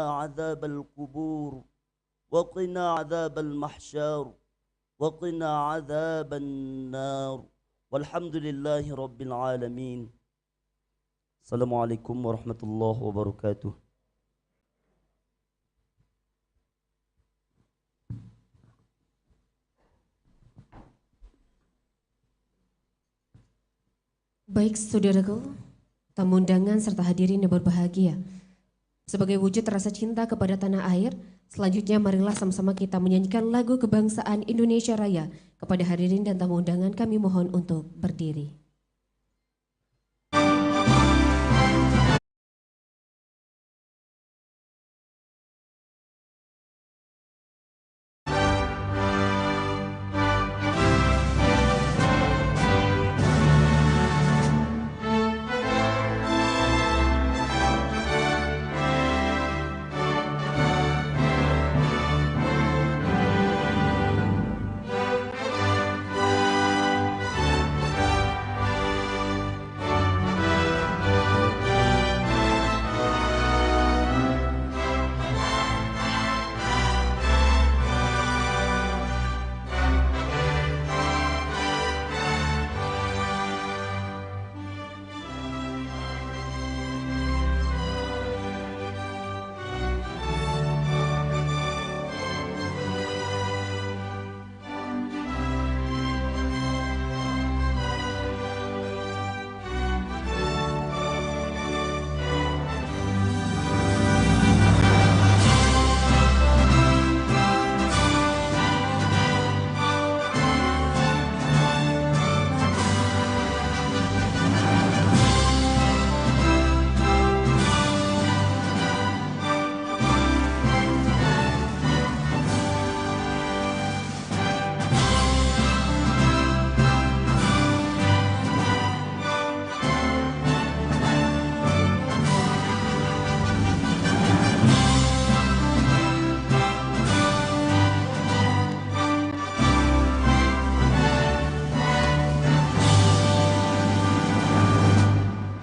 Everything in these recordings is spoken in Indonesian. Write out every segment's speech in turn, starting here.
عذاب القبور وقنا عذاب المحشر وقنا عذاب النار والحمد لله رب العالمين. Assalamualaikum warahmatullahi wabarakatuh. Baik saudaraku, tamu undangan serta hadirin yang berbahagia. Sebagai wujud rasa cinta kepada tanah air, selanjutnya marilah sama-sama kita menyanyikan lagu kebangsaan Indonesia Raya. Kepada hadirin dan tamu undangan kami mohon untuk berdiri.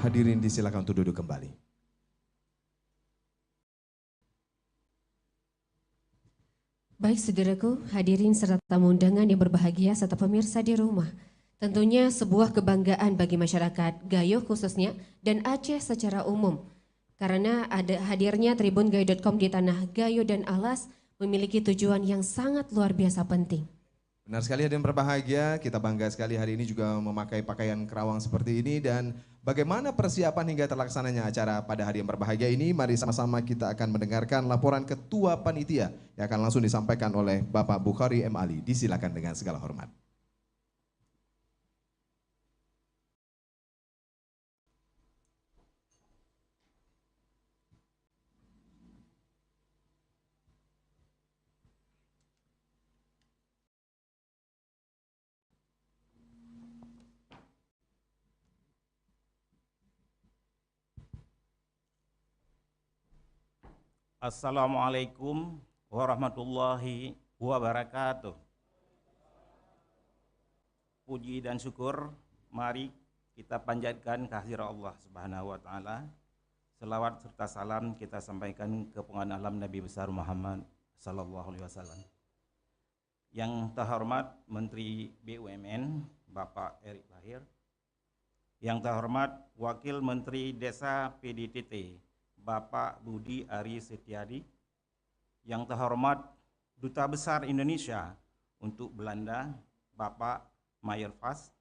Hadirin disilakan untuk duduk kembali. Baik saudaraku, hadirin serta tamu undangan yang berbahagia serta pemirsa di rumah. Tentunya sebuah kebanggaan bagi masyarakat Gayo khususnya dan Aceh secara umum. Karena ada hadirnya Tribun Gayo.com di tanah Gayo dan Alas memiliki tujuan yang sangat luar biasa penting. Benar sekali hadirin berbahagia, kita bangga sekali hari ini juga memakai pakaian kerawang seperti ini dan bagaimana persiapan hingga terlaksananya acara pada hari yang berbahagia ini, mari sama-sama kita akan mendengarkan laporan Ketua Panitia yang akan langsung disampaikan oleh Bapak Bukhari M. Ali. Disilakan dengan segala hormat. Assalamualaikum warahmatullahi wabarakatuh. Puji dan syukur mari kita panjatkan kehadirat Allah Subhanahu wa taala. Selawat serta salam kita sampaikan ke pengagung alam Nabi besar Muhammad sallallahu alaihi wasallam. Yang terhormat Menteri BUMN Bapak Erick Thohir. Yang terhormat Wakil Menteri Desa PDTT Bapak Budi Ari Setiadi, yang terhormat Duta Besar Indonesia untuk Belanda Bapak Mayer Fas,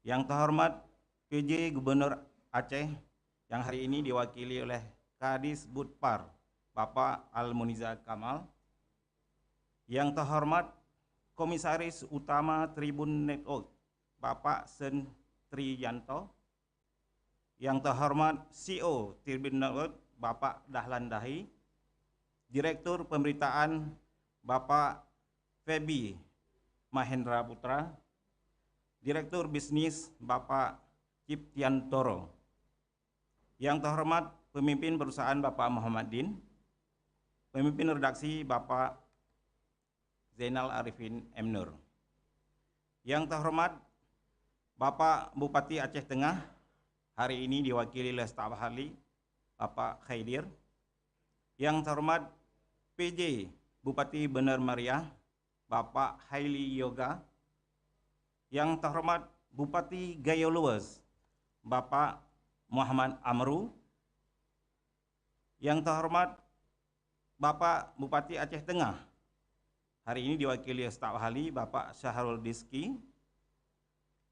yang terhormat PJ Gubernur Aceh yang hari ini diwakili oleh Kadis Budpar Bapak Al-Muniza Kamal, yang terhormat Komisaris Utama Tribun Network Bapak Sen Triyanto, yang terhormat CEO Tribun Network Bapak Dahlan Dahi, Direktur Pemberitaan Bapak Febi Mahendra Putra, Direktur Bisnis Bapak Ciptiantoro, yang terhormat Pemimpin Perusahaan Bapak Muhammad Din, Pemimpin Redaksi Bapak Zainal Arifin M. Nur, yang terhormat Bapak Bupati Aceh Tengah, hari ini diwakili oleh staf ahli Bapak Khaidir, Yang terhormat PJ Bupati Bener Meriah, Bapak Haili Yoga. Yang terhormat Bupati Gayo Luas, Bapak Muhammad Amru. Yang terhormat Bapak Bupati Aceh Tengah, hari ini diwakili staf ahli Bapak Syahrul Diski.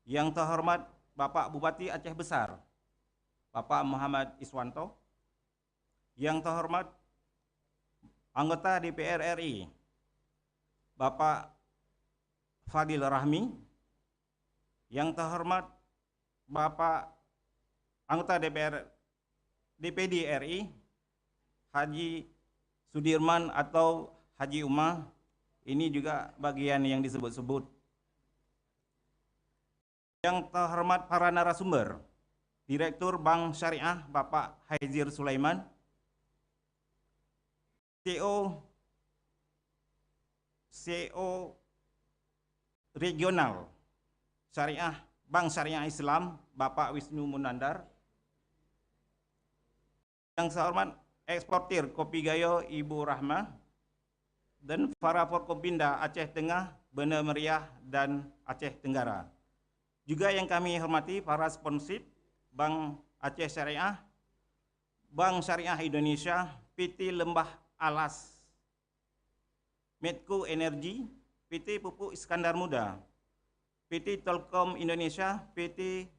Yang terhormat Bapak Bupati Aceh Besar, Bapak Muhammad Iswanto. Yang terhormat anggota DPR RI, Bapak Fadil Rahmi. Yang terhormat Bapak anggota DPD RI, Haji Sudirman atau Haji Umar, ini juga bagian yang disebut-sebut. Yang terhormat para narasumber, Direktur Bank Syariah Bapak Haizir Sulaiman, CEO Regional Syariah Bank Syariah Islam Bapak Wisnu Munandar. Yang terhormat eksportir kopi Gayo Ibu Rahma, dan para Forkopimda Aceh Tengah, Bener Meriah, dan Aceh Tenggara. Juga yang kami hormati para sponsor Bank Aceh Syariah, Bank Syariah Indonesia, PT Lembah Alas, Medco Energi, PT Pupuk Iskandar Muda, PT Telkom Indonesia, PT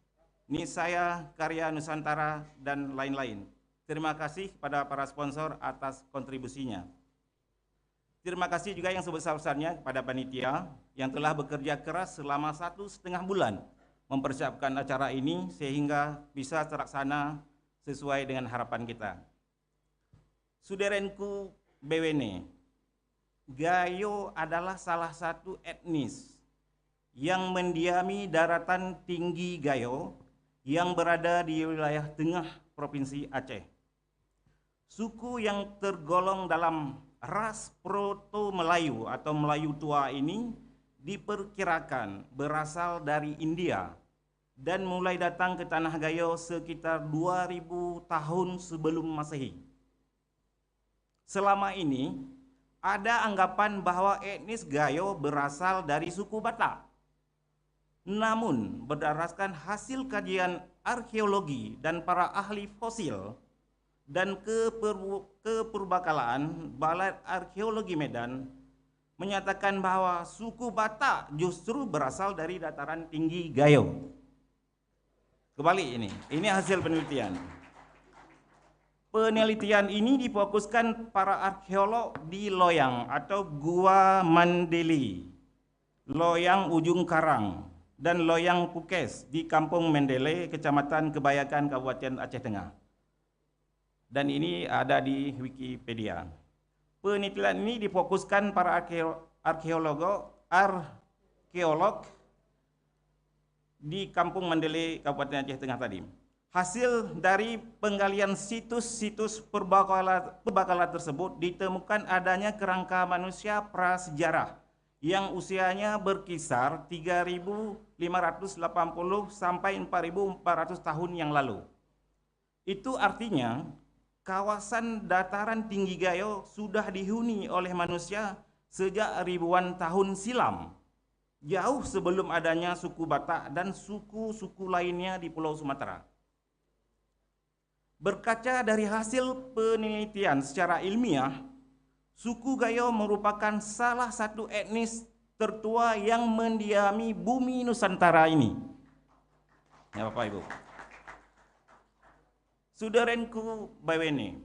Nisaya Karya Nusantara, dan lain-lain. Terima kasih kepada para sponsor atas kontribusinya. Terima kasih juga yang sebesar-besarnya kepada panitia yang telah bekerja keras selama 1,5 bulan mempersiapkan acara ini sehingga bisa terlaksana sesuai dengan harapan kita. Saudaraku BWN, Gayo adalah salah satu etnis yang mendiami daratan tinggi Gayo yang berada di wilayah tengah Provinsi Aceh. Suku yang tergolong dalam ras Proto-Melayu atau Melayu tua ini diperkirakan berasal dari India dan mulai datang ke Tanah Gayo sekitar 2000 tahun sebelum Masehi. Selama ini ada anggapan bahwa etnis Gayo berasal dari suku Batak. Namun berdasarkan hasil kajian arkeologi dan para ahli fosil dan kepurbakalaan Balai Arkeologi Medan menyatakan bahwa suku Batak justru berasal dari dataran tinggi Gayo. Kembali ini hasil penelitian. Penelitian ini difokuskan para arkeolog di Loyang atau Gua Mandeli, Loyang Ujung Karang, dan Loyang Pukes di Kampung Mendele, Kecamatan Kebayakan, Kabupaten Aceh Tengah. Dan ini ada di Wikipedia. Penelitian ini difokuskan para arkeolog di Kampung Mendele, Kabupaten Aceh Tengah tadi. Hasil dari penggalian situs-situs purbakala tersebut ditemukan adanya kerangka manusia prasejarah yang usianya berkisar 3.580 sampai 4.400 tahun yang lalu. Itu artinya kawasan dataran tinggi Gayo sudah dihuni oleh manusia sejak ribuan tahun silam, jauh sebelum adanya suku Batak dan suku-suku lainnya di Pulau Sumatera. Berkaca dari hasil penelitian secara ilmiah, suku Gayo merupakan salah satu etnis tertua yang mendiami bumi Nusantara ini. Ya Bapak Ibu. Saudaraku BWN,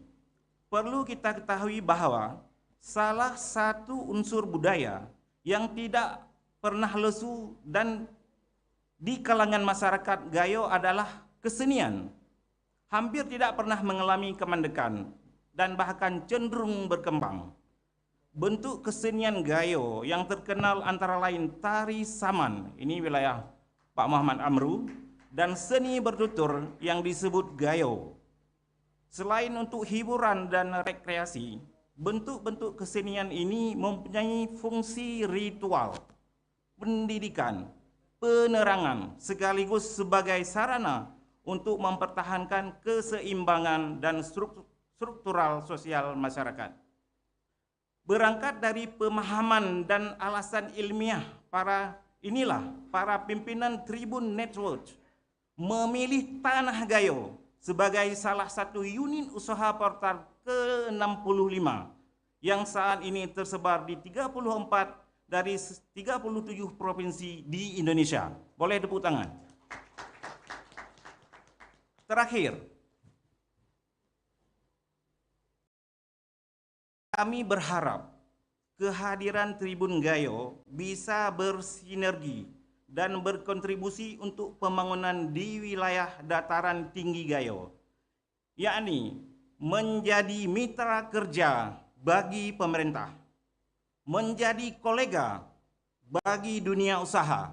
perlu kita ketahui bahwa salah satu unsur budaya yang tidak pernah lesu dan di kalangan masyarakat Gayo adalah kesenian. Hampir tidak pernah mengalami kemandekan dan bahkan cenderung berkembang. Bentuk kesenian Gayo yang terkenal antara lain tari saman, ini wilayah Pak Muhammad Amru, dan seni bertutur yang disebut Gayo. Selain untuk hiburan dan rekreasi, bentuk-bentuk kesenian ini mempunyai fungsi ritual, pendidikan, penerangan, sekaligus sebagai sarana untuk mempertahankan keseimbangan dan struktural sosial masyarakat. Berangkat dari pemahaman dan alasan ilmiah para pimpinan Tribun Network memilih Tanah Gayo sebagai salah satu unit usaha portal ke-65 yang saat ini tersebar di 34 dari 37 provinsi di Indonesia. Boleh tepuk tangan. Terakhir, kami berharap kehadiran Tribun Gayo bisa bersinergi dan berkontribusi untuk pembangunan di wilayah dataran tinggi Gayo, yakni menjadi mitra kerja bagi pemerintah, menjadi kolega bagi dunia usaha,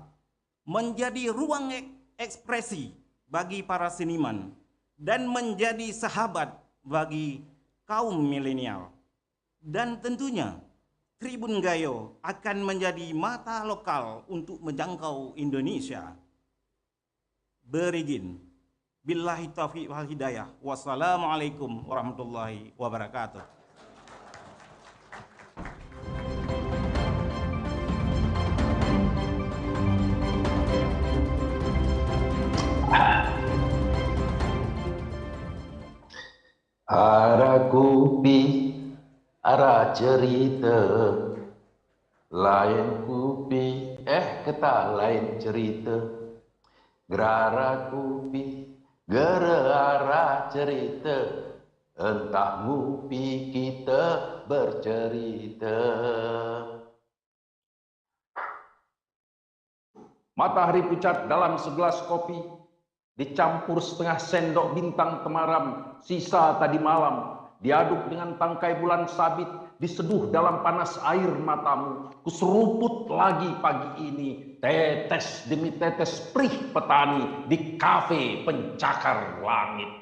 menjadi ruang ekspresi bagi para seniman, dan menjadi sahabat bagi kaum milenial. Dan tentunya Tribun Gayo akan menjadi mata lokal untuk menjangkau Indonesia. Berizin. Billahi taufiq wal hidayah. Wassalamualaikum warahmatullahi wabarakatuh. Ara kupi, ara cerita, lain kupi, kata lain cerita. Gerara kupi, gerara cerita, entah ngupi kita bercerita. Matahari pucat dalam segelas kopi, dicampur setengah sendok bintang temaram, sisa tadi malam, diaduk dengan tangkai bulan sabit, diseduh dalam panas air matamu, kuseruput lagi pagi ini, tetes demi tetes perih petani di kafe pencakar langit.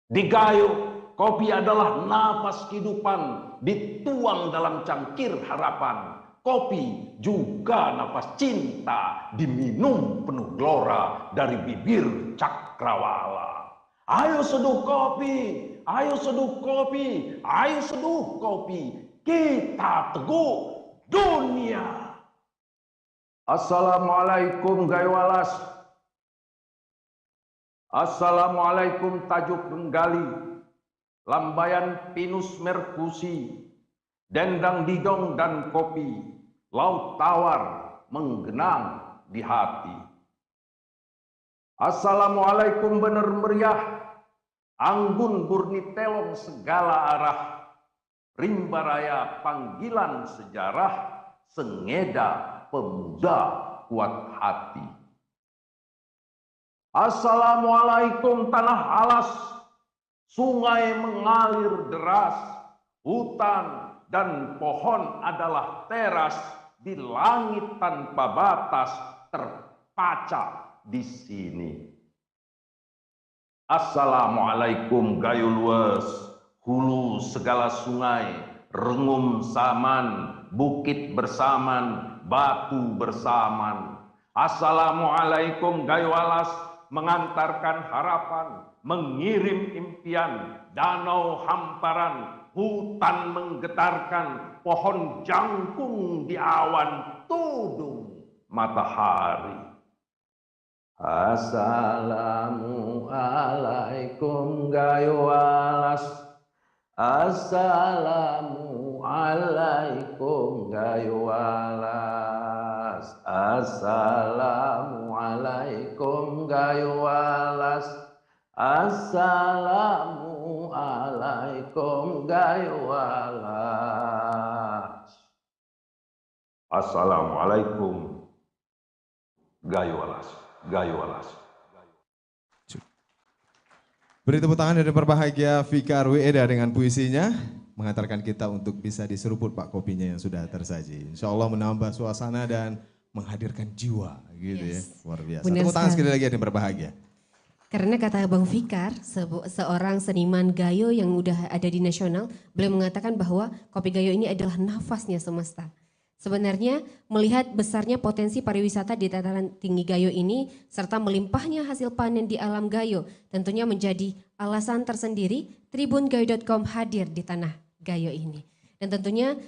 Di Gayo, kopi adalah napas kehidupan, dituang dalam cangkir harapan. Kopi juga napas cinta, diminum penuh gelora dari bibir cakrawala. Ayo seduh kopi, ayo seduh kopi, ayo seduh kopi. Kita teguh dunia. Assalamualaikum Gayowalas. Assalamualaikum Tajuk Renggali, Lambayan Pinus Merkusi, Dendang Didong dan kopi, laut tawar menggenang di hati. Assalamualaikum bener meriah, anggun burni telong segala arah, rimba raya panggilan sejarah, sengeda pemuda kuat hati. Assalamualaikum tanah alas, sungai mengalir deras, hutan dan pohon adalah teras, di langit tanpa batas terpacak di sini. Assalamualaikum Gayo luas, hulu segala sungai, rengum saman, bukit bersaman, batu bersaman. Assalamualaikum Gayo alas, mengantarkan harapan, mengirim impian, danau hamparan, hutan menggetarkan, pohon jangkung di awan tudung matahari. Assalamualaikum Gayo alas, assalamualaikum Gayo alas, assalamualaikum Gayo alas, assalamualaikum Gayo alas. Assalamualaikum Gayo alas, Gayo alas. Beri tepuk tangan dari berbahagia Fikar Wieda dengan puisinya, mengantarkan kita untuk bisa diseruput Pak kopinya yang sudah tersaji. Insya Allah menambah suasana dan menghadirkan jiwa gitu ya, luar biasa. Benar Tepuk tangan sekali. sekali lagi yang berbahagia. Karena kata Bang Fikar, seorang seniman Gayo yang udah ada di nasional, beliau mengatakan bahwa kopi Gayo ini adalah nafasnya semesta. Sebenarnya melihat besarnya potensi pariwisata di dataran tinggi Gayo ini serta melimpahnya hasil panen di alam Gayo tentunya menjadi alasan tersendiri tribungayo.com hadir di tanah Gayo ini. Dan tentunya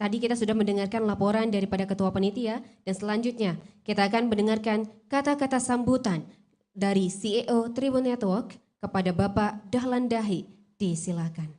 tadi kita sudah mendengarkan laporan daripada Ketua Panitia dan selanjutnya kita akan mendengarkan kata-kata sambutan dari CEO Tribun Network kepada Bapak Dahlan Dahi. Disilakan.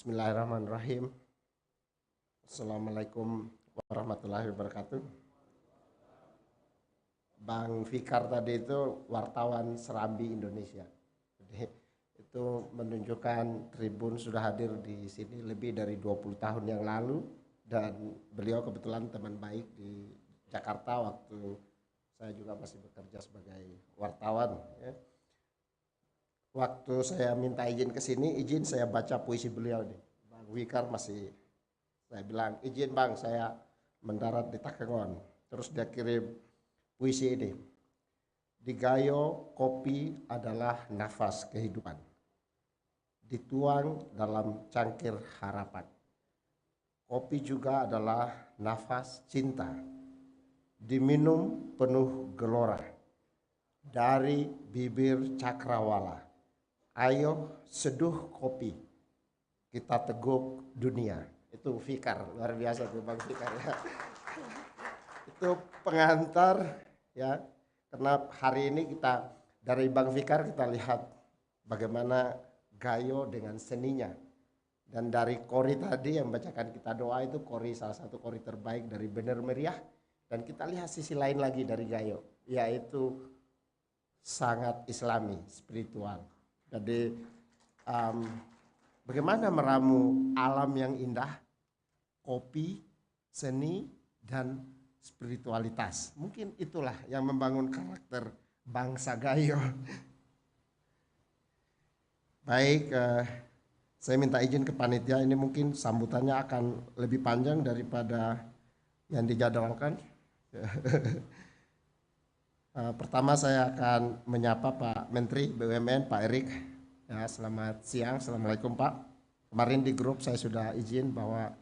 Bismillahirrahmanirrahim. Assalamualaikum warahmatullahi wabarakatuh. Bang Fikar tadi itu wartawan Serambi Indonesia. Jadi itu menunjukkan Tribun sudah hadir di sini lebih dari 20 tahun yang lalu dan beliau kebetulan teman baik di Jakarta waktu saya juga masih bekerja sebagai wartawan. Ya. Waktu saya minta izin ke sini, izin saya baca puisi beliau nih. Bang Fikar masih, saya bilang izin bang saya mendarat di Takengon. Terus dia kirim puisi ini. Di Gayo kopi adalah nafas kehidupan. Dituang dalam cangkir harapan. Kopi juga adalah nafas cinta. Diminum penuh gelora. Dari bibir cakrawala. Ayo seduh kopi, kita teguk dunia. Itu Fikar, luar biasa tuh Bang Fikar ya. Itu pengantar ya, karena hari ini kita dari Bang Fikar kita lihat bagaimana Gayo dengan seninya. Dan dari Kori tadi yang bacakan kita doa itu Kori salah satu Kori terbaik dari Bener Meriah. Dan kita lihat sisi lain lagi dari Gayo, yaitu sangat islami, spiritual. Jadi bagaimana meramu alam yang indah, kopi, seni, dan spiritualitas. Mungkin itulah yang membangun karakter bangsa Gayo. Baik, saya minta izin ke panitia, ini mungkin sambutannya akan lebih panjang daripada yang dijadwalkan. Pertama saya akan menyapa Pak Menteri BUMN Pak Erik. Ya, selamat siang, Assalamualaikum Pak. Kemarin di grup saya sudah izin bahwa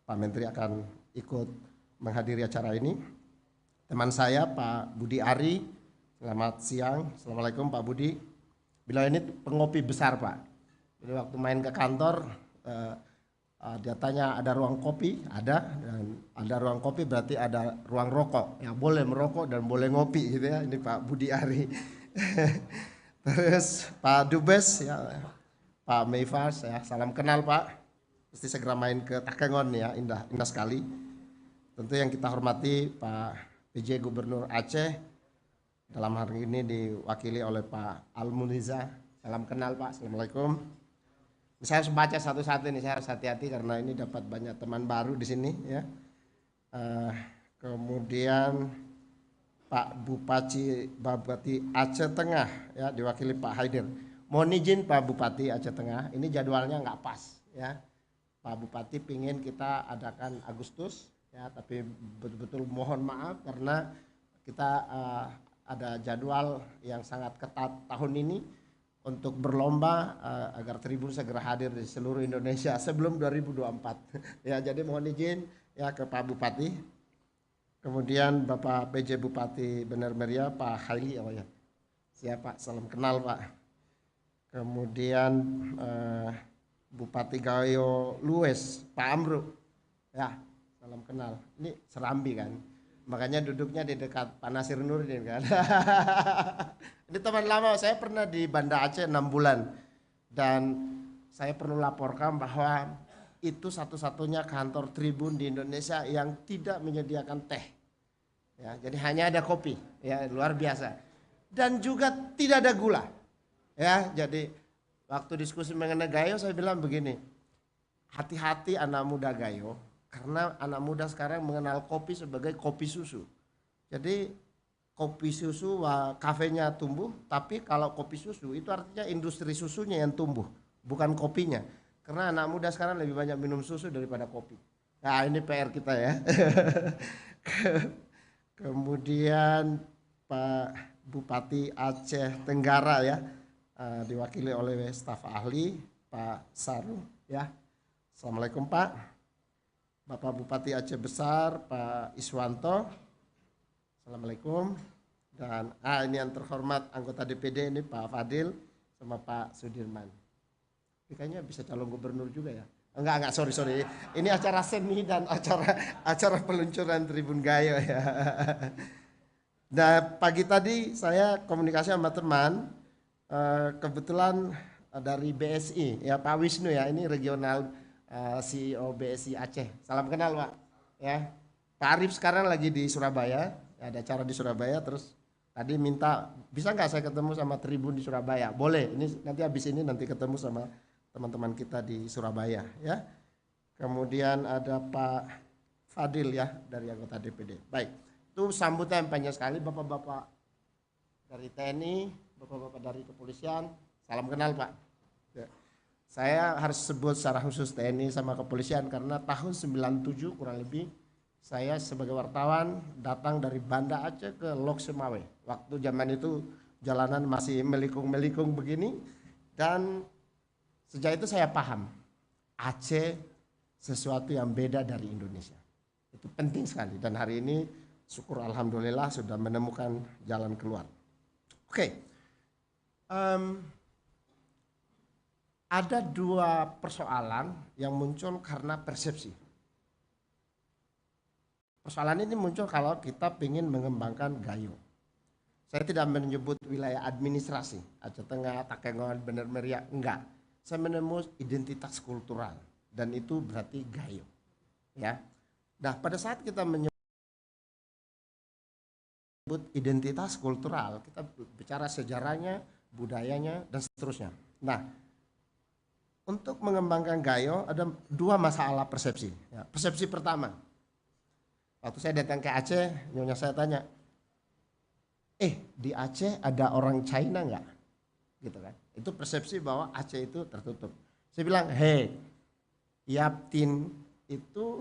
Pak Menteri akan ikut menghadiri acara ini. Teman saya Pak Budi Ari, selamat siang, Assalamualaikum Pak Budi. Beliau ini pengopi besar Pak. Jadi waktu main ke kantor dia tanya ada ruang kopi, ada, dan ada ruang kopi berarti ada ruang rokok. Ya boleh merokok dan boleh ngopi gitu ya. Ini Pak Budi Ari. Terus Pak Dubes ya, Pak Meifas ya, salam kenal Pak. Mesti segera main ke Takengon ya, indah sekali. Tentu yang kita hormati Pak PJ Gubernur Aceh. Dalam hari ini diwakili oleh Pak Almuniza. Salam kenal Pak, Assalamualaikum. Saya harus baca satu-satu ini, saya harus hati-hati karena ini dapat banyak teman baru di sini ya. Kemudian Pak Bupati Aceh Tengah ya, diwakili Pak Haidir. Mohon izin Pak Bupati Aceh Tengah, ini jadwalnya nggak pas ya. Pak Bupati pingin kita adakan Agustus ya, tapi betul-betul mohon maaf karena kita ada jadwal yang sangat ketat tahun ini untuk berlomba agar Tribun segera hadir di seluruh Indonesia sebelum 2024. Ya, jadi mohon izin ya ke Pak Bupati. Kemudian Bapak PJ Bupati Bener Meriah Pak Haili oh ya. Siap Pak, salam kenal Pak. Kemudian Bupati Gayo Lues Pak Amru. Ya, salam kenal. Ini Serambi kan. Makanya duduknya di dekat Pak Nasir Nurdin kan. Ini teman lama, saya pernah di Banda Aceh 6 bulan. Dan saya perlu laporkan bahwa itu satu-satunya kantor Tribun di Indonesia yang tidak menyediakan teh. Ya, jadi hanya ada kopi, ya luar biasa. Dan juga tidak ada gula. Ya, jadi waktu diskusi mengenai Gayo saya bilang begini. Hati-hati anak muda Gayo. Karena anak muda sekarang mengenal kopi sebagai kopi susu. Jadi kopi susu, kafenya tumbuh, tapi kalau kopi susu itu artinya industri susunya yang tumbuh, bukan kopinya. Karena anak muda sekarang lebih banyak minum susu daripada kopi. Nah ini PR kita ya. Kemudian Pak Bupati Aceh Tenggara ya, diwakili oleh staf ahli Pak Saru ya. Assalamualaikum Pak. Bapak Bupati Aceh Besar Pak Iswanto. Assalamualaikum. Dan ini yang terhormat anggota DPD ini Pak Fadil sama Pak Sudirman. Ini kayaknya bisa calon gubernur juga ya. Enggak, sorry. Ini acara seni dan acara peluncuran Tribun Gayo ya. Nah, pagi tadi saya komunikasi sama teman, kebetulan dari BSI ya Pak Wisnu ya, ini regional CEO BSI Aceh. Salam kenal Pak. Ya. Pak Arif sekarang lagi di Surabaya, ada acara di Surabaya, terus tadi minta bisa nggak saya ketemu sama Tribun di Surabaya? Boleh. Ini nanti habis ini nanti ketemu sama teman-teman kita di Surabaya ya. Kemudian ada Pak Fadil ya dari anggota DPD. Baik, itu sambutan yang panjang sekali bapak-bapak dari TNI, bapak-bapak dari kepolisian. Salam kenal Pak. Ya. Saya harus sebut secara khusus TNI sama kepolisian karena tahun 97 kurang lebih saya sebagai wartawan datang dari Banda Aceh ke Lok Semawe. Waktu zaman itu jalanan masih melikung-melikung begini dan sejak itu saya paham Aceh sesuatu yang beda dari Indonesia. Itu penting sekali dan hari ini syukur alhamdulillah sudah menemukan jalan keluar. Oke. Ada dua persoalan yang muncul karena persepsi. Persoalan ini muncul kalau kita ingin mengembangkan Gayo. Saya tidak menyebut wilayah administrasi, Aceh Tengah, Takengon, Bener Meriah, enggak. Saya menemukan identitas kultural dan itu berarti Gayo. Ya. Nah, pada saat kita menyebut identitas kultural, kita bicara sejarahnya, budayanya, dan seterusnya. Nah, untuk mengembangkan Gayo ada dua masalah persepsi. Ya, persepsi pertama, waktu saya datang ke Aceh, nyonya saya tanya, di Aceh ada orang China nggak? Gitu kan? Itu persepsi bahwa Aceh itu tertutup. Saya bilang, Yaptin itu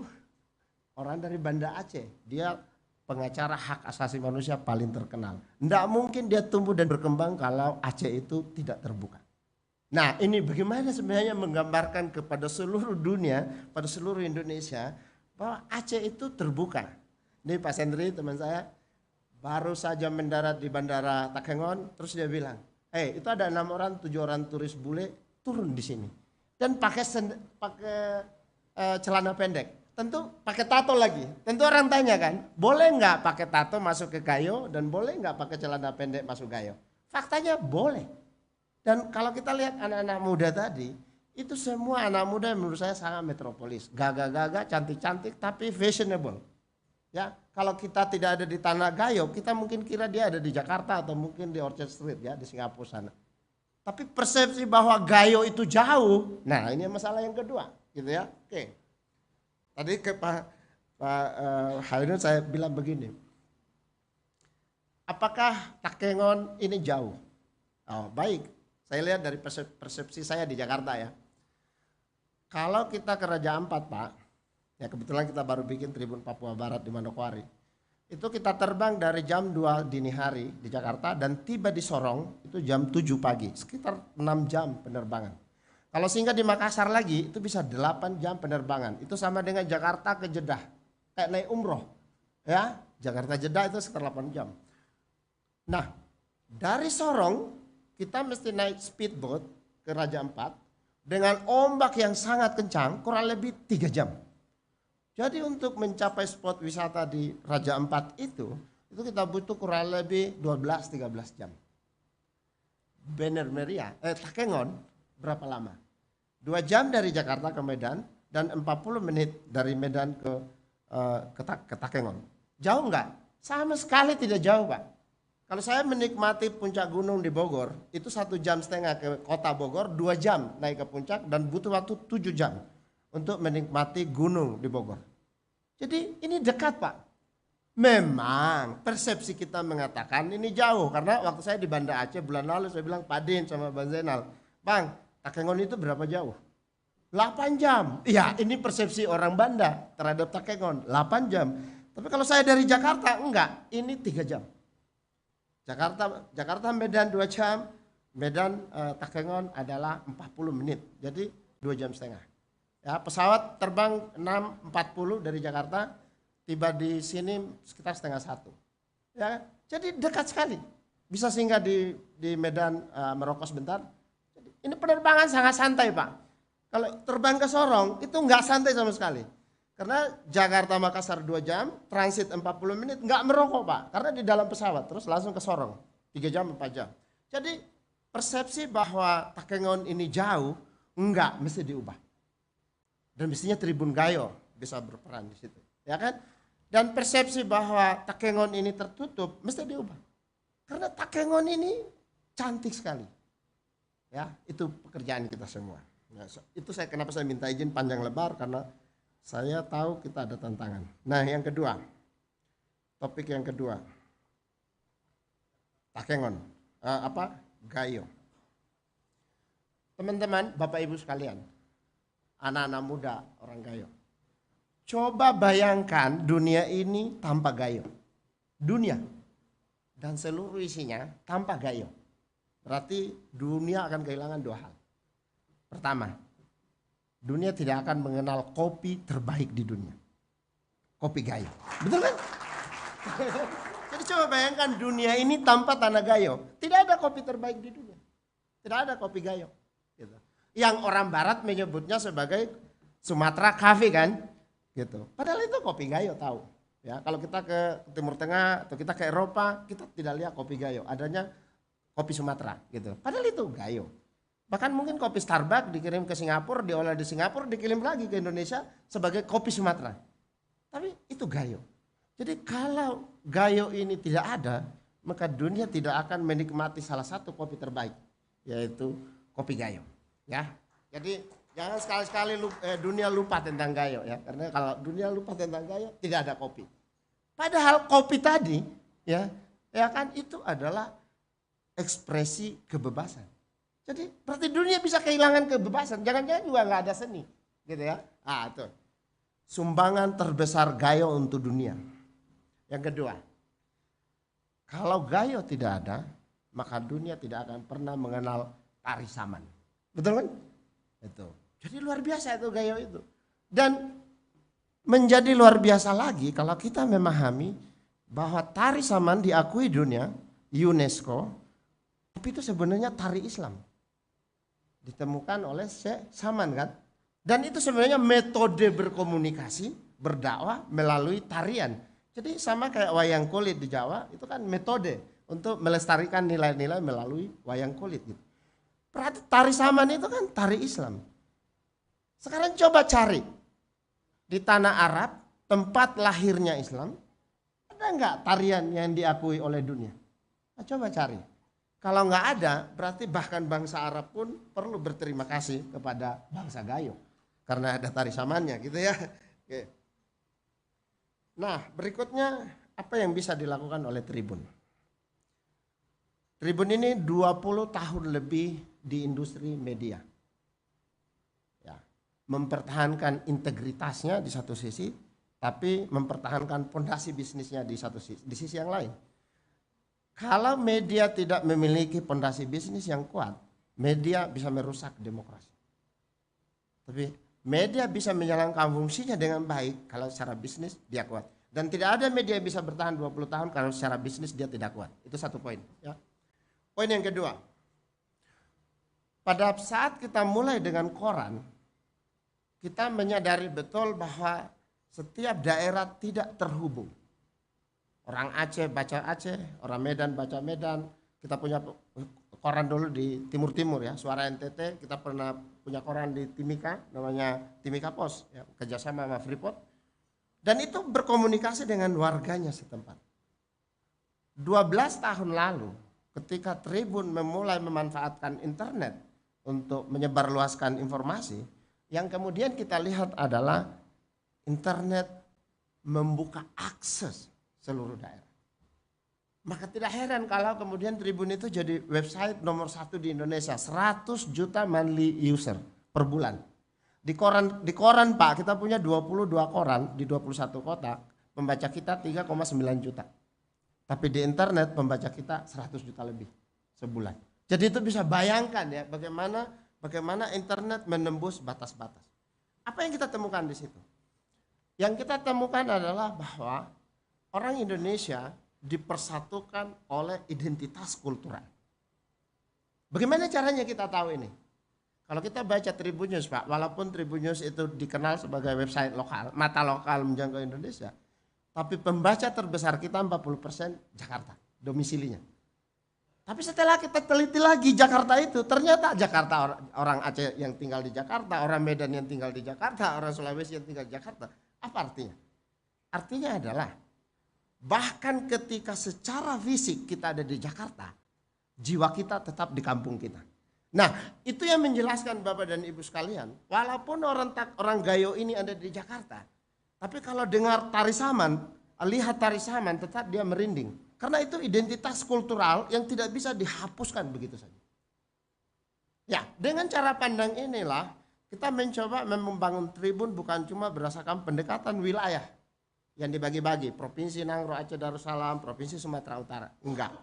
orang dari Banda Aceh, dia pengacara hak asasi manusia paling terkenal. Nggak mungkin dia tumbuh dan berkembang kalau Aceh itu tidak terbuka. Nah ini bagaimana sebenarnya menggambarkan kepada seluruh dunia, pada seluruh Indonesia, bahwa Aceh itu terbuka. Ini Pak Sendri teman saya, baru saja mendarat di Bandara Takengon, terus dia bilang, itu ada 6 orang, 7 orang turis bule turun di sini. Dan pakai celana pendek, tentu pakai tato lagi. Tentu orang tanya kan, boleh nggak pakai tato masuk ke Gayo dan boleh nggak pakai celana pendek masuk Gayo? Faktanya boleh. Dan kalau kita lihat anak-anak muda tadi, itu semua anak muda yang menurut saya sangat metropolis. Gagah-gagah, cantik-cantik, tapi fashionable. Ya, kalau kita tidak ada di tanah Gayo, kita mungkin kira dia ada di Jakarta atau mungkin di Orchard Street ya, di Singapura sana. Tapi persepsi bahwa Gayo itu jauh, nah ini masalah yang kedua, gitu ya. Oke. Tadi ke Pak Hairun saya bilang begini, apakah Takengon ini jauh? Oh baik. Saya lihat dari persepsi saya di Jakarta ya. Kalau kita ke Raja Ampat Pak, ya kebetulan kita baru bikin Tribun Papua Barat di Manokwari. Itu kita terbang dari jam 2 dini hari di Jakarta dan tiba di Sorong itu jam 7 pagi. Sekitar 6 jam penerbangan. Kalau singgah di Makassar lagi itu bisa 8 jam penerbangan. Itu sama dengan Jakarta ke Jeddah. Kayak naik umroh. Ya, Jakarta Jeddah itu sekitar 8 jam. Nah, dari Sorong kita mesti naik speedboat ke Raja Ampat dengan ombak yang sangat kencang kurang lebih 3 jam. Jadi untuk mencapai spot wisata di Raja Ampat itu kita butuh kurang lebih 12-13 jam. Bener Meriah, Takengon berapa lama? 2 jam dari Jakarta ke Medan dan 40 menit dari Medan ke Takengon. Jauh nggak? Sama sekali tidak jauh Pak. Kalau saya menikmati puncak gunung di Bogor, itu 1,5 jam ke kota Bogor, 2 jam naik ke puncak dan butuh waktu 7 jam untuk menikmati gunung di Bogor. Jadi ini dekat Pak. Memang persepsi kita mengatakan ini jauh, karena waktu saya di Banda Aceh bulan lalu saya bilang Pak Din sama Bang Zainal, Bang, Takengon itu berapa jauh? 8 jam. Iya, ini persepsi orang Banda terhadap Takengon, 8 jam. Tapi kalau saya dari Jakarta, enggak, ini 3 jam. Jakarta Medan 2 jam, Medan Takengon adalah 40 menit. Jadi 2 jam setengah. Ya, pesawat terbang 6.40 dari Jakarta, tiba di sini sekitar 12:30. Ya, jadi dekat sekali. Bisa singgah di Medan merokok sebentar. Jadi, ini penerbangan sangat santai, Pak. Kalau terbang ke Sorong itu enggak santai sama sekali. Karena Jakarta Makassar 2 jam, transit 40 menit, enggak merokok, Pak. Karena di dalam pesawat, terus langsung ke Sorong. 3 jam, 4 jam. Jadi persepsi bahwa Takengon ini jauh, enggak, mesti diubah. Dan mestinya Tribun Gayo bisa berperan di situ. Ya kan? Dan persepsi bahwa Takengon ini tertutup, mesti diubah. Karena Takengon ini cantik sekali. Ya, itu pekerjaan kita semua. Nah, itu kenapa saya minta izin panjang lebar, karena saya tahu kita ada tantangan. Nah, yang kedua, topik yang kedua, Takengon, Gayo. Teman-teman, Bapak Ibu sekalian, anak-anak muda orang Gayo, coba bayangkan dunia ini tanpa Gayo. Dunia dan seluruh isinya tanpa Gayo. Berarti dunia akan kehilangan 2 hal. Pertama, dunia tidak akan mengenal kopi terbaik di dunia. Kopi Gayo. Betul kan? Jadi coba bayangkan dunia ini tanpa tanah Gayo. Tidak ada kopi terbaik di dunia. Tidak ada kopi Gayo. Gitu. Yang orang barat menyebutnya sebagai Sumatera Cafe kan? Gitu. Padahal itu kopi Gayo tahu. Ya, kalau kita ke Timur Tengah atau kita ke Eropa, kita tidak lihat kopi Gayo. Adanya kopi Sumatera gitu. Padahal itu Gayo. Bahkan mungkin kopi Starbucks dikirim ke Singapura, diolah di Singapura, dikirim lagi ke Indonesia sebagai kopi Sumatera. Tapi itu Gayo. Jadi kalau Gayo ini tidak ada, maka dunia tidak akan menikmati salah satu kopi terbaik, yaitu kopi Gayo. Ya, jadi jangan sekali-sekali dunia lupa tentang Gayo ya, karena kalau dunia lupa tentang Gayo tidak ada kopi. Padahal kopi tadi ya kan itu adalah ekspresi kebebasan. Jadi berarti dunia bisa kehilangan kebebasan, jangan-jangan juga nggak ada seni, gitu ya. Itu sumbangan terbesar Gayo untuk dunia. Yang kedua, kalau Gayo tidak ada, maka dunia tidak akan pernah mengenal tari saman. Betul kan? Itu. Jadi luar biasa itu Gayo itu. Dan menjadi luar biasa lagi kalau kita memahami bahwa tari saman diakui dunia, UNESCO, tapi itu sebenarnya tari Islam. Ditemukan oleh Syekh Saman kan. Dan itu sebenarnya metode berkomunikasi, berdakwah melalui tarian. Jadi sama kayak wayang kulit di Jawa, itu kan metode untuk melestarikan nilai-nilai melalui wayang kulit gitu. Berarti tari saman itu kan tari Islam. Sekarang coba cari di tanah Arab, tempat lahirnya Islam, ada nggak tarian yang diakui oleh dunia? Nah, coba cari. Kalau nggak ada, berarti bahkan bangsa Arab pun perlu berterima kasih kepada bangsa Gayo. Karena ada tari samannya gitu ya. Oke. Nah, berikutnya apa yang bisa dilakukan oleh Tribun? Tribun ini 20 tahun lebih di industri media. Ya, mempertahankan integritasnya di satu sisi, tapi mempertahankan fondasi bisnisnya di sisi yang lain. Kalau media tidak memiliki fondasi bisnis yang kuat, media bisa merusak demokrasi. Tapi media bisa menjalankan fungsinya dengan baik kalau secara bisnis dia kuat. Dan tidak ada media yang bisa bertahan 20 tahun kalau secara bisnis dia tidak kuat. Itu satu poin. Ya. Poin yang kedua, pada saat kita mulai dengan koran, kita menyadari betul bahwa setiap daerah tidak terhubung. Orang Aceh baca Aceh, orang Medan baca Medan. Kita punya koran dulu di Timur-Timur ya, Suara NTT. Kita pernah punya koran di Timika, namanya Timika Pos, ya, kerjasama sama Freeport. Dan itu berkomunikasi dengan warganya setempat. 12 tahun lalu, ketika Tribun memulai memanfaatkan internet untuk menyebarluaskan informasi, yang kemudian kita lihat adalah internet membuka akses seluruh daerah. Maka tidak heran kalau kemudian Tribun itu jadi website nomor 1 di Indonesia, 100 juta monthly user per bulan. Di koran Pak, kita punya 22 koran di 21 kota, pembaca kita 3,9 juta. Tapi di internet pembaca kita 100 juta lebih sebulan. Jadi itu bisa bayangkan ya bagaimana internet menembus batas-batas. Apa yang kita temukan di situ? Yang kita temukan adalah bahwa orang Indonesia dipersatukan oleh identitas kultural. Bagaimana caranya kita tahu ini? Kalau kita baca Tribun News Pak, walaupun Tribun News itu dikenal sebagai website lokal, mata lokal menjangkau Indonesia, tapi pembaca terbesar kita 40% Jakarta, domisilinya. Tapi setelah kita teliti lagi Jakarta itu, ternyata Jakarta orang Aceh yang tinggal di Jakarta, orang Medan yang tinggal di Jakarta, orang Sulawesi yang tinggal di Jakarta. Apa artinya? Artinya adalah bahkan ketika secara fisik kita ada di Jakarta, jiwa kita tetap di kampung kita. Nah, itu yang menjelaskan Bapak dan Ibu sekalian, walaupun orang Gayo ini ada di Jakarta, tapi kalau dengar tari saman, lihat tari saman, tetap dia merinding. Karena itu identitas kultural yang tidak bisa dihapuskan begitu saja. Ya, dengan cara pandang inilah kita mencoba membangun Tribun bukan cuma berdasarkan pendekatan wilayah yang dibagi-bagi, Provinsi Nangro, Aceh Darussalam, Provinsi Sumatera Utara. Enggak.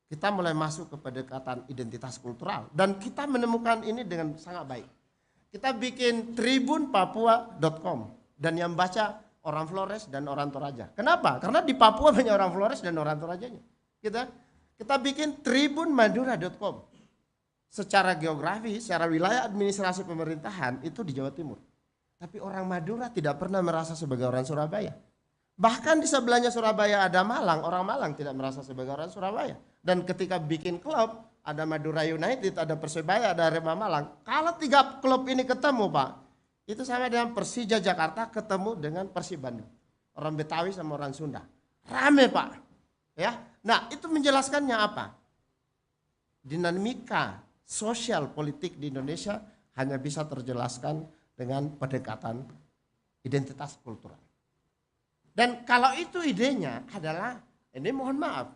Kita mulai masuk ke pendekatan identitas kultural dan kita menemukan ini dengan sangat baik. Kita bikin tribunpapua.com dan yang baca orang Flores dan orang Toraja. Kenapa? Karena di Papua banyak orang Flores dan orang Torajanya. Kita bikin tribunmadura.com. Secara geografi, secara wilayah administrasi pemerintahan itu di Jawa Timur. Tapi orang Madura tidak pernah merasa sebagai orang Surabaya. Bahkan di sebelahnya Surabaya ada Malang, orang Malang tidak merasa sebagai orang Surabaya. Dan ketika bikin klub, ada Madura United, ada Persebaya, ada Arema Malang. Kalau 3 klub ini ketemu Pak, itu sama dengan Persija Jakarta ketemu dengan Persib Bandung. Orang Betawi sama orang Sunda. Rame Pak. Ya. Nah itu menjelaskannya apa? Dinamika sosial politik di Indonesia hanya bisa terjelaskan dengan pendekatan identitas kultural. Dan kalau itu idenya adalah, ini mohon maaf,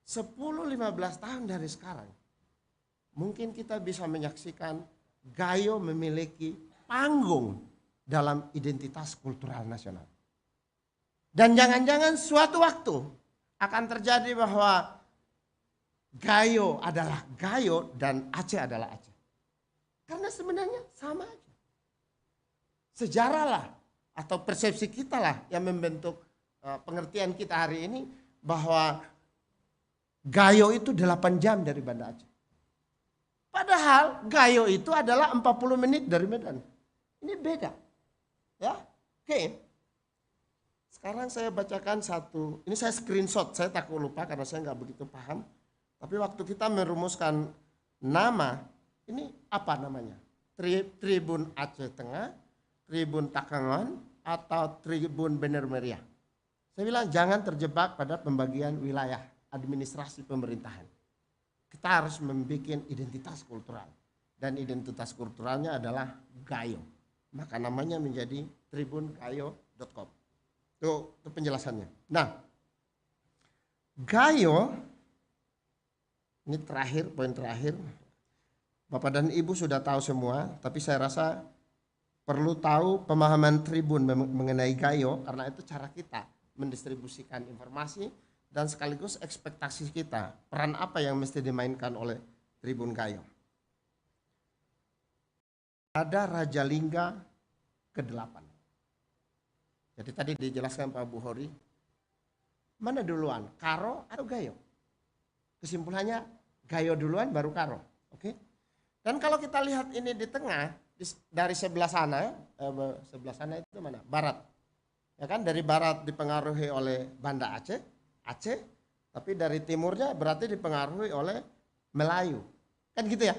10-15 tahun dari sekarang, mungkin kita bisa menyaksikan Gayo memiliki panggung dalam identitas kultural nasional. Dan jangan-jangan suatu waktu akan terjadi bahwa Gayo adalah Gayo dan Aceh adalah Aceh. Karena sebenarnya sama aja. Sejarah lah atau persepsi kita lah yang membentuk pengertian kita hari ini bahwa Gayo itu 8 jam dari Banda Aceh. Padahal Gayo itu adalah 40 menit dari Medan. Ini beda. Ya, oke. Sekarang saya bacakan satu, ini saya screenshot, saya takut lupa karena saya nggak begitu paham. Tapi waktu kita merumuskan nama, ini apa namanya? Tribun Aceh Tengah, Tribun Takengon, atau Tribun Bener Meriah. Saya bilang jangan terjebak pada pembagian wilayah administrasi pemerintahan. Kita harus membuat identitas kultural. Dan identitas kulturalnya adalah Gayo. Maka namanya menjadi tribungayo.com. Itu penjelasannya. Nah, Gayo, ini terakhir, poin terakhir. Bapak dan Ibu sudah tahu semua, tapi saya rasa perlu tahu pemahaman Tribun mengenai Gayo, karena itu cara kita mendistribusikan informasi dan sekaligus ekspektasi kita, peran apa yang mesti dimainkan oleh Tribun Gayo. Ada Raja Lingga ke-8. Jadi tadi dijelaskan Pak Buhori, mana duluan, Karo atau Gayo? Kesimpulannya Gayo duluan baru Karo. Oke? Dan kalau kita lihat ini di tengah, dari sebelah sana itu mana? Barat. Ya kan, dari barat dipengaruhi oleh Banda Aceh, tapi dari timurnya berarti dipengaruhi oleh Melayu. Kan gitu ya?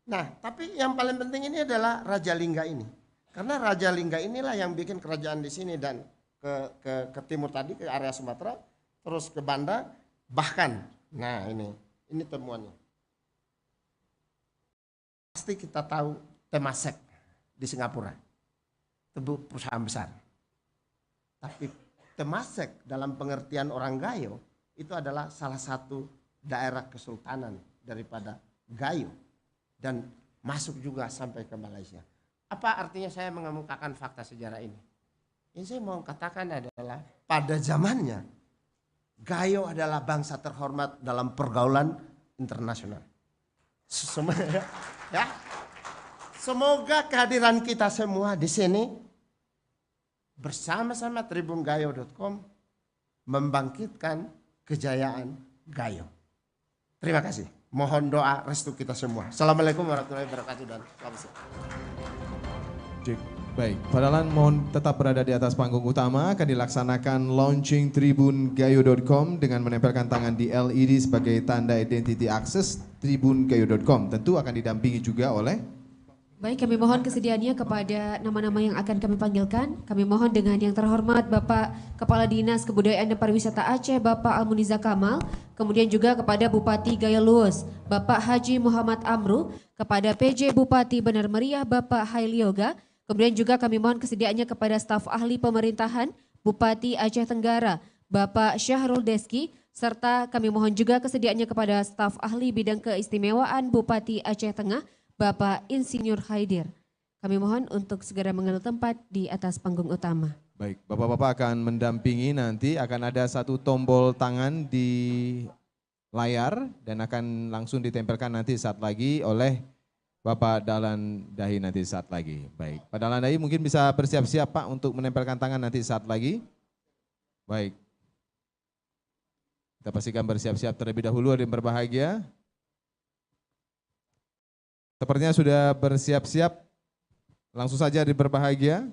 Nah, tapi yang paling penting ini adalah Raja Lingga ini. Karena Raja Lingga inilah yang bikin kerajaan di sini dan ke timur tadi, ke area Sumatera, terus ke Banda, bahkan, nah ini temuannya. Pasti kita tahu Temasek di Singapura. Itu perusahaan besar. Tapi Temasek dalam pengertian orang Gayo itu adalah salah satu daerah kesultanan daripada Gayo dan masuk juga sampai ke Malaysia. Apa artinya saya mengemukakan fakta sejarah ini? Yang saya mau katakan adalah pada zamannya Gayo adalah bangsa terhormat dalam pergaulan internasional. Semoga kehadiran kita semua di sini bersama-sama tribungayo.com membangkitkan kejayaan Gayo. Terima kasih. Mohon doa restu kita semua. Assalamualaikum warahmatullahi wabarakatuh dan selamat siang. Baik, Pak Dahlan mohon tetap berada di atas panggung utama. Akan dilaksanakan launching tribungayo.com dengan menempelkan tangan di LED sebagai tanda identity akses tribungayo.com. Tentu akan didampingi juga oleh. Baik, kami mohon kesediaannya kepada nama-nama yang akan kami panggilkan. Kami mohon dengan yang terhormat Bapak Kepala Dinas Kebudayaan dan Pariwisata Aceh, Bapak Almuniza Kamal. Kemudian juga kepada Bupati Gayo Luwus, Bapak Haji Muhammad Amru. Kepada PJ Bupati Benar Meriah, Bapak Haili Yoga. Kemudian juga kami mohon kesediaannya kepada staf ahli pemerintahan, Bupati Aceh Tenggara, Bapak Syahrul Deski. Serta kami mohon juga kesediaannya kepada staf ahli bidang keistimewaan Bupati Aceh Tengah, Bapak Insinyur Haidir. Kami mohon untuk segera mengambil tempat di atas panggung utama. Baik, Bapak-Bapak akan mendampingi nanti, akan ada satu tombol tangan di layar dan akan langsung ditempelkan nanti saat lagi oleh Bapak Dahlan Dahi nanti saat lagi. Baik, Pak Dahlan Dahi mungkin bisa bersiap-siap Pak untuk menempelkan tangan nanti saat lagi. Baik, kita pastikan bersiap-siap terlebih dahulu yang berbahagia. Sepertinya sudah bersiap-siap, langsung saja berbahagia.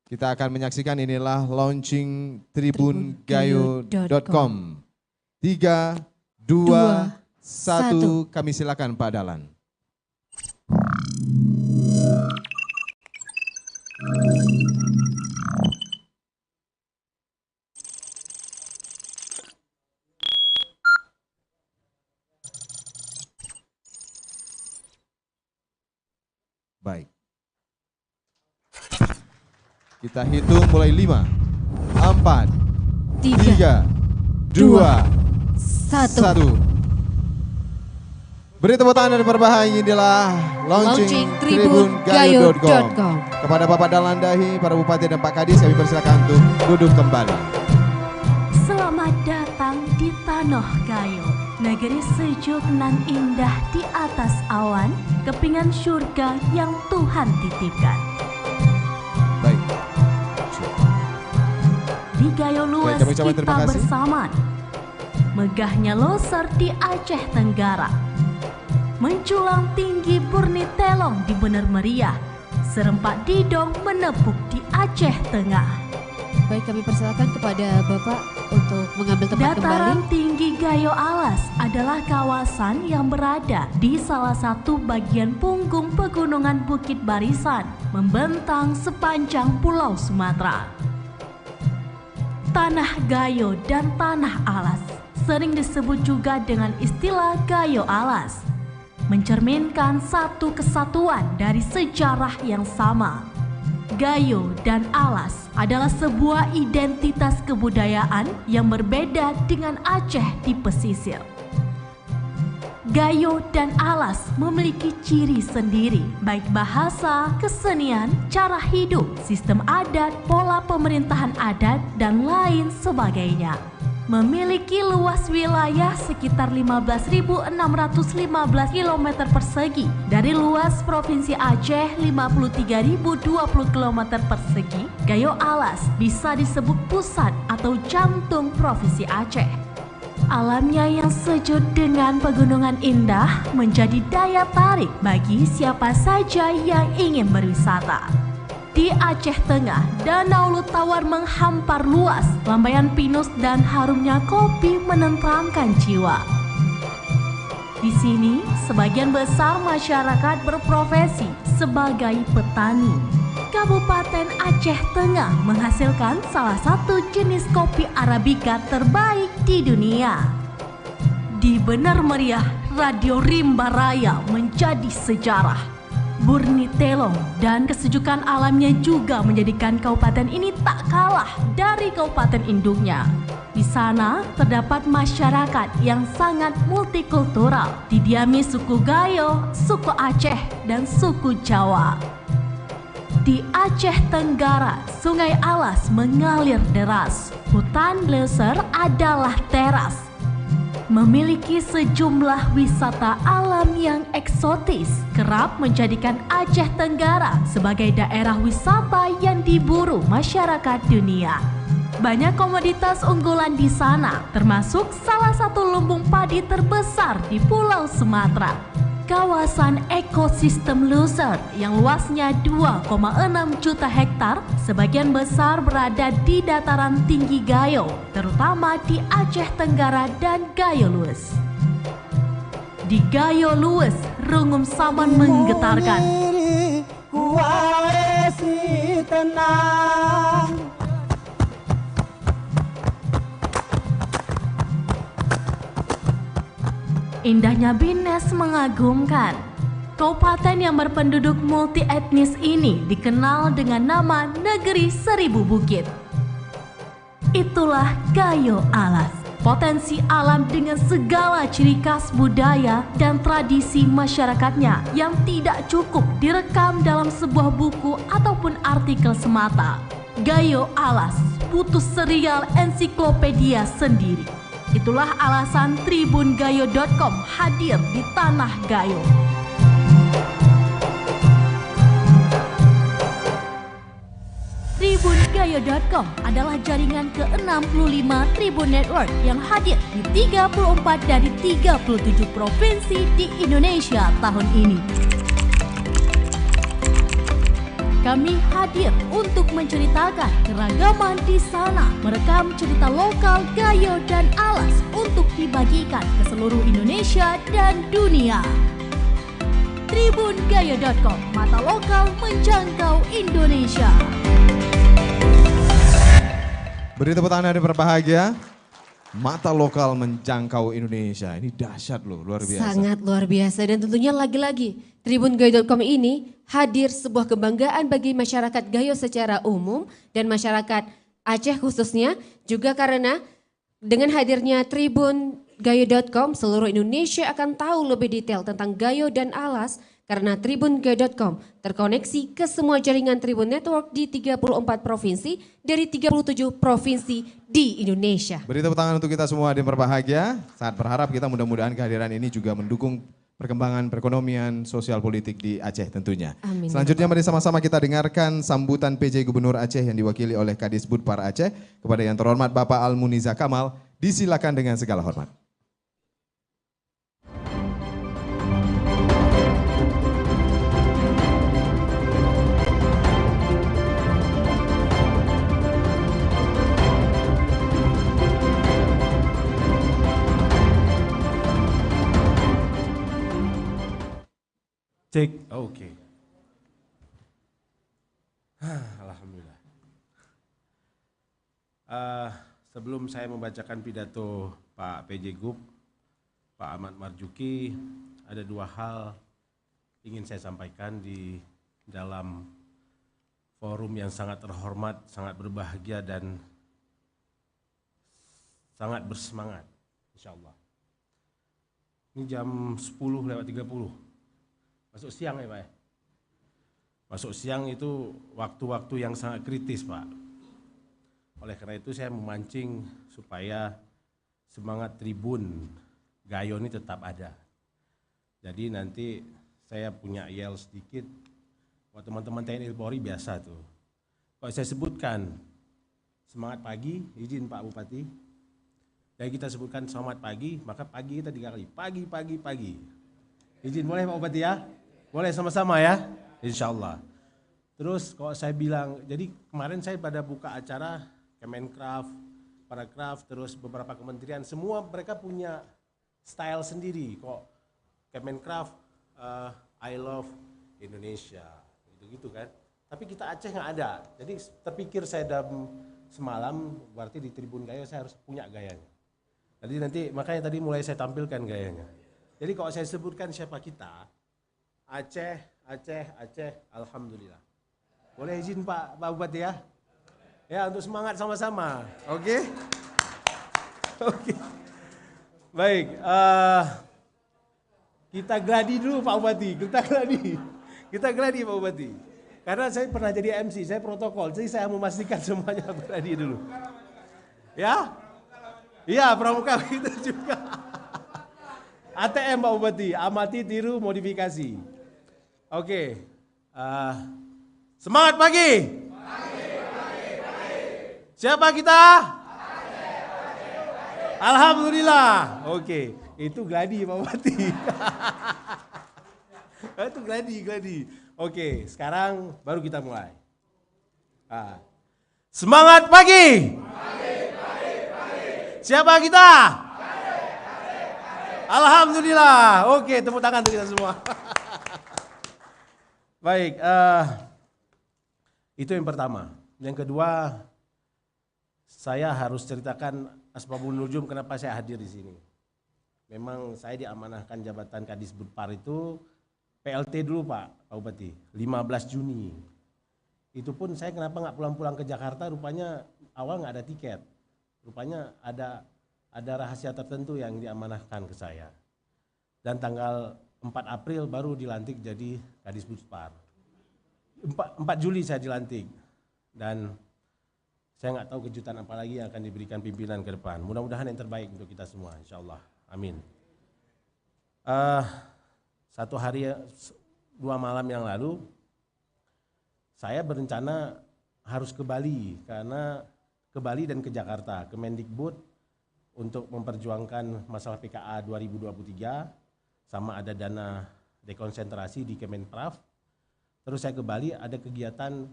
Kita akan menyaksikan inilah launching tribungayo.com. 3, 2, 1, kami silakan Pak Dahlan. Baik. Kita hitung mulai 5, 4, 3, 2, 1. Beri tepuk tangan dan berbahagia, inilah launching tribungayo.com. Kepada Bapak Dahlan Dahi, para Bupati dan Pak Kadis, kami persilakan untuk duduk kembali. Selamat datang di Tanah Gayo, negeri sejuk nan indah di atas awan, kepingan surga yang Tuhan titipkan. Baik. Di Gayo Luwus kita bersama, megahnya Loser di Aceh Tenggara, menculang tinggi Burni Telong di Benar Meriah, serempak Didong menepuk di Aceh Tengah. Baik, kami persilakan kepada Bapak untuk mengambil tempat Dataran kembali. tinggi Gayo Alas adalah kawasan yang berada di salah satu bagian punggung pegunungan Bukit Barisan, membentang sepanjang Pulau Sumatera. Tanah Gayo dan Tanah Alas sering disebut juga dengan istilah Gayo Alas, mencerminkan satu kesatuan dari sejarah yang sama. Gayo dan Alas adalah sebuah identitas kebudayaan yang berbeda dengan Aceh di pesisir. Gayo dan Alas memiliki ciri sendiri, baik bahasa, kesenian, cara hidup, sistem adat, pola pemerintahan adat, dan lain sebagainya. Memiliki luas wilayah sekitar 15.615 km persegi. Dari luas Provinsi Aceh 53.020 km persegi, Gayo Alas bisa disebut pusat atau jantung Provinsi Aceh. Alamnya yang sejuk dengan pegunungan indah menjadi daya tarik bagi siapa saja yang ingin berwisata. Di Aceh Tengah, Danau Lutawar menghampar luas, lambaian pinus dan harumnya kopi menenteramkan jiwa. Di sini, sebagian besar masyarakat berprofesi sebagai petani. Kabupaten Aceh Tengah menghasilkan salah satu jenis kopi Arabica terbaik di dunia. Di Benar Meriah, Radio Rimba Raya menjadi sejarah. murni telong dan kesejukan alamnya juga menjadikan kabupaten ini tak kalah dari kabupaten induknya. Di sana terdapat masyarakat yang sangat multikultural, didiami suku Gayo, suku Aceh, dan suku Jawa. Di Aceh Tenggara, Sungai Alas mengalir deras. Hutan Leuser adalah teras. Memiliki sejumlah wisata alam yang eksotis, kerap menjadikan Aceh Tenggara sebagai daerah wisata yang diburu masyarakat dunia. Banyak komoditas unggulan di sana, termasuk salah satu lumbung padi terbesar di Pulau Sumatera. Kawasan ekosistem Leuser yang luasnya 2,6 juta hektar, sebagian besar berada di dataran tinggi Gayo, terutama di Aceh Tenggara dan Gayo Lues. Di Gayo Lues, rungum saman menggetarkan. Indahnya Bines mengagumkan. Kabupaten yang berpenduduk multi etnis ini dikenal dengan nama Negeri Seribu Bukit. Itulah Gayo Alas, potensi alam dengan segala ciri khas budaya dan tradisi masyarakatnya yang tidak cukup direkam dalam sebuah buku ataupun artikel semata. Gayo Alas butuh serial ensiklopedia sendiri. Itulah alasan tribungayo.com hadir di Tanah Gayo. Tribungayo.com adalah jaringan ke-65 Tribun Network yang hadir di 34 dari 37 provinsi di Indonesia tahun ini. Kami hadir untuk menceritakan keragaman di sana, merekam cerita lokal Gayo dan Alas untuk dibagikan ke seluruh Indonesia dan dunia. Tribungayo.com, mata lokal menjangkau Indonesia. Beri tepuk tangan yang berbahagia. Mata lokal menjangkau Indonesia. Ini dahsyat loh, luar biasa. Sangat luar biasa dan tentunya lagi-lagi Tribungayo.com ini hadir sebuah kebanggaan bagi masyarakat Gayo secara umum dan masyarakat Aceh khususnya, juga karena dengan hadirnya Tribungayo.com seluruh Indonesia akan tahu lebih detail tentang Gayo dan Alas karena Tribungayo.com terkoneksi ke semua jaringan Tribun Network di 34 provinsi dari 37 provinsi di Indonesia. Beri tepuk tangan untuk kita semua yang berbahagia. Sangat berharap kita mudah-mudahan kehadiran ini juga mendukung perkembangan perekonomian sosial politik di Aceh tentunya. Amin. Selanjutnya mari sama-sama kita dengarkan sambutan PJ Gubernur Aceh yang diwakili oleh Kadisbud Par Aceh kepada yang terhormat Bapak Almuniza Kamal. Disilakan dengan segala hormat. Cek, oke. Alhamdulillah. Sebelum saya membacakan pidato Pak PJ Gub, Pak Ahmad Marzuki, ada dua hal ingin saya sampaikan di dalam forum yang sangat terhormat, sangat berbahagia dan sangat bersemangat, insya Allah. Ini jam 10:30. Masuk siang ya Pak ya? Masuk siang itu waktu-waktu yang sangat kritis Pak. Oleh karena itu saya memancing supaya semangat Tribun Gayo ini tetap ada. Jadi nanti saya punya yel sedikit, buat teman-teman TNI Polri biasa tuh. Kalau saya sebutkan semangat pagi, izin Pak Bupati. Dan kita sebutkan selamat pagi, maka pagi kita 3 kali. Pagi. Izin boleh Pak Bupati ya? Boleh sama-sama ya, insya Allah. Terus kalau saya bilang, jadi kemarin saya pada buka acara Kemenkraf, Parakraf, terus beberapa kementerian, semua mereka punya style sendiri. Kok Kemenkraf, I love Indonesia, gitu-gitu kan. Tapi kita Aceh nggak ada, jadi terpikir saya dalam semalam, berarti di Tribun Gayo saya harus punya gayanya. Jadi nanti makanya tadi mulai saya tampilkan gayanya. Jadi kalau saya sebutkan siapa kita, Aceh Aceh, alhamdulillah. Boleh izin Pak Bupati ya? Ya, untuk semangat sama-sama. Oke? Oke. Baik, kita gladi dulu Pak Bupati, kita gladi Pak Bupati. Karena saya pernah jadi MC, saya protokol, jadi saya memastikan semuanya gladi dulu. Ya? Iya, pramuka kita juga. ATM Pak Bupati, amati, tiru, modifikasi. Oke, semangat pagi. Siapa kita? Alhamdulillah. Oke, itu gladi Pak Bupati. Itu gladi. Oke, sekarang baru kita mulai. Semangat pagi. Siapa kita? Alhamdulillah. Oke, tepuk tangan untuk kita semua. Baik, itu yang pertama. Yang kedua, saya harus ceritakan asbabun nuzul kenapa saya hadir di sini. Memang saya diamanahkan jabatan Kadisbudpar itu PLT dulu Pak Bupati, 15 Juni. Itu pun saya kenapa nggak pulang-pulang ke Jakarta, rupanya awal nggak ada tiket. Rupanya ada rahasia tertentu yang diamanahkan ke saya. Dan tanggal 4 April baru dilantik jadi Kadisbudpar. 4 Juli saya dilantik. Dan saya nggak tahu kejutan apa lagi yang akan diberikan pimpinan ke depan. Mudah-mudahan yang terbaik untuk kita semua, insya Allah. Amin. 1 hari 2 malam yang lalu, saya berencana harus ke Bali, karena ke Bali dan ke Jakarta, ke Mendikbud untuk memperjuangkan masalah PKA 2023, sama ada dana dekonsentrasi di Kemenparekraf. Terus saya ke Bali, ada kegiatan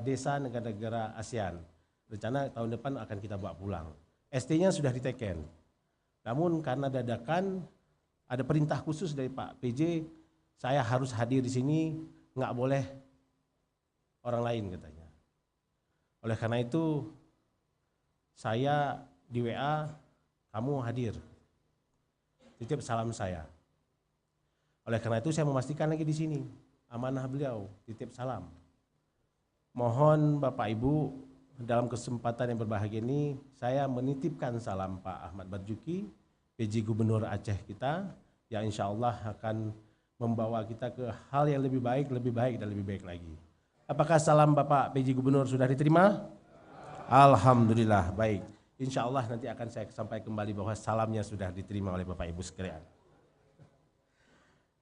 desa negara-negara ASEAN. Rencana tahun depan akan kita bawa pulang. ST-nya sudah diteken. Namun karena dadakan, ada perintah khusus dari Pak PJ, saya harus hadir di sini, nggak boleh orang lain katanya. Oleh karena itu, saya di WA, kamu hadir. Titip salam saya. Oleh karena itu saya memastikan lagi di sini, amanah beliau, titip salam. Mohon Bapak Ibu, dalam kesempatan yang berbahagia ini, saya menitipkan salam Pak Ahmad Barjuki, PJ Gubernur Aceh kita, yang insya Allah akan membawa kita ke hal yang lebih baik dan lebih baik lagi. Apakah salam Bapak PJ Gubernur sudah diterima? Alhamdulillah, baik. Insya Allah nanti akan saya sampaikan kembali bahwa salamnya sudah diterima oleh Bapak Ibu sekalian.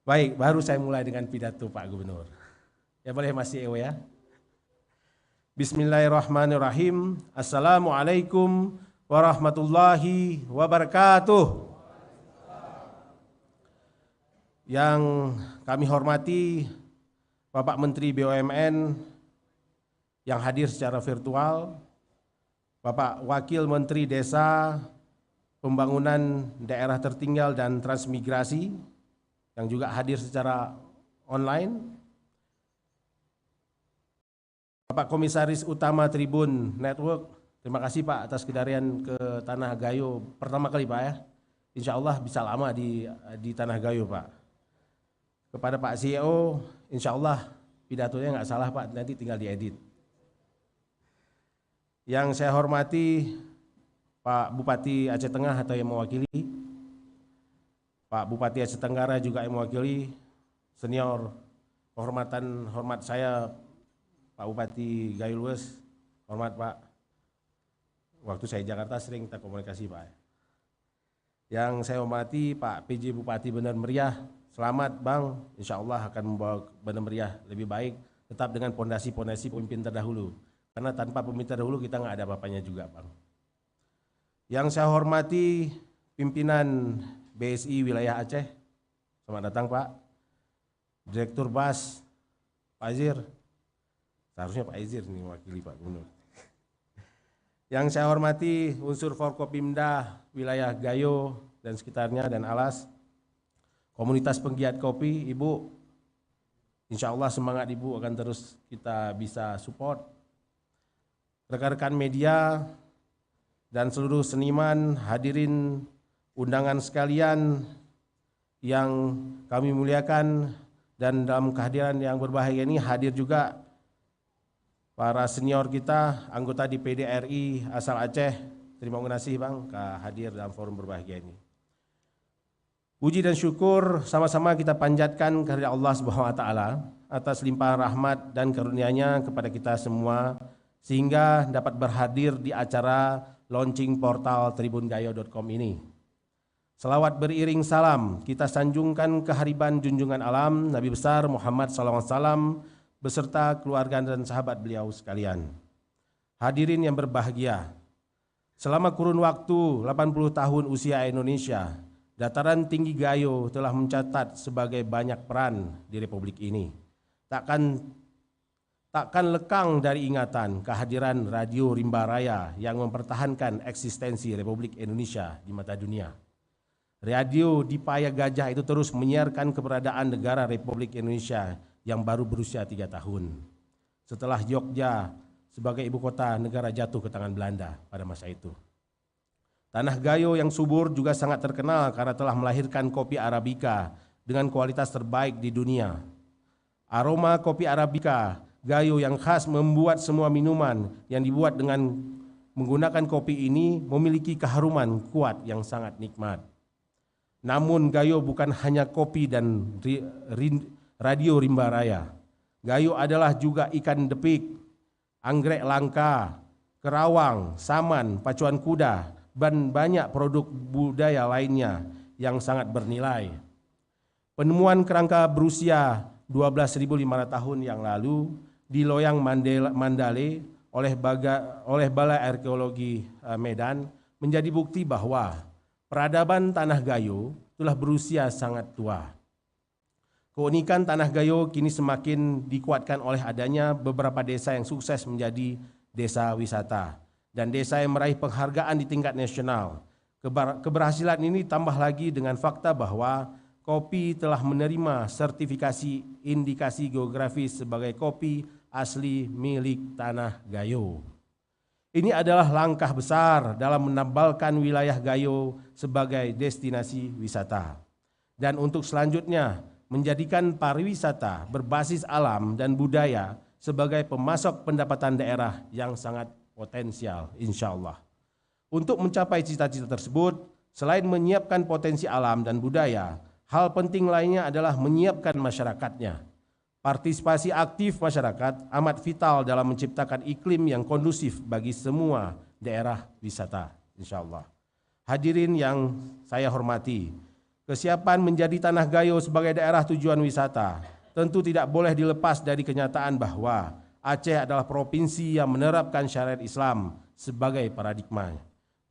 Baik, baru saya mulai dengan pidato Pak Gubernur. Ya boleh masih Ewo ya. Bismillahirrahmanirrahim. Assalamualaikum warahmatullahi wabarakatuh. Yang kami hormati Bapak Menteri BUMN yang hadir secara virtual, Bapak Wakil Menteri Desa, Pembangunan Daerah Tertinggal dan Transmigrasi yang juga hadir secara online, Bapak Komisaris Utama Tribun Network, terima kasih Pak atas kedarian ke Tanah Gayo pertama kali Pak ya. Insya Allah bisa lama di Tanah Gayo Pak. Kepada Pak CEO, insya Allah pidatonya nggak salah Pak, nanti tinggal diedit. Yang saya hormati Pak Bupati Aceh Tengah atau yang mewakili, Pak Bupati Aceh Tenggara juga yang mewakili, senior hormat saya Pak Bupati Gayo Lues, hormat Pak. Waktu saya di Jakarta sering kita komunikasi Pak. Yang saya hormati Pak PJ Bupati Benar Meriah, selamat Bang, insya Allah akan membawa Benar Meriah lebih baik, tetap dengan pondasi-pondasi pemimpin terdahulu. Karena tanpa pemimpin terdahulu kita nggak ada apa-apanya juga Bang. Yang saya hormati pimpinan BSI Wilayah Aceh, selamat datang Pak. Direktur BAS, Pak Azir, seharusnya Pak Azir ini mewakili Pak Gubernur. Yang saya hormati unsur Forkopimda Wilayah Gayo dan sekitarnya dan Alas, komunitas penggiat kopi, Ibu, insya Allah semangat Ibu akan terus kita bisa support. Rekan-rekan media dan seluruh seniman, hadirin undangan sekalian yang kami muliakan, Dan dalam kehadiran yang berbahagia ini hadir juga para senior kita, anggota DPD RI asal Aceh. Terima kasih Bang hadir dalam forum berbahagia ini. Puji dan syukur sama-sama kita panjatkan kepada Allah Subhanahu wa taala atas limpahan rahmat dan karunia-Nya kepada kita semua sehingga dapat berhadir di acara launching portal tribungayo.com ini. Selawat beriring salam kita sanjungkan kehariban junjungan alam Nabi besar Muhammad SAW beserta keluarga dan sahabat beliau sekalian. Hadirin yang berbahagia, selama kurun waktu 80 tahun usia Indonesia, dataran tinggi Gayo telah mencatat sebagai banyak peran di Republik ini. Takkan lekang dari ingatan kehadiran Radio Rimba Raya yang mempertahankan eksistensi Republik Indonesia di mata dunia. Radio di Paya Gajah itu terus menyiarkan keberadaan negara Republik Indonesia yang baru berusia 3 tahun. Setelah Yogyakarta sebagai ibu kota negara jatuh ke tangan Belanda pada masa itu. Tanah Gayo yang subur juga sangat terkenal karena telah melahirkan kopi Arabica dengan kualitas terbaik di dunia. Aroma kopi Arabica Gayo yang khas membuat semua minuman yang dibuat dengan menggunakan kopi ini memiliki keharuman kuat yang sangat nikmat. Namun Gayo bukan hanya kopi dan Radio Rimba Raya. Gayo adalah juga ikan depik, anggrek langka, kerawang, saman, pacuan kuda, dan banyak produk budaya lainnya yang sangat bernilai. Penemuan kerangka berusia 12.500 tahun yang lalu di Loyang Mandale oleh Balai Arkeologi Medan menjadi bukti bahwa peradaban Tanah Gayo telah berusia sangat tua. Keunikan Tanah Gayo kini semakin dikuatkan oleh adanya beberapa desa yang sukses menjadi desa wisata dan desa yang meraih penghargaan di tingkat nasional. Keberhasilan ini tambah lagi dengan fakta bahwa kopi telah menerima sertifikasi indikasi geografis sebagai kopi asli milik Tanah Gayo. Ini adalah langkah besar dalam menambalkan wilayah Gayo sebagai destinasi wisata. Dan untuk selanjutnya, menjadikan pariwisata berbasis alam dan budaya sebagai pemasok pendapatan daerah yang sangat potensial, insya Allah. Untuk mencapai cita-cita tersebut, selain menyiapkan potensi alam dan budaya, hal penting lainnya adalah menyiapkan masyarakatnya. Partisipasi aktif masyarakat amat vital dalam menciptakan iklim yang kondusif bagi semua daerah wisata, insya Allah. Hadirin yang saya hormati, kesiapan menjadi Tanah Gayo sebagai daerah tujuan wisata tentu tidak boleh dilepas dari kenyataan bahwa Aceh adalah provinsi yang menerapkan syariat Islam sebagai paradigma.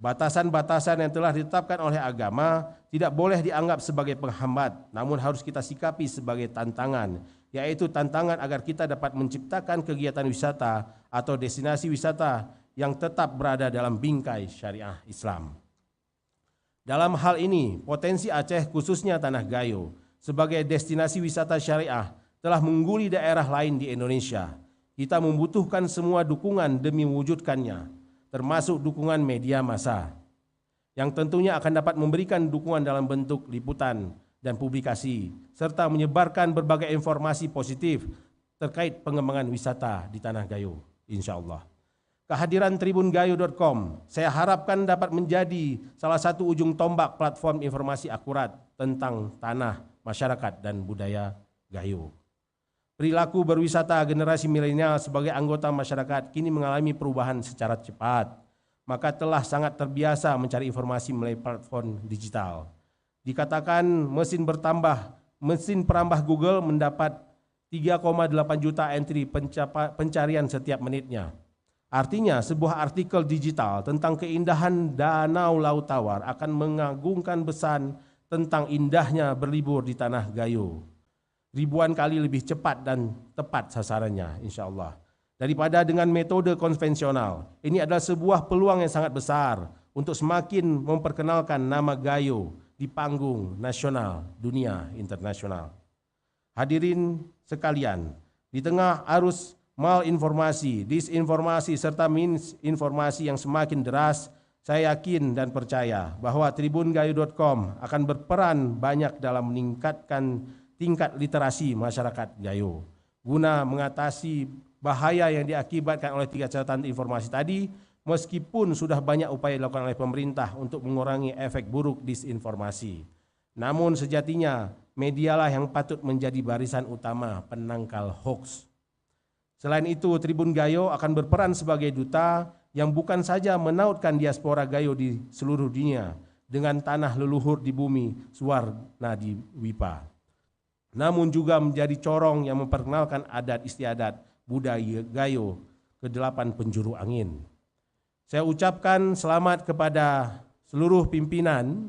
Batasan-batasan yang telah ditetapkan oleh agama tidak boleh dianggap sebagai penghambat, namun harus kita sikapi sebagai tantangan, yaitu tantangan agar kita dapat menciptakan kegiatan wisata atau destinasi wisata yang tetap berada dalam bingkai syariah Islam. Dalam hal ini, potensi Aceh khususnya Tanah Gayo sebagai destinasi wisata syariah telah mengungguli daerah lain di Indonesia. Kita membutuhkan semua dukungan demi mewujudkannya, termasuk dukungan media massa, yang tentunya akan dapat memberikan dukungan dalam bentuk liputan dan publikasi, serta menyebarkan berbagai informasi positif terkait pengembangan wisata di Tanah Gayo, insya Allah. Kehadiran tribungayo.com saya harapkan dapat menjadi salah satu ujung tombak platform informasi akurat tentang tanah, masyarakat, dan budaya Gayo. Perilaku berwisata generasi milenial sebagai anggota masyarakat kini mengalami perubahan secara cepat, maka telah sangat terbiasa mencari informasi melalui platform digital. Dikatakan mesin perambah Google mendapat 3,8 juta entry pencarian setiap menitnya. Artinya sebuah artikel digital tentang keindahan Danau Laut Tawar akan mengagungkan pesan tentang indahnya berlibur di Tanah Gayo. Ribuan kali lebih cepat dan tepat sasarannya, insya Allah. Daripada dengan metode konvensional, ini adalah sebuah peluang yang sangat besar untuk semakin memperkenalkan nama Gayo di panggung nasional, dunia, internasional. Hadirin sekalian, di tengah arus malinformasi, disinformasi, serta misinformasi yang semakin deras, saya yakin dan percaya bahwa tribungayo.com akan berperan banyak dalam meningkatkan tingkat literasi masyarakat Gayo. Guna mengatasi bahaya yang diakibatkan oleh 3 catatan informasi tadi, meskipun sudah banyak upaya dilakukan oleh pemerintah untuk mengurangi efek buruk disinformasi. Namun sejatinya medialah yang patut menjadi barisan utama penangkal hoax. Selain itu, Tribun Gayo akan berperan sebagai duta yang bukan saja menautkan diaspora Gayo di seluruh dunia dengan tanah leluhur di bumi Suwarna di Wipa, namun juga menjadi corong yang memperkenalkan adat istiadat budaya Gayo ke 8 penjuru angin. Saya ucapkan selamat kepada seluruh pimpinan,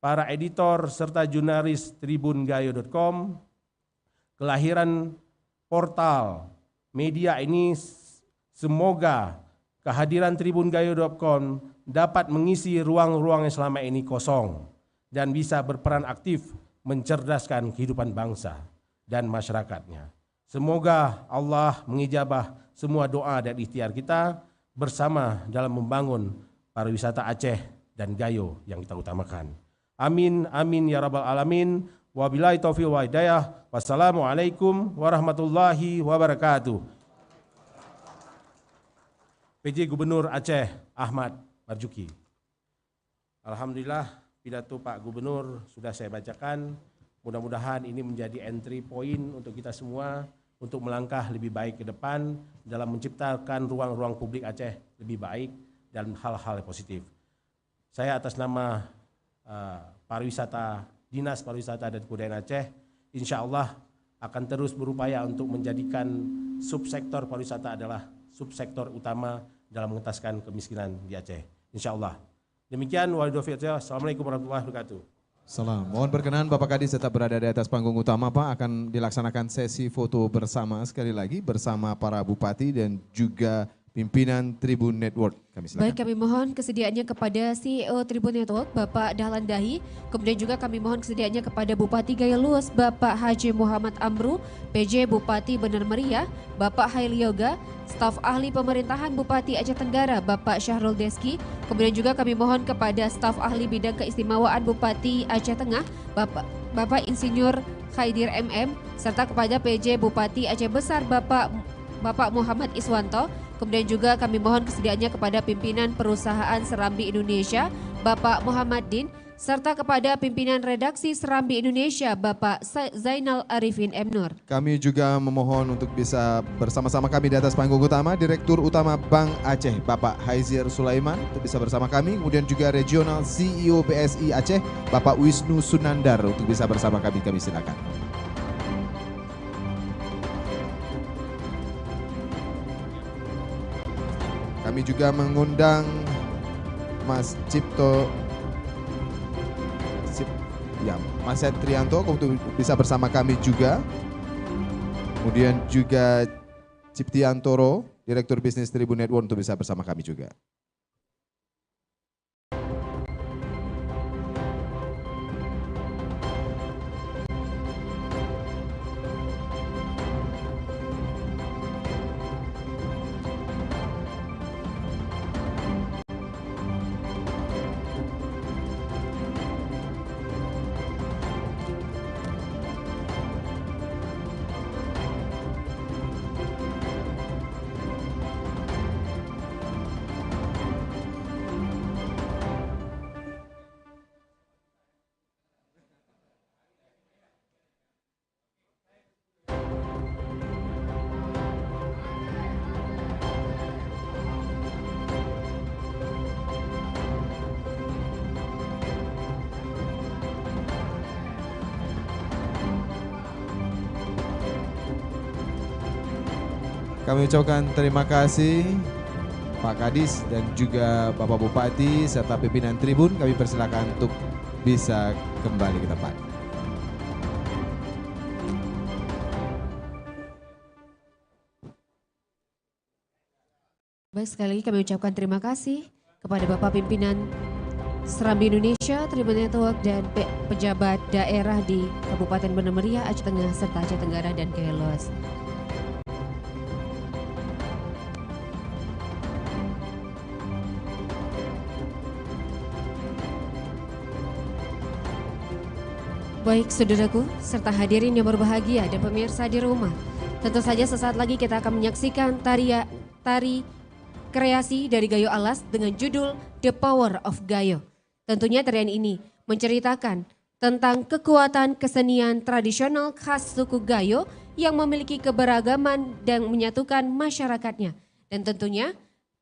para editor serta jurnalis tribungayo.com. Kelahiran portal media ini semoga kehadiran tribungayo.com dapat mengisi ruang-ruang yang selama ini kosong dan bisa berperan aktif mencerdaskan kehidupan bangsa dan masyarakatnya. Semoga Allah mengijabah semua doa dan ikhtiar kita bersama dalam membangun pariwisata Aceh dan Gayo yang kita utamakan. Amin, amin ya rabbal alamin. Wabillahi taufiq wa hidayah. Wassalamualaikum warahmatullahi wabarakatuh. PJ Gubernur Aceh Ahmad Marzuki. Alhamdulillah, pidato Pak Gubernur sudah saya bacakan. Mudah-mudahan ini menjadi entry point untuk kita semua untuk melangkah lebih baik ke depan dalam menciptakan ruang-ruang publik Aceh lebih baik dan hal-hal positif. Saya atas nama Dinas Pariwisata dan Kebudayaan Aceh, insya Allah akan terus berupaya untuk menjadikan subsektor pariwisata adalah subsektor utama dalam mengentaskan kemiskinan di Aceh. Insya Allah. Demikian, wassalamualaikum warahmatullahi wabarakatuh. Salam. Mohon berkenan Bapak Kadis tetap berada di atas panggung utama Pak. Akan dilaksanakan sesi foto bersama sekali lagi bersama para bupati dan juga pimpinan Tribun Network. Kami silakan. Baik, kami mohon kesediaannya kepada CEO Tribun Network, Bapak Dahlan Dahi. Kemudian juga kami mohon kesediaannya kepada Bupati Gayo Luas, Bapak Haji Muhammad Amru, PJ Bupati Bener Meriah, Bapak Haili Yoga, staf ahli pemerintahan Bupati Aceh Tenggara, Bapak Syahrul Deski. Kemudian juga kami mohon kepada staf ahli bidang keistimewaan Bupati Aceh Tengah, Bapak Insinyur Khaidir MM, serta kepada PJ Bupati Aceh Besar, Bapak Muhammad Iswanto. Kemudian juga kami mohon kesediaannya kepada pimpinan perusahaan Serambi Indonesia, Bapak Muhammad Din, serta kepada pimpinan redaksi Serambi Indonesia, Bapak Zainal Arifin M. Nur. Kami juga memohon untuk bisa bersama-sama kami di atas panggung utama, Direktur Utama Bank Aceh, Bapak Haizir Sulaiman, untuk bisa bersama kami. Kemudian juga Regional CEO BSI Aceh, Bapak Wisnu Sunandar, untuk bisa bersama kami silakan. Kami juga mengundang Mas Mas Trianto untuk bisa bersama kami juga. Kemudian juga Ciptiantoro, Direktur Bisnis Tribun Network, untuk bisa bersama kami juga. Kami ucapkan terima kasih Pak Kadis dan juga Bapak Bupati serta pimpinan Tribun. Kami persilakan untuk bisa kembali ke tempat. Baik, sekali lagi kami ucapkan terima kasih kepada Bapak pimpinan Serambi Indonesia, Tribun Network, dan pejabat daerah di Kabupaten Bener Meriah, Aceh Tengah, serta Aceh Tenggara dan Gayo Luas. Baik saudaraku, serta hadirin yang berbahagia dan pemirsa di rumah. Tentu saja sesaat lagi kita akan menyaksikan tari kreasi dari Gayo Alas dengan judul The Power of Gayo. Tentunya tarian ini menceritakan tentang kekuatan kesenian tradisional khas suku Gayo yang memiliki keberagaman dan menyatukan masyarakatnya. Dan tentunya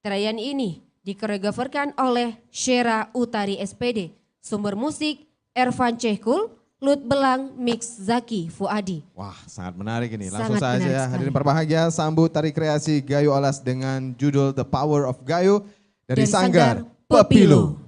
tarian ini dikoreograferkan oleh Syera Utari SPD, sumber musik Ervan Cehkul, Lut Belang, Mix Zaki Fuadi. Wah, sangat menarik ini. Langsung Sangat saja menarik ya, sekali. hadirin berbahagia, sambut tari kreasi Gayo Alas dengan judul The Power of Gayo dari Sanggar Pepilo.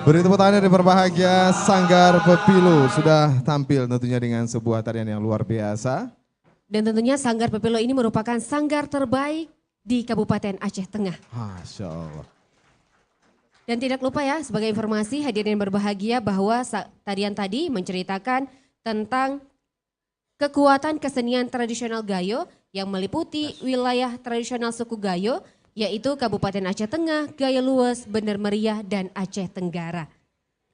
Beri tepuk tangan dari berbahagia Sanggar Pepilo sudah tampil tentunya dengan sebuah tarian yang luar biasa. Dan tentunya Sanggar Pepilo ini merupakan sanggar terbaik di Kabupaten Aceh Tengah. Masya Allah. Dan tidak lupa ya, sebagai informasi hadirin berbahagia bahwa tarian tadi menceritakan tentang kekuatan kesenian tradisional Gayo yang meliputi wilayah tradisional suku Gayo, yaitu Kabupaten Aceh Tengah, Gayo Luas, Bener Meriah, dan Aceh Tenggara.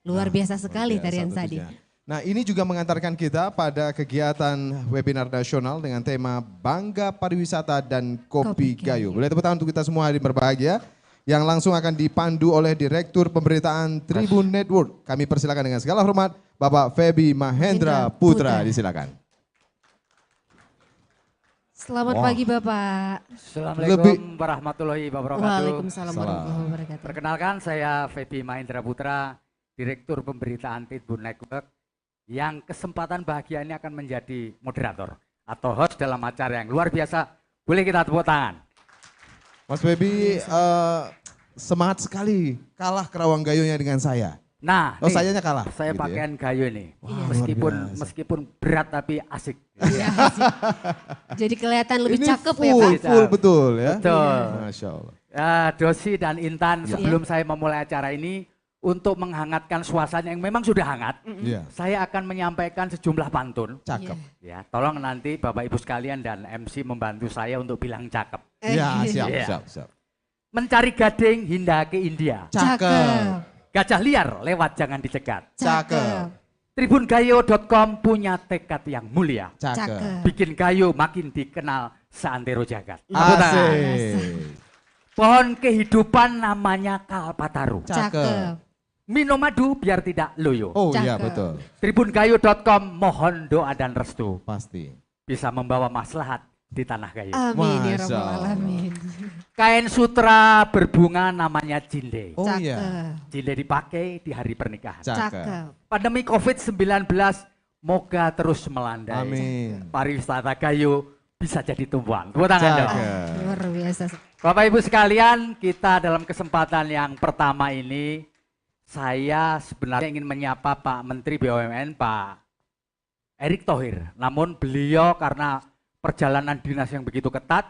Luar biasa sekali tarian tadi. Nah, ini juga mengantarkan kita pada kegiatan webinar nasional dengan tema Bangga Pariwisata dan Kopi Gayo. Boleh tepuk tangan untuk kita semua hadirin berbahagia yang langsung akan dipandu oleh Direktur Pemberitaan Tribun Network. Kami persilakan dengan segala hormat Bapak Febi Mahendra Putra, disilakan. Selamat pagi Bapak. Assalamualaikum warahmatullahi wabarakatuh. Waalaikumsalam warahmatullahi wabarakatuh. Perkenalkan saya Febi Mahendra Putra, Direktur Pemberitaan Tribun Network, yang kesempatan bahagia ini akan menjadi moderator atau host dalam acara yang luar biasa. Boleh kita tepuk tangan. Mas Febi semangat sekali kalah kerawang gayonya dengan saya. Nah, sayanya kalah. Saya gitu pakaian gayo nih. Wah, meskipun berat tapi asik. Iya, asik. Jadi kelihatan lebih ini cakep full, ya Pak. Full betul ya. Betul. Masya Allah. Dosi dan Intan, sebelum saya memulai acara ini, untuk menghangatkan suasana yang memang sudah hangat, saya akan menyampaikan sejumlah pantun. Cakep. Ya, tolong nanti Bapak Ibu sekalian dan MC membantu saya untuk bilang cakep. Ya, siap. Mencari gading hinda ke India. Cakep. Gajah liar lewat jangan dicegat. Cakep. Tribungayo.com punya tekad yang mulia. Cakep. Bikin Gayo makin dikenal seantero jagat. Asik. Pohon kehidupan namanya Kalpataru. Cakep. Minum madu biar tidak loyo. Oh iya betul. Tribungayo.com mohon doa dan restu. Pasti. Bisa membawa maslahat di tanah Gayo. Amin ya rabbal alamin. Kain sutra berbunga namanya jinde. Oh iya. Jinde dipakai di hari pernikahan. Cakep. Pandemi COVID-19 moga terus melandai. Amin. Pariwisata Gayo bisa jadi tumbuhan. Tepuk tangan dong. Luar biasa. Bapak Ibu sekalian, kita dalam kesempatan yang pertama ini, saya sebenarnya ingin menyapa Pak Menteri BUMN, Pak Erick Thohir. Namun beliau karena perjalanan dinas yang begitu ketat,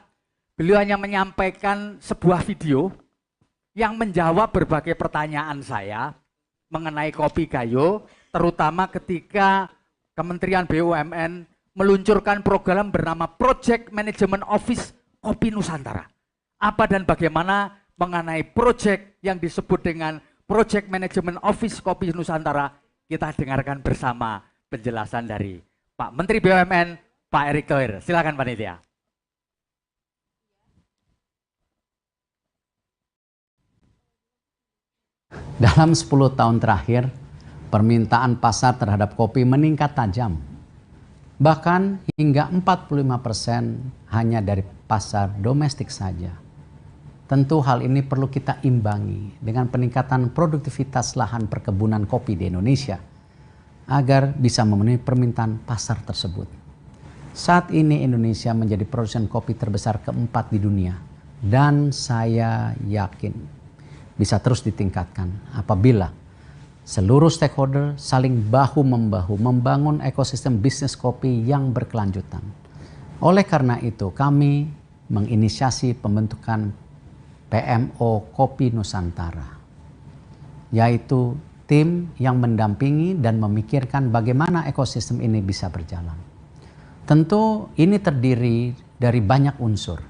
beliau hanya menyampaikan sebuah video yang menjawab berbagai pertanyaan saya mengenai kopi Gayo, terutama ketika Kementerian BUMN meluncurkan program bernama Project Management Office Kopi Nusantara. Apa dan bagaimana mengenai proyek yang disebut dengan Project Management Office Kopi Nusantara, kita dengarkan bersama penjelasan dari Pak Menteri BUMN, Pak Erick Thohir. Silakan panitia. Dalam 10 tahun terakhir, permintaan pasar terhadap kopi meningkat tajam. Bahkan hingga 45% hanya dari pasar domestik saja. Tentu hal ini perlu kita imbangi dengan peningkatan produktivitas lahan perkebunan kopi di Indonesia agar bisa memenuhi permintaan pasar tersebut. Saat ini Indonesia menjadi produsen kopi terbesar keempat di dunia dan saya yakin bisa terus ditingkatkan apabila seluruh stakeholder saling bahu-membahu membangun ekosistem bisnis kopi yang berkelanjutan. Oleh karena itu kami menginisiasi pembentukan PMO Kopi Nusantara, yaitu tim yang mendampingi dan memikirkan bagaimana ekosistem ini bisa berjalan. Tentu ini terdiri dari banyak unsur,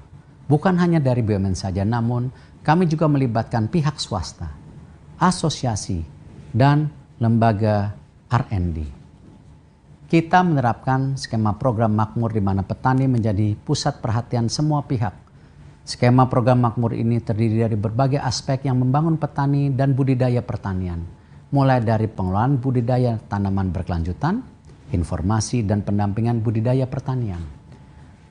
bukan hanya dari BUMN saja, namun kami juga melibatkan pihak swasta, asosiasi, dan lembaga R&D. Kita menerapkan skema program makmur di mana petani menjadi pusat perhatian semua pihak. Skema program makmur ini terdiri dari berbagai aspek yang membangun petani dan budidaya pertanian, mulai dari pengelolaan budidaya tanaman berkelanjutan, informasi dan pendampingan budidaya pertanian,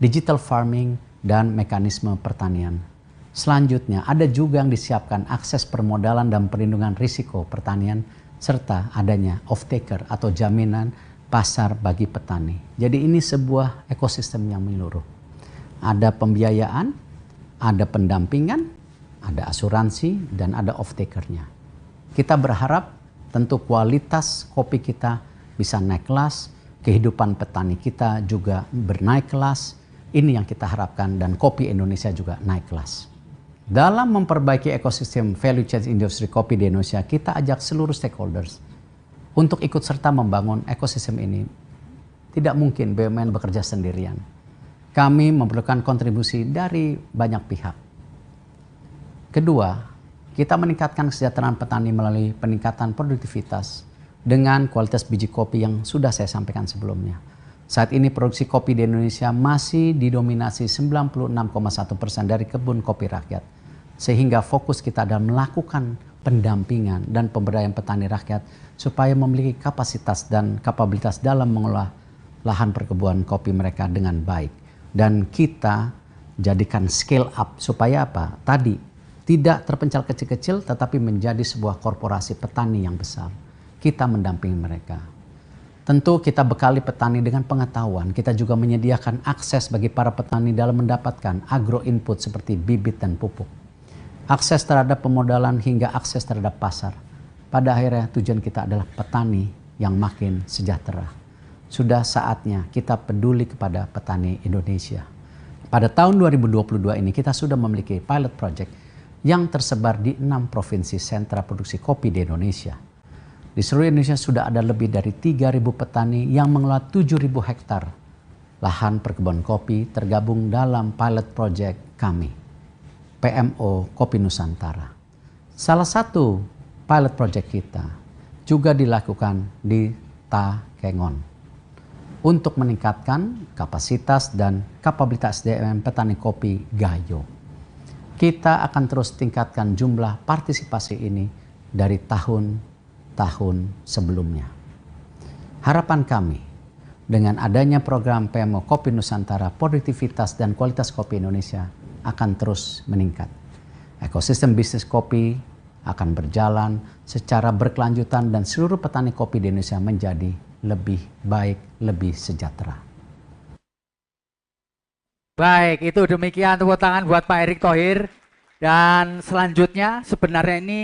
digital farming, dan mekanisme pertanian. Selanjutnya, ada juga yang disiapkan akses permodalan dan perlindungan risiko pertanian, serta adanya off-taker atau jaminan pasar bagi petani. Jadi ini sebuah ekosistem yang menyeluruh. Ada pembiayaan, ada pendampingan, ada asuransi, dan ada off-takernya. Kita berharap tentu kualitas kopi kita bisa naik kelas, kehidupan petani kita juga bernaik kelas. Ini yang kita harapkan dan kopi Indonesia juga naik kelas. Dalam memperbaiki ekosistem value chain industri kopi di Indonesia, kita ajak seluruh stakeholders untuk ikut serta membangun ekosistem ini. Tidak mungkin BUMN bekerja sendirian. Kami memerlukan kontribusi dari banyak pihak. Kedua, kita meningkatkan kesejahteraan petani melalui peningkatan produktivitas dengan kualitas biji kopi yang sudah saya sampaikan sebelumnya. Saat ini produksi kopi di Indonesia masih didominasi 96,1% dari kebun kopi rakyat. Sehingga fokus kita adalah melakukan pendampingan dan pemberdayaan petani rakyat supaya memiliki kapasitas dan kapabilitas dalam mengelola lahan perkebunan kopi mereka dengan baik. Dan kita jadikan scale up supaya apa? Tadi tidak terpencal kecil-kecil tetapi menjadi sebuah korporasi petani yang besar. Kita mendampingi mereka. Tentu kita bekali petani dengan pengetahuan. Kita juga menyediakan akses bagi para petani dalam mendapatkan agro input seperti bibit dan pupuk. Akses terhadap pemodalan hingga akses terhadap pasar. Pada akhirnya tujuan kita adalah petani yang makin sejahtera. Sudah saatnya kita peduli kepada petani Indonesia. Pada tahun 2022 ini kita sudah memiliki pilot project yang tersebar di 6 provinsi sentra produksi kopi di Indonesia. Di seluruh Indonesia sudah ada lebih dari 3.000 petani yang mengelola 7.000 hektar lahan perkebunan kopi tergabung dalam pilot project kami, PMO Kopi Nusantara. Salah satu pilot project kita juga dilakukan di Takengon untuk meningkatkan kapasitas dan kapabilitas SDM petani kopi Gayo. Kita akan terus tingkatkan jumlah partisipasi ini dari tahun sebelumnya. Harapan kami dengan adanya program PMO Kopi Nusantara, produktivitas dan kualitas kopi Indonesia akan terus meningkat. Ekosistem bisnis kopi akan berjalan secara berkelanjutan dan seluruh petani kopi di Indonesia menjadi lebih baik, lebih sejahtera. Baik, itu demikian tepuk tangan buat Pak Erick Thohir. Dan selanjutnya sebenarnya ini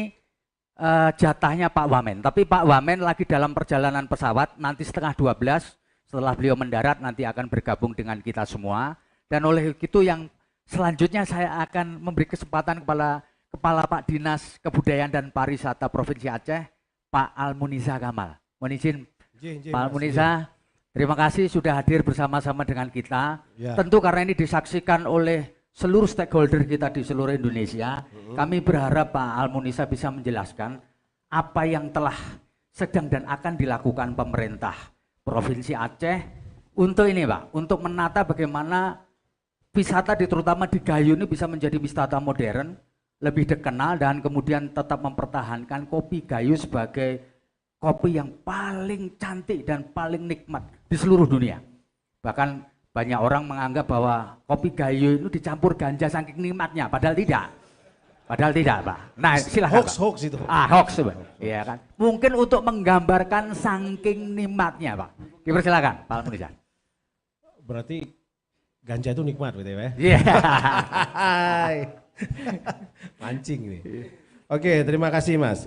jatahnya Pak Wamen. Tapi Pak Wamen lagi dalam perjalanan pesawat, nanti setengah 12 setelah beliau mendarat nanti akan bergabung dengan kita semua. Dan oleh itu yang selanjutnya saya akan memberi kesempatan kepada Kepala Pak Dinas Kebudayaan dan Pariwisata Provinsi Aceh, Pak Almuniza Kamal. Mohon izin Pak Almuniza, terima kasih sudah hadir bersama-sama dengan kita. Ya. Tentu karena ini disaksikan oleh seluruh stakeholder kita di seluruh Indonesia, kami berharap Pak Almuniza bisa menjelaskan apa yang telah sedang dan akan dilakukan pemerintah Provinsi Aceh untuk ini Pak, untuk menata bagaimana wisata terutama di Gayo ini bisa menjadi wisata modern, lebih dikenal dan kemudian tetap mempertahankan kopi Gayo sebagai kopi yang paling cantik dan paling nikmat di seluruh dunia. Bahkan banyak orang menganggap bahwa kopi Gayo itu dicampur ganja saking nikmatnya, padahal tidak. Padahal tidak, Pak. Nah, silakan. Hoax itu. Hoax, Pak. Iya kan. Mungkin untuk menggambarkan saking nikmatnya, Pak. Dipersilakan, Pak Almuniza. Berarti ganja itu nikmat, betul ya? Iya. Mancing nih. Oke, terima kasih Mas.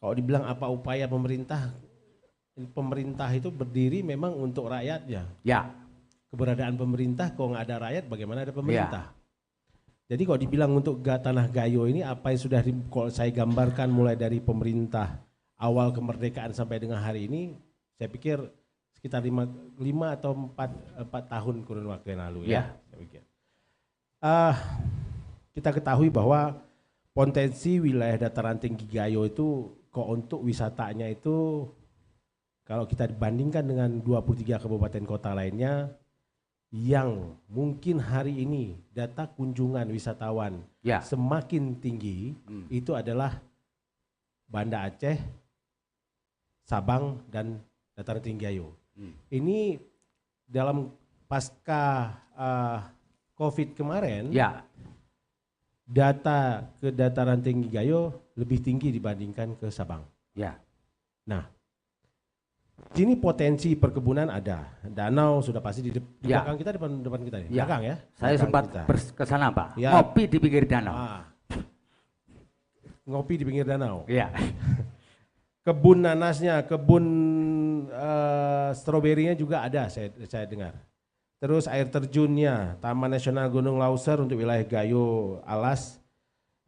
Kalau dibilang apa upaya pemerintah itu berdiri memang untuk rakyatnya. Ya. Keberadaan pemerintah, kalau nggak ada rakyat, bagaimana ada pemerintah? Ya. Jadi kalau dibilang untuk tanah Gayo ini apa yang sudah kalau saya gambarkan mulai dari pemerintah awal kemerdekaan sampai dengan hari ini, saya pikir sekitar 5 atau 4 tahun kurun waktu yang lalu ya. Saya pikir. Kita ketahui bahwa potensi wilayah dataran tinggi Gayo itu kok untuk wisatanya itu kalau kita dibandingkan dengan 23 kabupaten kota lainnya yang mungkin hari ini data kunjungan wisatawan semakin tinggi itu adalah Banda Aceh, Sabang dan dataran tinggi Gayo. Ini dalam pasca COVID kemarin data ke dataran tinggi Gayo lebih tinggi dibandingkan ke Sabang. Ya. Nah, sini potensi perkebunan ada. Danau sudah pasti di belakang kita, depan kita ya. Belakang ya. Saya sempat ke sana, Pak. Ya. Ngopi di pinggir danau. Ngopi di pinggir danau. Iya. kebun nanasnya, kebun stroberinya juga ada saya dengar. Terus air terjunnya, Taman Nasional Gunung Lauser untuk wilayah Gayo Alas,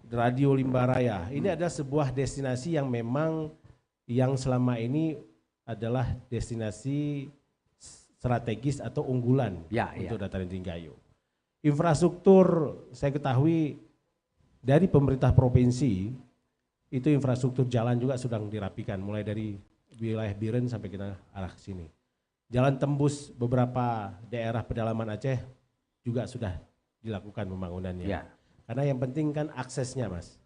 Radio Limbaraya. Ini adalah sebuah destinasi yang memang yang selama ini adalah destinasi strategis atau unggulan untuk dataran tinggi Gayo. Infrastruktur saya ketahui dari pemerintah provinsi itu infrastruktur jalan juga sedang dirapikan mulai dari wilayah Biren sampai kita arah ke sini. Jalan tembus beberapa daerah pedalaman Aceh juga sudah dilakukan pembangunannya. Ya. Karena yang penting kan aksesnya, Mas.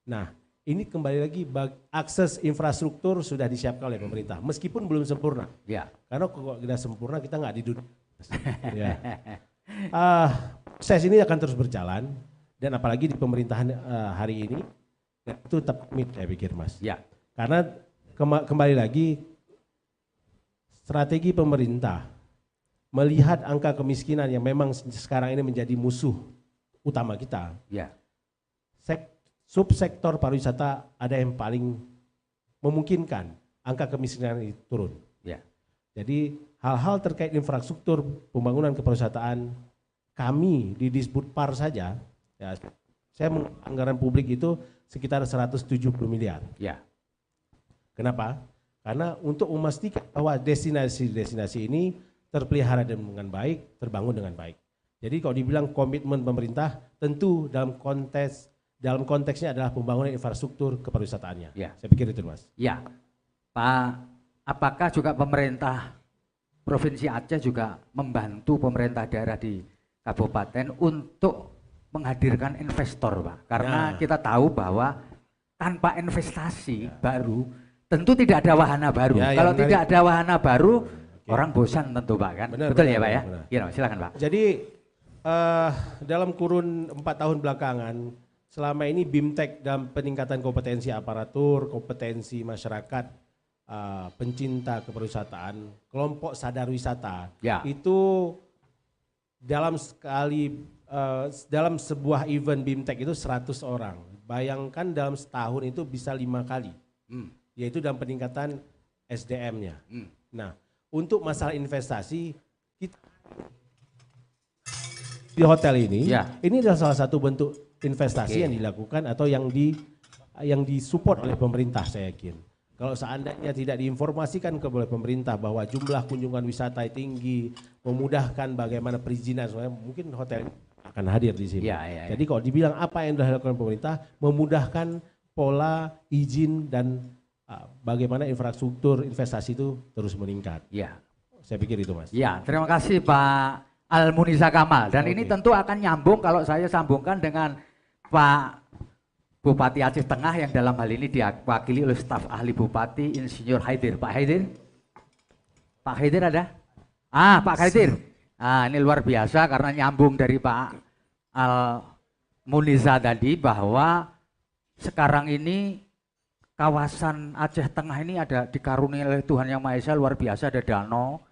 Nah, ini kembali lagi akses infrastruktur sudah disiapkan oleh pemerintah meskipun belum sempurna. Ya. Karena kalau tidak sempurna kita nggak diduduk. Ya. Proses ini akan terus berjalan dan apalagi di pemerintahan hari ini itu tetap komit saya pikir, Mas. Ya. Karena kembali lagi strategi pemerintah melihat angka kemiskinan yang memang sekarang ini menjadi musuh utama kita. Ya. Subsektor pariwisata ada yang paling memungkinkan angka kemiskinan itu turun. Ya. Jadi hal-hal terkait infrastruktur pembangunan kepariwisataan kami di Disbudpar saja, ya, saya anggaran publik itu sekitar 170 miliar. Ya. Kenapa? Karena untuk memastikan bahwa destinasi-destinasi ini terpelihara dengan baik, terbangun dengan baik. Jadi kalau dibilang komitmen pemerintah, tentu dalam konteksnya adalah pembangunan infrastruktur kepariwisataannya. Ya. Saya pikir itu, Mas. Ya, Pak, apakah juga pemerintah Provinsi Aceh juga membantu pemerintah daerah di kabupaten untuk menghadirkan investor, Pak? Karena kita tahu bahwa tanpa investasi baru tentu tidak ada wahana baru. Ya, kalau tidak ada wahana baru, orang bosan tentu, Pak, kan? Betul ya, Pak, ya? Iya, silakan, Pak. Jadi dalam kurun 4 tahun belakangan, selama ini BIMTEK dalam peningkatan kompetensi aparatur, kompetensi masyarakat, pencinta kepariwisataan, kelompok sadar wisata, itu dalam sebuah event BIMTEK itu 100 orang. Bayangkan dalam setahun itu bisa 5 kali. Yaitu dalam peningkatan SDM-nya. Nah, untuk masalah investasi, kita di hotel ini, ini adalah salah satu bentuk investasi yang dilakukan atau yang disupport oleh pemerintah, saya yakin. Kalau seandainya tidak diinformasikan kepada pemerintah bahwa jumlah kunjungan wisata tinggi, memudahkan bagaimana perizinan, mungkin hotel akan hadir di sini. Jadi kalau dibilang apa yang dilakukan pemerintah, memudahkan pola izin dan bagaimana infrastruktur investasi itu terus meningkat. Ya, saya pikir itu, Mas. Ya, terima kasih Pak Almuniza Kamal. Dan ini tentu akan nyambung kalau saya sambungkan dengan Pak Bupati Aceh Tengah yang dalam hal ini diwakili oleh staf ahli Bupati Insinyur Haidir. Pak Haidir? Pak Haidir ada? Pak Haidir. Ini luar biasa karena nyambung dari Pak Almuniza tadi bahwa sekarang ini kawasan Aceh Tengah ini ada dikaruniai oleh Tuhan Yang Maha Esa, luar biasa, ada danau.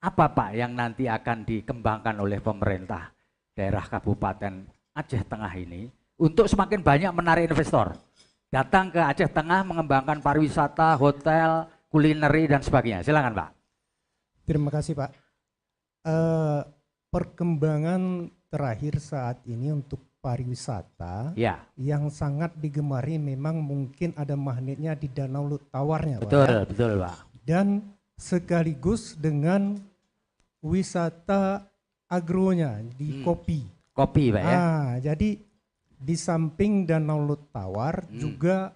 Apa, Pak, yang nanti akan dikembangkan oleh pemerintah daerah Kabupaten Aceh Tengah ini untuk semakin banyak menarik investor datang ke Aceh Tengah mengembangkan pariwisata, hotel, kulineri dan sebagainya? Silakan, Pak. Terima kasih, Pak. Perkembangan terakhir saat ini untuk pariwisata yang sangat digemari memang mungkin ada magnetnya di Danau Tawarnya, Pak. Betul, Pak. Dan sekaligus dengan wisata agronya di kopi. Kopi, Pak, ya. Jadi di samping Danau Tawar juga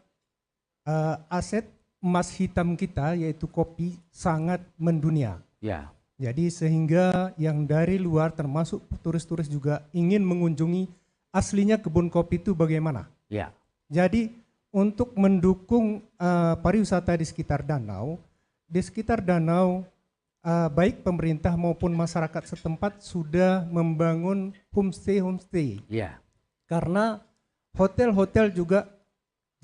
aset emas hitam kita yaitu kopi sangat mendunia. Ya. Jadi sehingga yang dari luar termasuk turis-turis juga ingin mengunjungi aslinya kebun kopi itu bagaimana? Ya. Jadi untuk mendukung pariwisata di sekitar danau, baik pemerintah maupun masyarakat setempat sudah membangun homestay. Ya. Karena hotel-hotel juga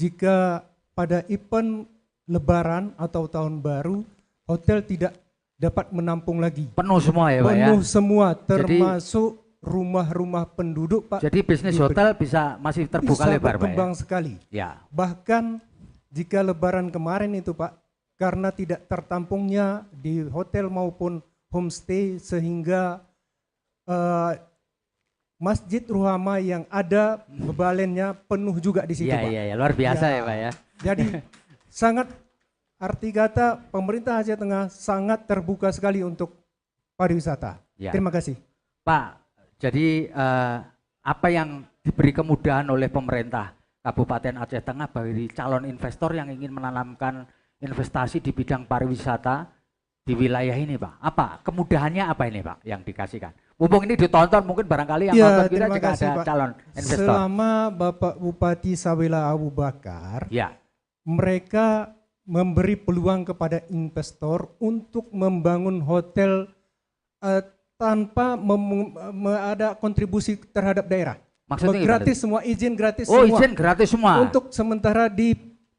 jika pada event Lebaran atau Tahun Baru, hotel tidak dapat menampung lagi. Penuh semua ya, Pak, ya? Penuh semua, termasuk rumah-rumah penduduk, Pak. Jadi bisnis hotel bisa masih terbuka lebar, Pak, berkembang ya? Sekali. Ya. Bahkan jika lebaran kemarin itu Pak, karena tidak tertampungnya di hotel maupun homestay sehingga Masjid Ruhama yang ada bebalennya penuh juga di situ Pak. Iya, luar biasa ya Pak ya. Jadi sangat arti kata pemerintah Aceh Tengah sangat terbuka sekali untuk pariwisata. Ya. Terima kasih. Pak, jadi apa yang diberi kemudahan oleh pemerintah Kabupaten Aceh Tengah bagi calon investor yang ingin menanamkan investasi di bidang pariwisata di wilayah ini Pak? Apa kemudahannya apa ini Pak yang dikasihkan? Mumpung ini ditonton mungkin barangkali yang nonton kita juga ada Pak. Calon investor. Selama Bapak Bupati Sawila Abu Bakar, mereka memberi peluang kepada investor untuk membangun hotel tanpa ada kontribusi terhadap daerah. Maksudnya gratis semua, izin gratis semua. Oh, izin gratis semua. Untuk sementara di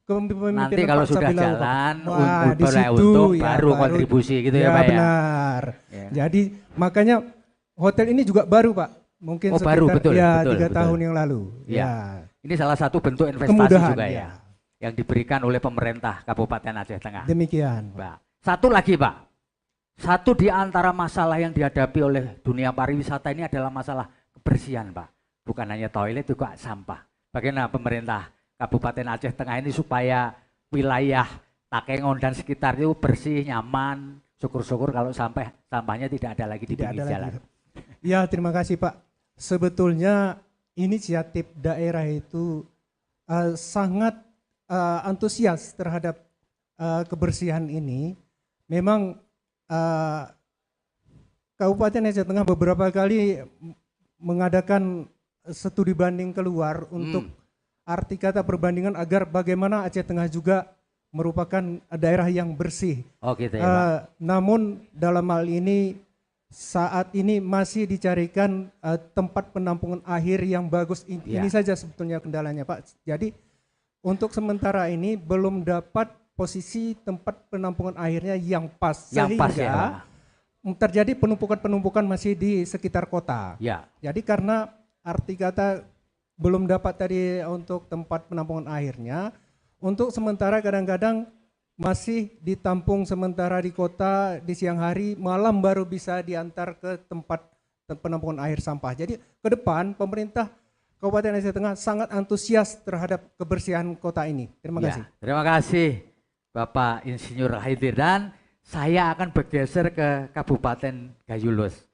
nanti kalau sudah jalan di situ baru kontribusi gitu ya Pak ya. Benar. Ya. Jadi makanya hotel ini juga baru Pak. Mungkin sekitar baru, betul, ya 3 tahun yang lalu. Ya. Ini salah satu bentuk investasi juga ya. Yang diberikan oleh pemerintah Kabupaten Aceh Tengah. Demikian. Pak. Satu lagi Pak. Satu di antara masalah yang dihadapi oleh dunia pariwisata ini adalah masalah kebersihan Pak. Bukan hanya toilet juga sampah. Bagaimana pemerintah Kabupaten Aceh Tengah ini supaya wilayah Takengon dan sekitar itu bersih, nyaman. Syukur-syukur kalau sampahnya tidak ada lagi di pinggir jalan. Ya, terima kasih Pak. Sebetulnya inisiatif daerah itu sangat antusias terhadap kebersihan ini. Memang Kabupaten Aceh Tengah beberapa kali mengadakan studi banding keluar untuk arti kata perbandingan agar bagaimana Aceh Tengah juga merupakan daerah yang bersih. Oh gitu ya Pak. Namun dalam hal ini saat ini masih dicarikan tempat penampungan akhir yang bagus. Ini saja sebetulnya kendalanya Pak. Jadi untuk sementara ini belum dapat posisi tempat penampungan akhirnya yang pas. Yang pas ya. Terjadi penumpukan-penumpukan masih di sekitar kota. Ya. Jadi karena arti kata belum dapat tadi untuk tempat penampungan akhirnya, untuk sementara kadang-kadang masih ditampung sementara di kota di siang hari, malam baru bisa diantar ke tempat penampungan akhir sampah. Jadi ke depan pemerintah Kabupaten Aceh Tengah sangat antusias terhadap kebersihan kota ini. Terima kasih. Terima kasih Bapak Insinyur Haidir, dan saya akan bergeser ke Kabupaten Gayulus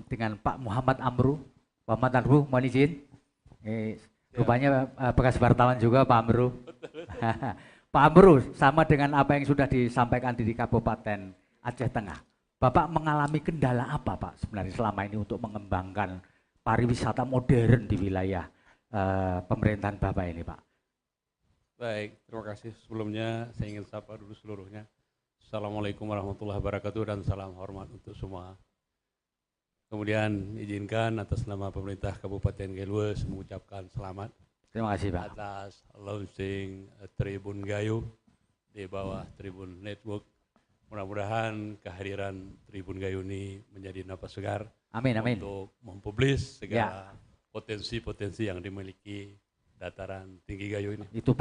dengan Pak Muhammad Amru. Pak Muhammad Amru, mohon izin. Rupanya bekas wartawan juga Pak Amru. Pak Amru, sama dengan apa yang sudah disampaikan di Kabupaten Aceh Tengah, Bapak mengalami kendala apa Pak sebenarnya selama ini untuk mengembangkan pariwisata modern di wilayah pemerintahan Bapak ini Pak? Baik, terima kasih. Sebelumnya saya ingin sapa dulu seluruhnya. Assalamualaikum warahmatullahi wabarakatuh dan salam hormat untuk semua. Kemudian izinkan atas nama pemerintah Kabupaten Gayulus mengucapkan selamat. Terima kasih Pak. Atas launching Tribun Gayo di bawah Tribun Network. Mudah-mudahan kehadiran Tribun Gayo ini menjadi napas segar. Amin, amin. Untuk mempublis segala potensi-potensi yang dimiliki dataran tinggi Gayo ini. Itu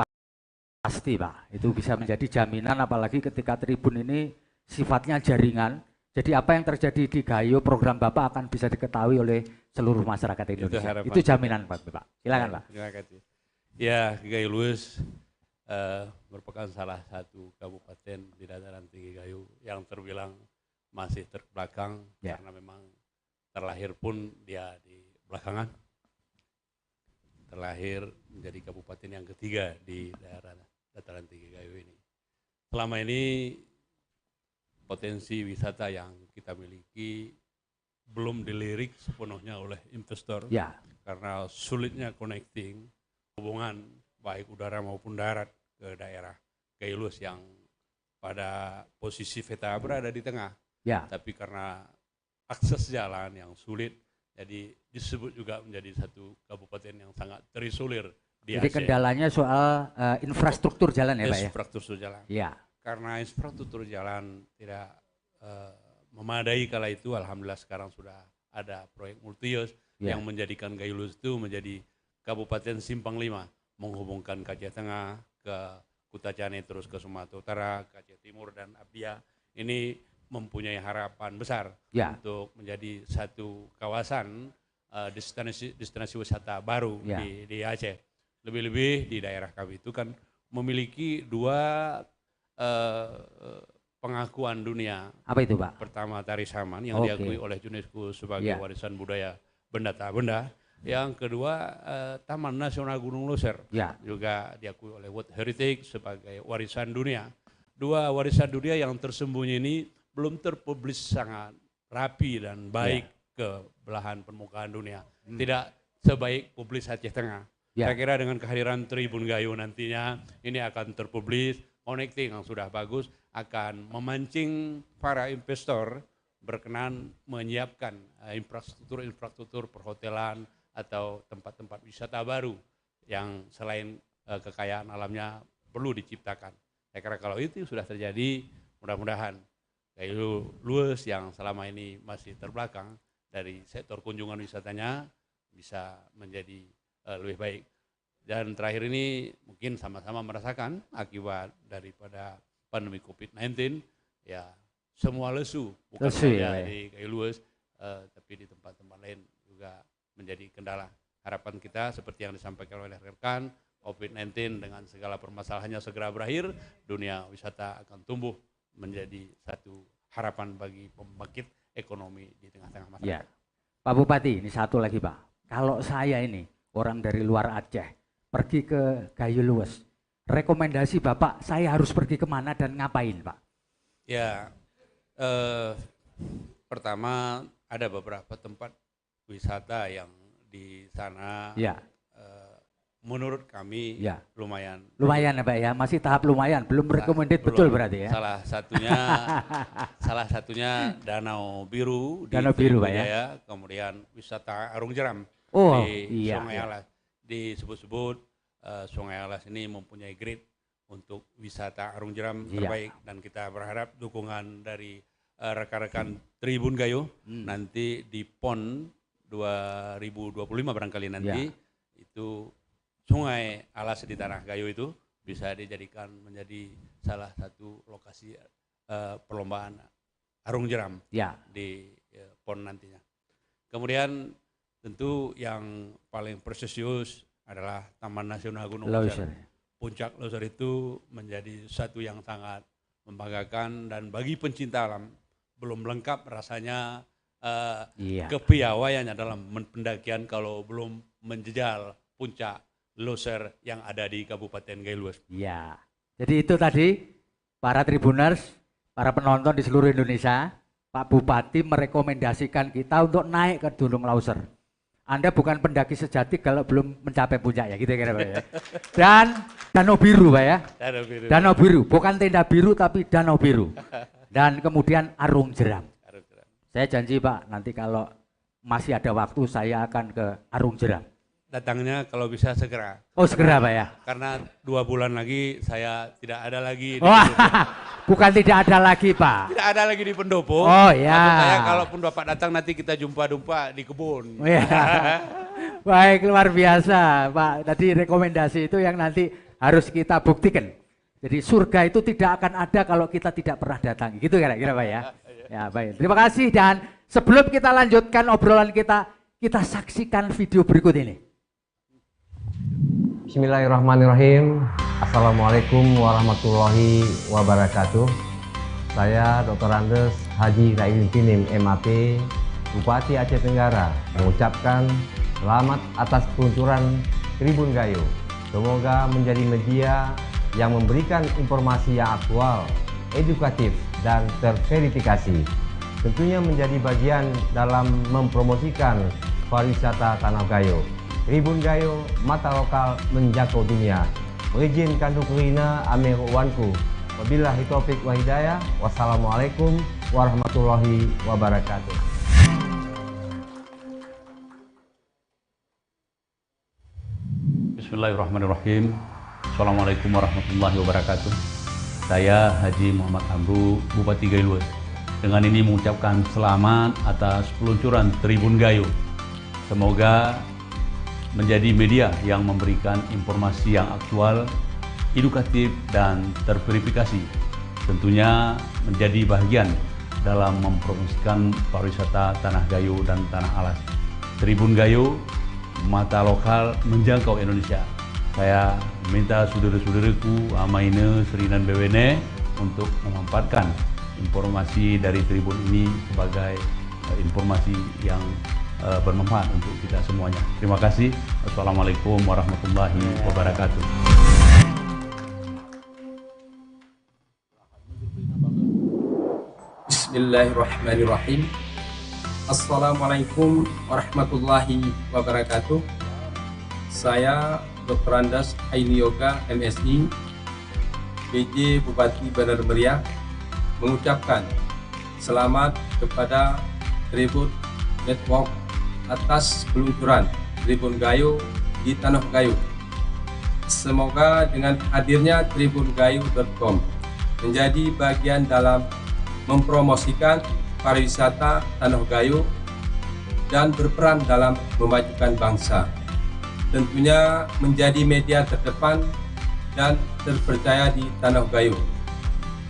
pasti Pak, itu bisa menjadi jaminan apalagi ketika Tribun ini sifatnya jaringan. Jadi apa yang terjadi di Gayo, program Bapak akan bisa diketahui oleh seluruh masyarakat Indonesia. Itu jaminan Pak. Silakan Pak. Terima kasih. Ya, Gayulus merupakan salah satu kabupaten di dataran tinggi Gayo yang terbilang masih terbelakang karena memang terlahir pun dia di belakangan. Terlahir menjadi kabupaten yang ketiga di daerah dataran tinggi Gayo ini. Selama ini potensi wisata yang kita miliki belum dilirik sepenuhnya oleh investor karena sulitnya connecting hubungan baik udara maupun darat ke daerah Gayulus yang pada posisi peta berada di tengah. Tapi karena akses jalan yang sulit, jadi disebut juga menjadi satu kabupaten yang sangat terisolir di Aceh. Jadi kendalanya soal infrastruktur jalan ya Pak ya? Infrastruktur jalan. Iya. Karena infrastruktur jalan tidak memadai kala itu, alhamdulillah sekarang sudah ada proyek multius yang menjadikan Gayulus itu menjadi Kabupaten Simpang 5, menghubungkan Aceh Tengah ke Kutacane terus ke Sumatera Utara, ke Aceh Timur dan Abia ini mempunyai harapan besar untuk menjadi satu kawasan destinasi wisata baru di Aceh. Lebih-lebih di daerah kami itu kan memiliki dua pengakuan dunia. Apa itu, Pak? Pertama Tari Saman yang diakui oleh UNESCO sebagai warisan budaya benda tak benda. Yang kedua Taman Nasional Gunung Loser juga diakui oleh World Heritage sebagai warisan dunia. Dua warisan dunia yang tersembunyi ini belum terpublis sangat rapi dan baik ke belahan permukaan dunia. Tidak sebaik publis Aceh Tengah. Saya kira dengan kehadiran Tribun Gayo nantinya ini akan terpublis, connecting yang sudah bagus akan memancing para investor berkenan menyiapkan infrastruktur perhotelan atau tempat-tempat wisata baru yang selain kekayaan alamnya perlu diciptakan. Saya kira kalau itu sudah terjadi, mudah-mudahan Gayo Luas yang selama ini masih terbelakang dari sektor kunjungan wisatanya bisa menjadi lebih baik. Dan terakhir ini mungkin sama-sama merasakan akibat daripada pandemi COVID-19, ya semua lesu, bukan saja di Gayo Luas, tapi di tempat-tempat lain juga menjadi kendala. Harapan kita seperti yang disampaikan oleh rekan, COVID-19 dengan segala permasalahannya segera berakhir, dunia wisata akan tumbuh menjadi satu harapan bagi pembangkit ekonomi di tengah-tengah masyarakat. Pak Bupati, ini satu lagi Pak, kalau saya ini orang dari luar Aceh, pergi ke Gayo Luas, rekomendasi Bapak saya harus pergi kemana dan ngapain Pak? Ya, pertama ada beberapa tempat wisata yang di sana menurut kami lumayan ya Pak ya, masih tahap lumayan, belum recommended betul berarti ya. Salah satunya Danau Biru di Pak ya. Kemudian wisata Arung Jeram di Sungai Alas. Disebut-sebut Sungai Alas ini mempunyai grade untuk wisata Arung Jeram terbaik dan kita berharap dukungan dari rekan-rekan Tribun Gayo nanti di PON 2025 barangkali nanti itu Sungai Alas di Tanah Gayo itu bisa dijadikan menjadi salah satu lokasi perlombaan Arung Jeram di PON nantinya. Kemudian tentu yang paling prestisius adalah Taman Nasional Gunung Loser. Puncak Loser itu menjadi satu yang sangat membanggakan dan bagi pencinta alam belum lengkap rasanya kepiawaiannya dalam pendakian kalau belum menjejal puncak Loser yang ada di Kabupaten Gayo Luas. Iya. Jadi itu tadi para tribuners, para penonton di seluruh Indonesia, Pak Bupati merekomendasikan kita untuk naik ke Gunung Loser. Anda bukan pendaki sejati kalau belum mencapai puncak ya, gitu kira Pak ya. Dan Danau Biru Pak ya. Danau Biru, bukan tenda biru tapi Danau Biru. Dan kemudian Arung Jeram. Saya janji Pak, nanti kalau masih ada waktu saya akan ke Arung Jeram. Datangnya kalau bisa segera. Oh segera Pak ya? Karena 2 bulan lagi saya tidak ada lagi. Bukan tidak ada lagi Pak. Tidak ada lagi di pendopo. Oh ya. Saya kalaupun Bapak datang nanti kita jumpa-jumpa di kebun. Oh, ya. Baik, luar biasa Pak. Tadi rekomendasi itu yang nanti harus kita buktikan. Jadi surga itu tidak akan ada kalau kita tidak pernah datang. Gitu kira-kira Pak ya. Ya baik. Terima kasih dan sebelum kita lanjutkan obrolan kita saksikan video berikut ini. Bismillahirrahmanirrahim. Assalamualaikum warahmatullahi wabarakatuh. Saya Dr. Andes Haji Raidin Pinim MAP, Bupati Aceh Tenggara, mengucapkan selamat atas peluncuran Tribun Gayo. Semoga menjadi media yang memberikan informasi yang aktual, edukatif, dan terverifikasi. Tentunya menjadi bagian dalam mempromosikan pariwisata Tanah Gayo. Tribun Gayo, mata lokal menjangkau dunia. Mengizinkan dukurina amir wanku. Wabillahi taufiq wa hidayah. Wassalamualaikum warahmatullahi wabarakatuh. Bismillahirrahmanirrahim. Assalamualaikum warahmatullahi wabarakatuh. Saya Haji Muhammad Amru, Bupati Gayo Luas. Dengan ini mengucapkan selamat atas peluncuran Tribun Gayo. Semoga menjadi media yang memberikan informasi yang aktual, edukatif, dan terverifikasi. Tentunya menjadi bagian dalam mempromosikan pariwisata Tanah Gayo dan Tanah Alas. Tribun Gayo, mata lokal menjangkau Indonesia. Saya minta saudara-saudaraku Amaine, Serinan Bewene untuk memanfaatkan informasi dari Tribun ini sebagai informasi yang bermanfaat untuk kita semuanya. Terima kasih. Wassalamualaikum warahmatullahi wabarakatuh. Bismillahirrahmanirrahim. Assalamualaikum warahmatullahi wabarakatuh. Saya Dr. Andes Aini Yoga, MSI, PJ Bupati Bandar Meriah, mengucapkan selamat kepada Tribun Network atas peluncuran Tribun Gayo di Tanah Gayo. Semoga dengan hadirnya tribungayo.com menjadi bagian dalam mempromosikan pariwisata Tanah Gayo dan berperan dalam memajukan bangsa. Tentunya menjadi media terdepan dan terpercaya di Tanah Gayo.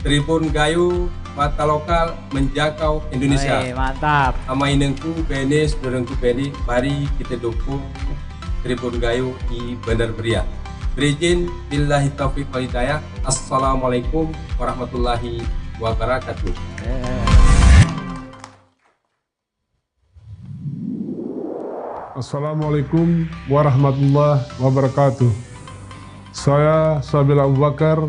Tribun Gayo, mata lokal menjangkau Indonesia. Mantap. Amainengku bene, saudaraku bene, mari kita dukung Tribun Gayo di Bandar Meriah. Berizin, billahi taufiq wal hidayah. Assalamualaikum warahmatullahi wabarakatuh. Assalamualaikum warahmatullahi wabarakatuh. Saya Sabil Abu Bakar,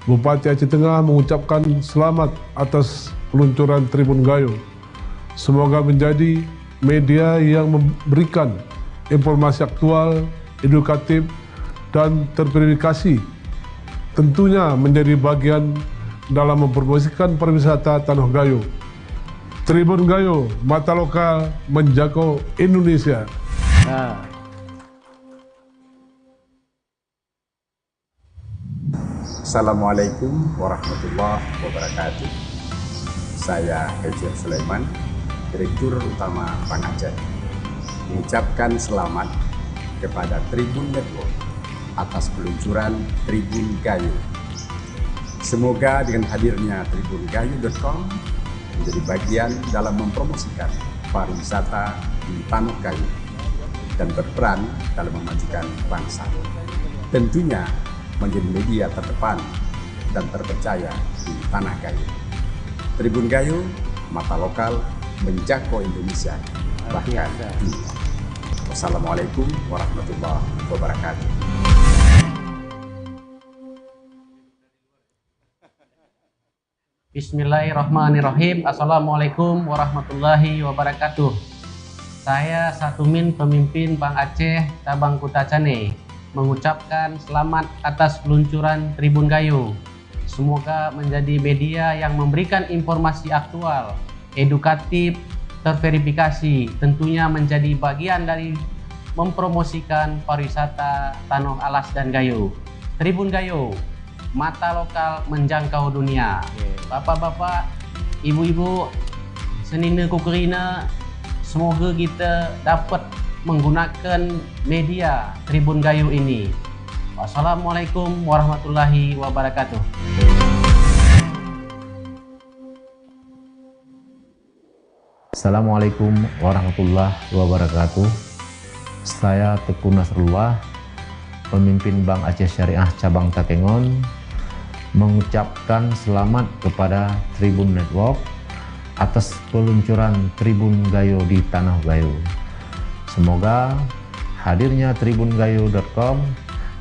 Bupati Aceh Tengah, mengucapkan selamat atas peluncuran Tribun Gayo. Semoga menjadi media yang memberikan informasi aktual, edukatif, dan terverifikasi. Tentunya menjadi bagian dalam mempromosikan pariwisata Tanah Gayo. Tribun Gayo, mata lokal menjangkau Indonesia. Assalamualaikum warahmatullahi wabarakatuh. Saya Hejir Sulaiman, Direktur Utama Bank Aceh, mengucapkan selamat kepada Tribun Network atas peluncuran Tribun Gayo. Semoga dengan hadirnya tribungayo.com menjadi bagian dalam mempromosikan pariwisata di Tanah Gayo dan berperan dalam memajukan bangsa. Tentunya menjadi media terdepan dan terpercaya di Tanah Gayo. Tribun Gayo, mata lokal menjangkau Indonesia, bahkan dunia. Wassalamualaikum warahmatullahi wabarakatuh. Bismillahirrahmanirrahim. Assalamualaikum warahmatullahi wabarakatuh. Saya Satumin, pemimpin Bank Aceh Cabang Kutacane, mengucapkan selamat atas peluncuran Tribun Gayo. Semoga menjadi media yang memberikan informasi aktual, edukatif, terverifikasi, tentunya menjadi bagian dari mempromosikan pariwisata Tanah Alas dan Gayo. Tribun Gayo, mata lokal menjangkau dunia. Bapak-bapak, ibu-ibu, senina kukurina, semoga kita dapat menggunakan media Tribun Gayo ini. Wassalamualaikum warahmatullahi wabarakatuh. Assalamualaikum warahmatullahi wabarakatuh. Saya Teguh Nasrullah, pemimpin Bank Aceh Syariah Cabang Takengon, mengucapkan selamat kepada Tribun Network atas peluncuran Tribun Gayo di Tanah Gayo. Semoga hadirnya tribungayo.com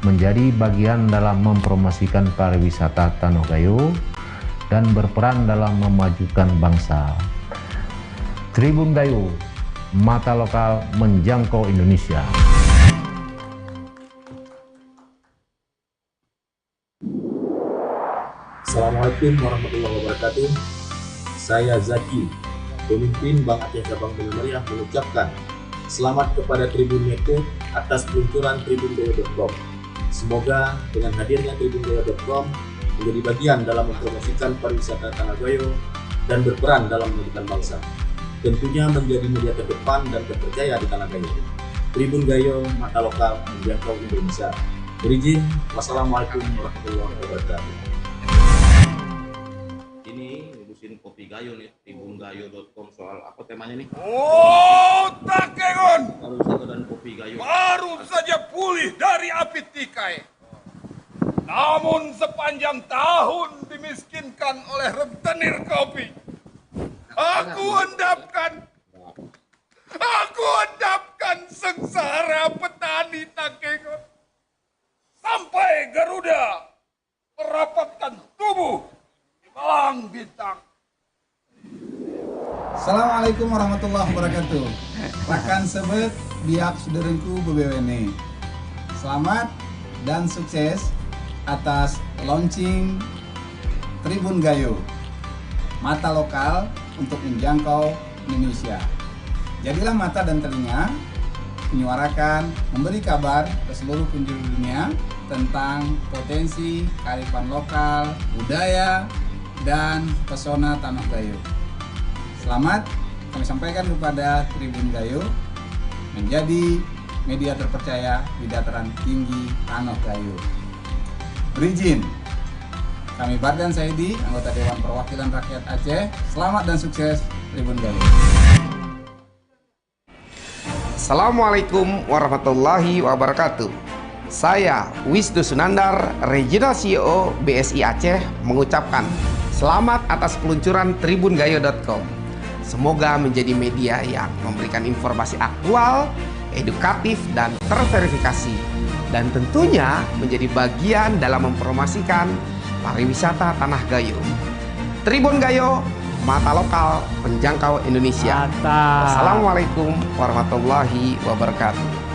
menjadi bagian dalam mempromosikan pariwisata Tanah Gayo dan berperan dalam memajukan bangsa. Tribun Gayo, mata lokal menjangkau Indonesia. Assalamualaikum warahmatullahi wabarakatuh. Saya Zaki, pemimpin Bank Aceh Cabang Bandar Meriah, mengucapkan selamat kepada Tribun Network atas peluncuran tribungayo.com. Semoga dengan hadirnya tribungayo.com menjadi bagian dalam mempromosikan pariwisata Tanah Gayo dan berperan dalam memajukan bangsa. Tentunya menjadi media terdepan dan terpercaya di Tanah Gayo. Tribun Gayo, mata lokal menjangkau Indonesia. Berizin, wassalamualaikum warahmatullahi wabarakatuh. Ini ngurusin kopi gayo nih, tribungayo.com. Soal apa temanya nih? Oh, Takengon! Dan kopi gayo. Baru saja pulih dari api tikai. Namun sepanjang tahun dimiskinkan oleh rentenir kopi. Aku endapkan sengsara petani Takengon. Sampai Garuda merapatkan tubuh di Malang Bintang. Assalamualaikum warahmatullahi wabarakatuh. Rekan sebet biak suderengku BBWN. Selamat dan sukses atas launching Tribun Gayo, mata lokal untuk menjangkau Indonesia. Jadilah mata dan telinga, menyuarakan, memberi kabar ke seluruh penjuru dunia tentang potensi kearifan lokal, budaya, dan pesona Tanah Gayo. Selamat kami sampaikan kepada Tribun Gayo menjadi media terpercaya di dataran tinggi Tanah Gayo. Berizin, kami Bardan Saidi, anggota Dewan Perwakilan Rakyat Aceh. Selamat dan sukses Tribun Gayo. Assalamualaikum warahmatullahi wabarakatuh. Saya Wisnu Sunandar, Regional CEO BSI Aceh, mengucapkan selamat atas peluncuran tribungayo.com. Semoga menjadi media yang memberikan informasi aktual, edukatif, dan terverifikasi, dan tentunya menjadi bagian dalam mempromosikan pariwisata Tanah Gayo. Tribun Gayo, mata lokal penjangkau Indonesia. Assalamualaikum warahmatullahi wabarakatuh.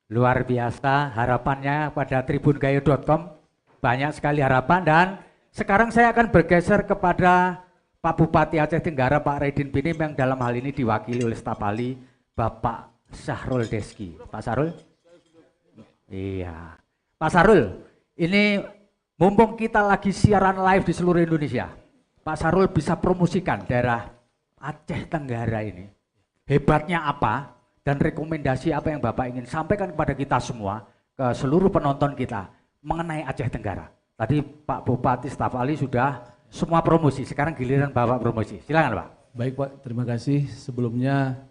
Luar biasa harapannya pada tribungayo.com, banyak sekali harapan. Dan sekarang saya akan bergeser kepada Pak Bupati Aceh Tenggara, Pak Raidin Pinim, yang dalam hal ini diwakili oleh staf ahli Bapak Syahrul Deski. Pak Syahrul? Iya. Pak Syahrul, ini mumpung kita lagi siaran live di seluruh Indonesia, Pak Syahrul bisa promosikan daerah Aceh Tenggara ini. Hebatnya apa dan rekomendasi apa yang Bapak ingin sampaikan kepada kita semua, ke seluruh penonton kita mengenai Aceh Tenggara. Tadi Pak Bupati staf ahli sudah semua promosi, sekarang giliran Bapak promosi. Silakan Pak. Baik Pak, terima kasih. Sebelumnya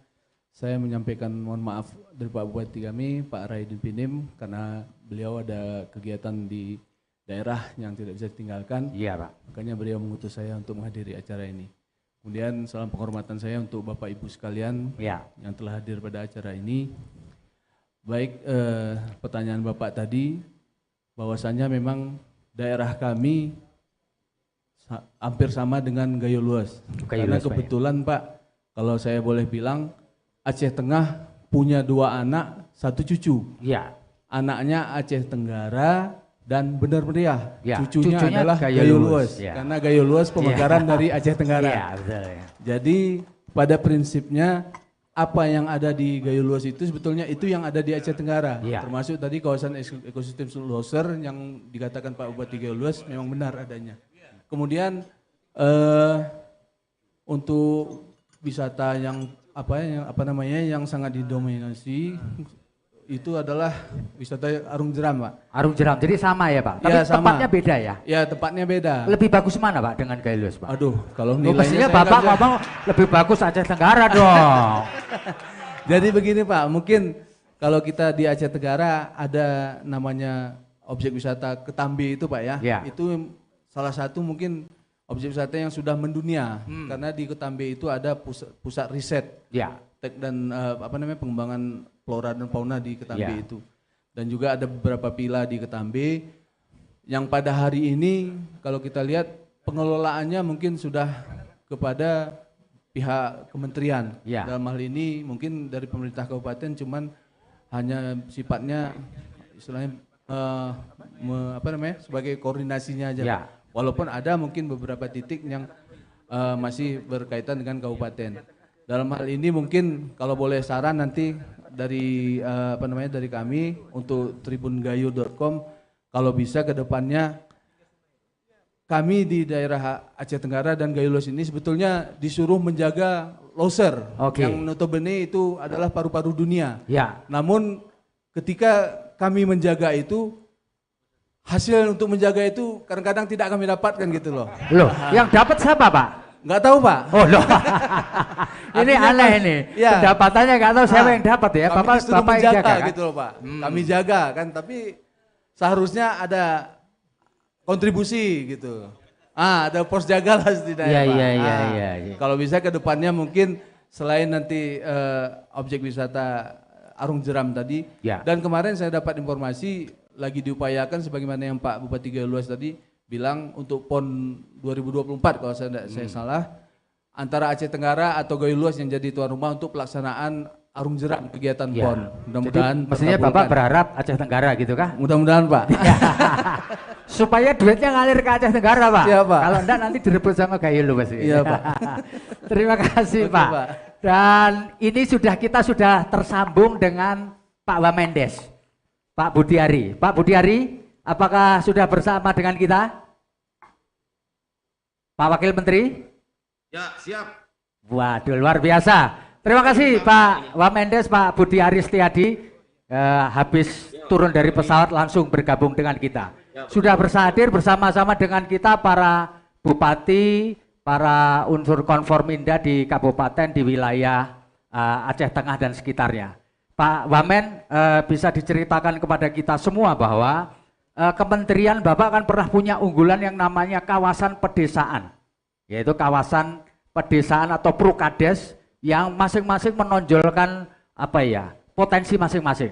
saya menyampaikan mohon maaf dari Pak Bupati kami, Pak Raidin Pinim, karena beliau ada kegiatan di daerah yang tidak bisa ditinggalkan. Iya Pak. Makanya beliau mengutus saya untuk menghadiri acara ini. Kemudian salam penghormatan saya untuk Bapak Ibu sekalian yang telah hadir pada acara ini. Baik, pertanyaan Bapak tadi, bahwasannya memang daerah kami hampir sama dengan Gayo Luas. Karena kebetulan Pak, kalau saya boleh bilang, Aceh Tengah punya 2 anak, 1 cucu. Iya. Anaknya Aceh Tenggara dan Bener Meriah. Ya, Cucunya adalah Gayo Luas. Ya. Karena Gayo Luas pemekaran dari Aceh Tenggara. Iya, betul, ya. Jadi pada prinsipnya apa yang ada di Gayo Luas itu sebetulnya itu yang ada di Aceh Tenggara. Ya. Termasuk tadi kawasan ekosistem Sulawesi yang dikatakan Pak Bupati Gayo Luas memang benar adanya. Kemudian untuk wisata yang yang sangat didominasi itu adalah wisata Arung Jeram, Pak. Arung Jeram, jadi sama ya Pak? Tapi Ya, sama. tempatnya beda ya? Ya, tempatnya beda. Lebih bagus mana Pak dengan Gayo Luas Pak? Aduh, kalau Mestinya nilainya saya Bapak nggak bisa- ngomong lebih bagus Aceh Tenggara dong. Jadi begini Pak, mungkin kalau kita di Aceh Tenggara ada namanya objek wisata Ketambe itu Pak ya. Ya. Itu salah satu mungkin objek wisata yang sudah mendunia. Karena di Ketambe itu ada pusat riset. Ya. Dan pengembangan flora dan fauna di Ketambe Ya. itu. Dan juga ada beberapa villa di Ketambe yang pada hari ini kalau kita lihat pengelolaannya mungkin sudah kepada pihak kementerian. Ya. Dalam hal ini mungkin dari pemerintah kabupaten cuman hanya sifatnya istilahnya sebagai koordinasinya aja. Ya. Walaupun ada mungkin beberapa titik yang masih berkaitan dengan kabupaten. Dalam hal ini mungkin kalau boleh saran nanti dari dari kami untuk tribungayo.com, kalau bisa ke depannya kami di daerah Aceh Tenggara dan Gayo Luas ini sebetulnya disuruh menjaga loser, Oke. yang notabene itu adalah paru-paru dunia. Ya. Namun ketika kami menjaga itu, hasil untuk menjaga itu kadang-kadang tidak kami dapatkan gitu loh. Loh, yang dapat siapa Pak? Nggak tahu Pak. Oh loh, ini aneh ini. Ya. Pendapatannya nggak tahu siapa yang dapat ya. Kami disuruh Bapak yang menjaga jaga kan? gitu loh Pak. Kami jaga kan, tapi seharusnya ada kontribusi gitu. Ada pos jaga lah setidaknya Pak. Iya. Kalau bisa ke depannya mungkin selain nanti objek wisata Arung Jeram tadi, Ya. dan kemarin saya dapat informasi lagi diupayakan sebagaimana yang Pak Bupati Gayo Luas tadi bilang untuk PON 2024 kalau saya salah, antara Aceh Tenggara atau Gayo Luas yang jadi tuan rumah untuk pelaksanaan Arung Jeram kegiatan Ya. PON. Mudah-mudahan Maksudnya Bapak berharap Aceh Tenggara gitu kah? Mudah-mudahan Pak. Supaya duitnya ngalir ke Aceh Tenggara Pak. Iya, Pak. Kalau enggak nanti direbut sama Gayo Luas. Iya Pak. Terima kasih Oke, Pak. Pak. Dan ini kita sudah tersambung dengan Pak Wamendes, Pak Budiari. Pak Budiari, apakah sudah bersama dengan kita? Pak Wakil Menteri? Ya, siap. Waduh, luar biasa. Terima kasih Pak Wamendes, Pak Budiari Setiadi. Habis turun dari pesawat langsung bergabung dengan kita. Sudah berhadir bersama-sama dengan kita para bupati, para unsur konforminda di kabupaten, di wilayah Aceh Tengah dan sekitarnya. Pak Wamen, bisa diceritakan kepada kita semua bahwa kementerian Bapak kan pernah punya unggulan yang namanya kawasan pedesaan, yaitu kawasan pedesaan atau prukades yang masing-masing menonjolkan potensi masing-masing.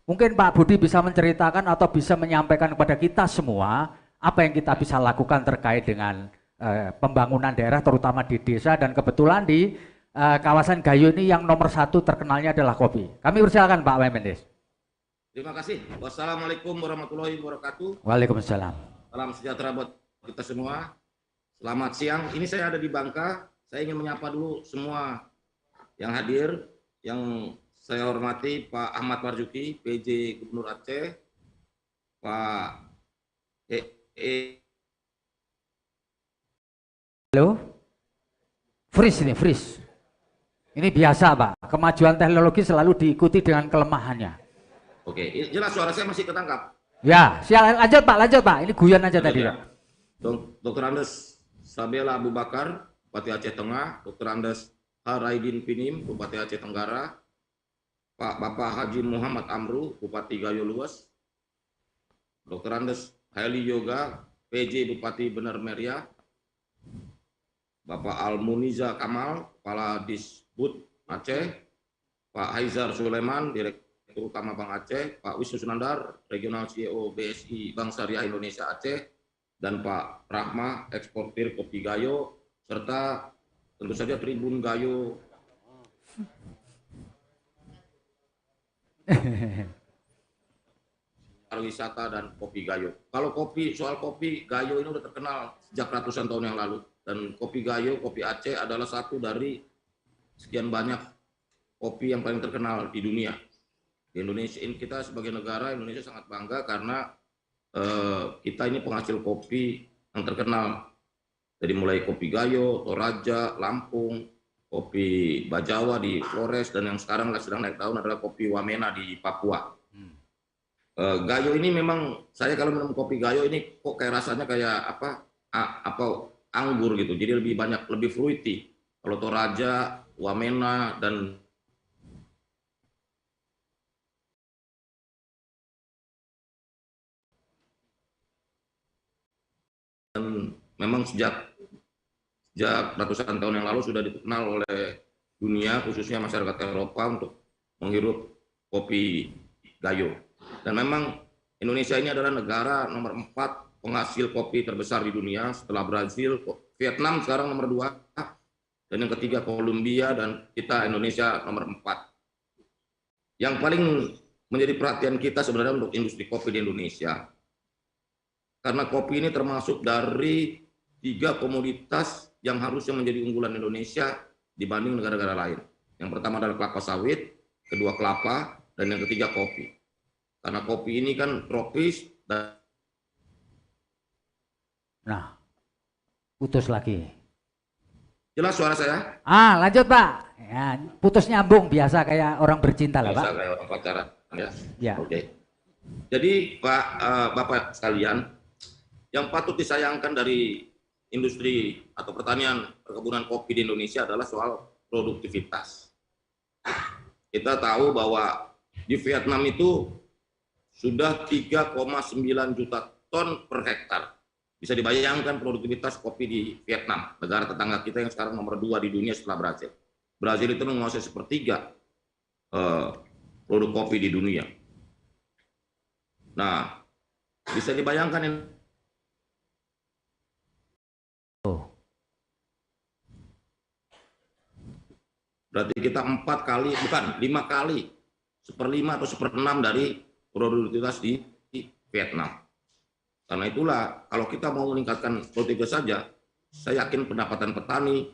Mungkin Pak Budi bisa menceritakan atau bisa menyampaikan kepada kita semua apa yang kita bisa lakukan terkait dengan pembangunan daerah terutama di desa, dan kebetulan di kawasan Gayo ini yang nomor 1 terkenalnya adalah kopi. Kami persilakan Pak Wamendes. Terima kasih. Wassalamualaikum warahmatullahi wabarakatuh. Waalaikumsalam. Salam sejahtera buat kita semua. Selamat siang. Ini saya ada di Bangka. Saya ingin menyapa dulu semua yang hadir, yang saya hormati Pak Ahmad Marzuki, PJ Gubernur Aceh, Pak Halo? Freeze ini, freeze. Ini biasa Pak, kemajuan teknologi selalu diikuti dengan kelemahannya. Oke, jelas suara saya masih ketangkap. Ya, silakan lanjut Pak. Ini guyon aja tadi Pak. Dr. Andes Sabela Abu Bakar, Bupati Aceh Tengah, Dr. Andes Haraidin Pinim, Bupati Aceh Tenggara, Pak Bapak Haji Muhammad Amru, Bupati Gayo Luas, Dr. Andes Haili Yoga, PJ Bupati Benar Meriah, Bapak Almuniza Kamal, Kepala Disbud Aceh, Pak Haizar Sulaiman, Direktur Utama Bank Aceh, Pak Wisnu Sunandar, Regional CEO BSI Bank Syariah Indonesia Aceh, dan Pak Rahma, eksportir kopi Gayo, serta tentu saja Tribun Gayo. Pariwisata dan kopi Gayo. Kalau soal kopi Gayo ini udah terkenal sejak ratusan tahun yang lalu. Dan kopi Gayo, kopi Aceh adalah satu dari sekian banyak kopi yang paling terkenal di dunia. Di Indonesia ini, kita sebagai negara Indonesia sangat bangga karena kita ini penghasil kopi yang terkenal. Dari mulai kopi Gayo, Toraja, Lampung, kopi Bajawa di Flores, dan yang sekarang sedang naik daun adalah kopi Wamena di Papua. Gayo ini memang, saya kalau minum kopi Gayo ini kok kayak rasanya kayak anggur gitu, jadi lebih banyak, lebih fruity. Kalau Toraja, Wamena, dan memang sejak ratusan tahun yang lalu sudah dikenal oleh dunia, khususnya masyarakat Eropa, untuk menghirup kopi Gayo. Dan memang Indonesia ini adalah negara nomor 4 penghasil kopi terbesar di dunia setelah Brazil, Vietnam sekarang nomor 2, dan yang ketiga Kolombia, dan kita Indonesia nomor 4. Yang paling menjadi perhatian kita sebenarnya untuk industri kopi di Indonesia, karena kopi ini termasuk dari 3 komoditas yang harusnya menjadi unggulan Indonesia dibanding negara-negara lain. Yang pertama adalah kelapa sawit, kedua kelapa, dan yang ketiga kopi. Karena kopi ini kan tropis dan... Nah, putus lagi. Jelas suara saya? Lanjut Pak. Ya, putus nyambung biasa kayak orang bercinta lah Pak. Biasa kayak orang pacaran ya. Ya. Oke. Jadi Pak, Bapak sekalian, yang patut disayangkan dari industri atau pertanian perkebunan kopi di Indonesia adalah soal produktivitas. Kita tahu bahwa di Vietnam itu sudah 3,9 juta ton per hektar. Bisa dibayangkan produktivitas kopi di Vietnam, negara tetangga kita yang sekarang nomor 2 di dunia setelah Brazil. Brazil itu menguasai 1/3 produk kopi di dunia. Nah, bisa dibayangkan ini. Berarti kita 4 kali, bukan 5 kali, 1/5 atau 1/6 dari produktivitas di Vietnam. Karena itulah, kalau kita mau meningkatkan produktivitas saja, saya yakin pendapatan petani,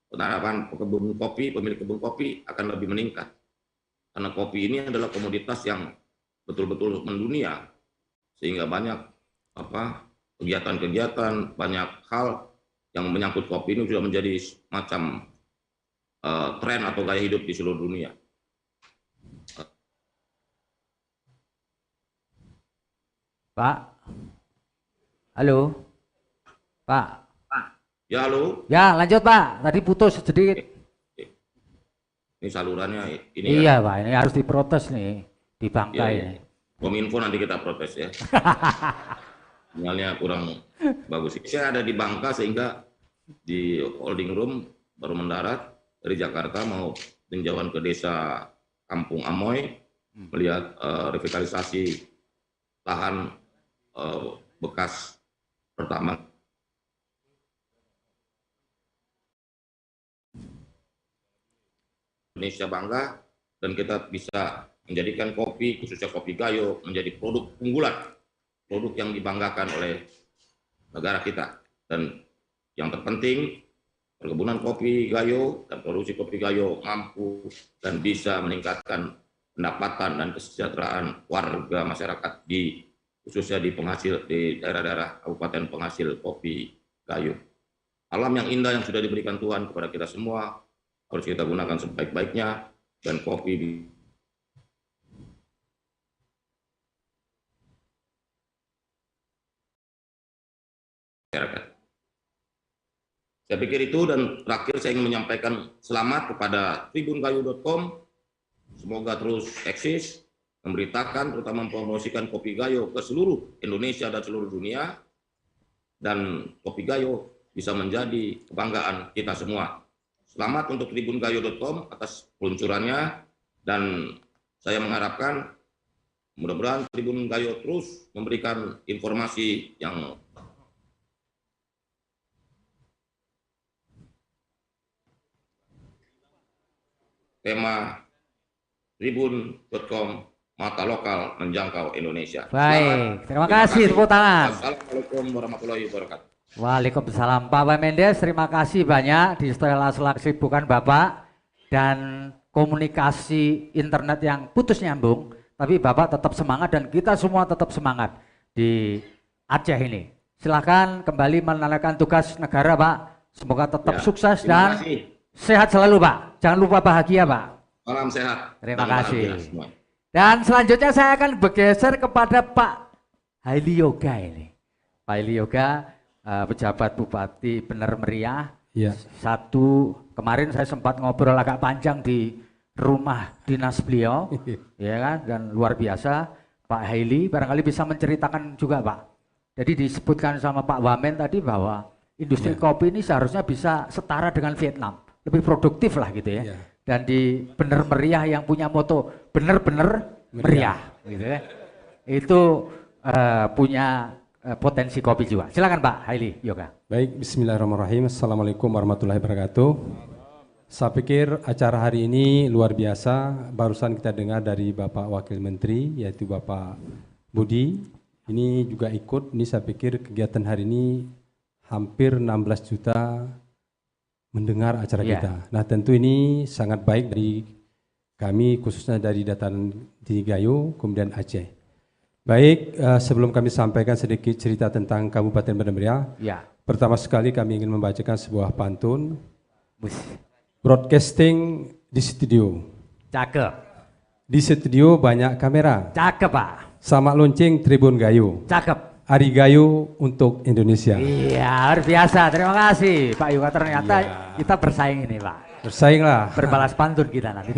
pendapatan pemilik kebun kopi akan lebih meningkat. Karena kopi ini adalah komoditas yang betul-betul mendunia, sehingga banyak kegiatan-kegiatan, banyak hal yang menyangkut kopi ini sudah menjadi macam tren atau gaya hidup di seluruh dunia. Pak, halo, Pak. Ya halo. Ya lanjut Pak, tadi putus sedikit. Ini salurannya ini. Iya ya. Pak, ini harus diprotes nih, dibangkai. Ya. Kominfo nanti kita protes ya. Sinyalnya kurang bagus. Saya ada di Bangka sehingga di holding room baru mendarat dari Jakarta mau tinjauan ke desa Kampung Amoy melihat revitalisasi lahan bekas pertama. Indonesia bangga dan kita bisa menjadikan kopi, khususnya kopi Gayo, menjadi produk unggulan, produk yang dibanggakan oleh negara kita. Dan yang terpenting, perkebunan kopi Gayo dan produksi kopi Gayo mampu dan bisa meningkatkan pendapatan dan kesejahteraan warga masyarakat di khususnya di penghasil di daerah-daerah kabupaten penghasil kopi Gayo. Alam yang indah yang sudah diberikan Tuhan kepada kita semua harus kita gunakan sebaik-baiknya dan kopi di masyarakat. Saya pikir itu, dan terakhir saya ingin menyampaikan selamat kepada tribungayo.com. Semoga terus eksis, memberitakan, terutama mempromosikan kopi Gayo ke seluruh Indonesia dan seluruh dunia. Dan kopi Gayo bisa menjadi kebanggaan kita semua. Selamat untuk tribungayo.com atas peluncurannya, dan saya mengharapkan mudah-mudahan Tribun Gayo terus memberikan informasi yang tema tribun.com, mata lokal menjangkau Indonesia. Baik, terima kasih, tepuk tangan. Assalamualaikum warahmatullahi wabarakatuh. Waalaikumsalam Pak Mendes, terima kasih banyak di sela-sela kesibukan Bapak dan komunikasi internet yang putus nyambung, tapi Bapak tetap semangat dan kita semua tetap semangat di Aceh ini. Silakan kembali menunaikan tugas negara Pak, semoga tetap sukses dan sehat selalu Pak, jangan lupa bahagia Pak. Salam sehat. Terima kasih. Dan selanjutnya saya akan bergeser kepada Pak Haili Yoga ini. Pak Haili Yoga, pejabat Bupati Bener Meriah. Ya. Kemarin saya sempat ngobrol agak panjang di rumah dinas beliau, ya kan, dan luar biasa. Pak Haili barangkali bisa menceritakan juga Pak. Jadi disebutkan sama Pak Wamen tadi bahwa industri kopi ini seharusnya bisa setara dengan Vietnam, lebih produktif lah gitu ya. Dan di Bener Meriah yang punya moto bener-bener meriah, gitu ya. Itu punya potensi kopi juga. Silakan Pak Haili Yoga. Baik, bismillahirrahmanirrahim. Assalamualaikum warahmatullahi wabarakatuh. Saya pikir acara hari ini luar biasa. Barusan kita dengar dari Bapak Wakil Menteri, yaitu Bapak Budi. Ini juga ikut. Ini saya pikir kegiatan hari ini hampir 16 juta mendengar acara kita. Nah tentu ini sangat baik dari kami, khususnya dari dataran tinggi Gayo, kemudian Aceh. Baik, sebelum kami sampaikan sedikit cerita tentang Kabupaten Bener Meriah, pertama sekali kami ingin membacakan sebuah pantun Broadcasting di studio. Cakep. Di studio banyak kamera. Cakep Pak. Sama lonceng Tribun Gayo. Cakep. Ari Gayo untuk Indonesia. Iya, luar biasa. Terima kasih Pak Yuka. Ternyata kita bersaing ini Pak. Bersaing lah. Berbalas pantun kita nanti.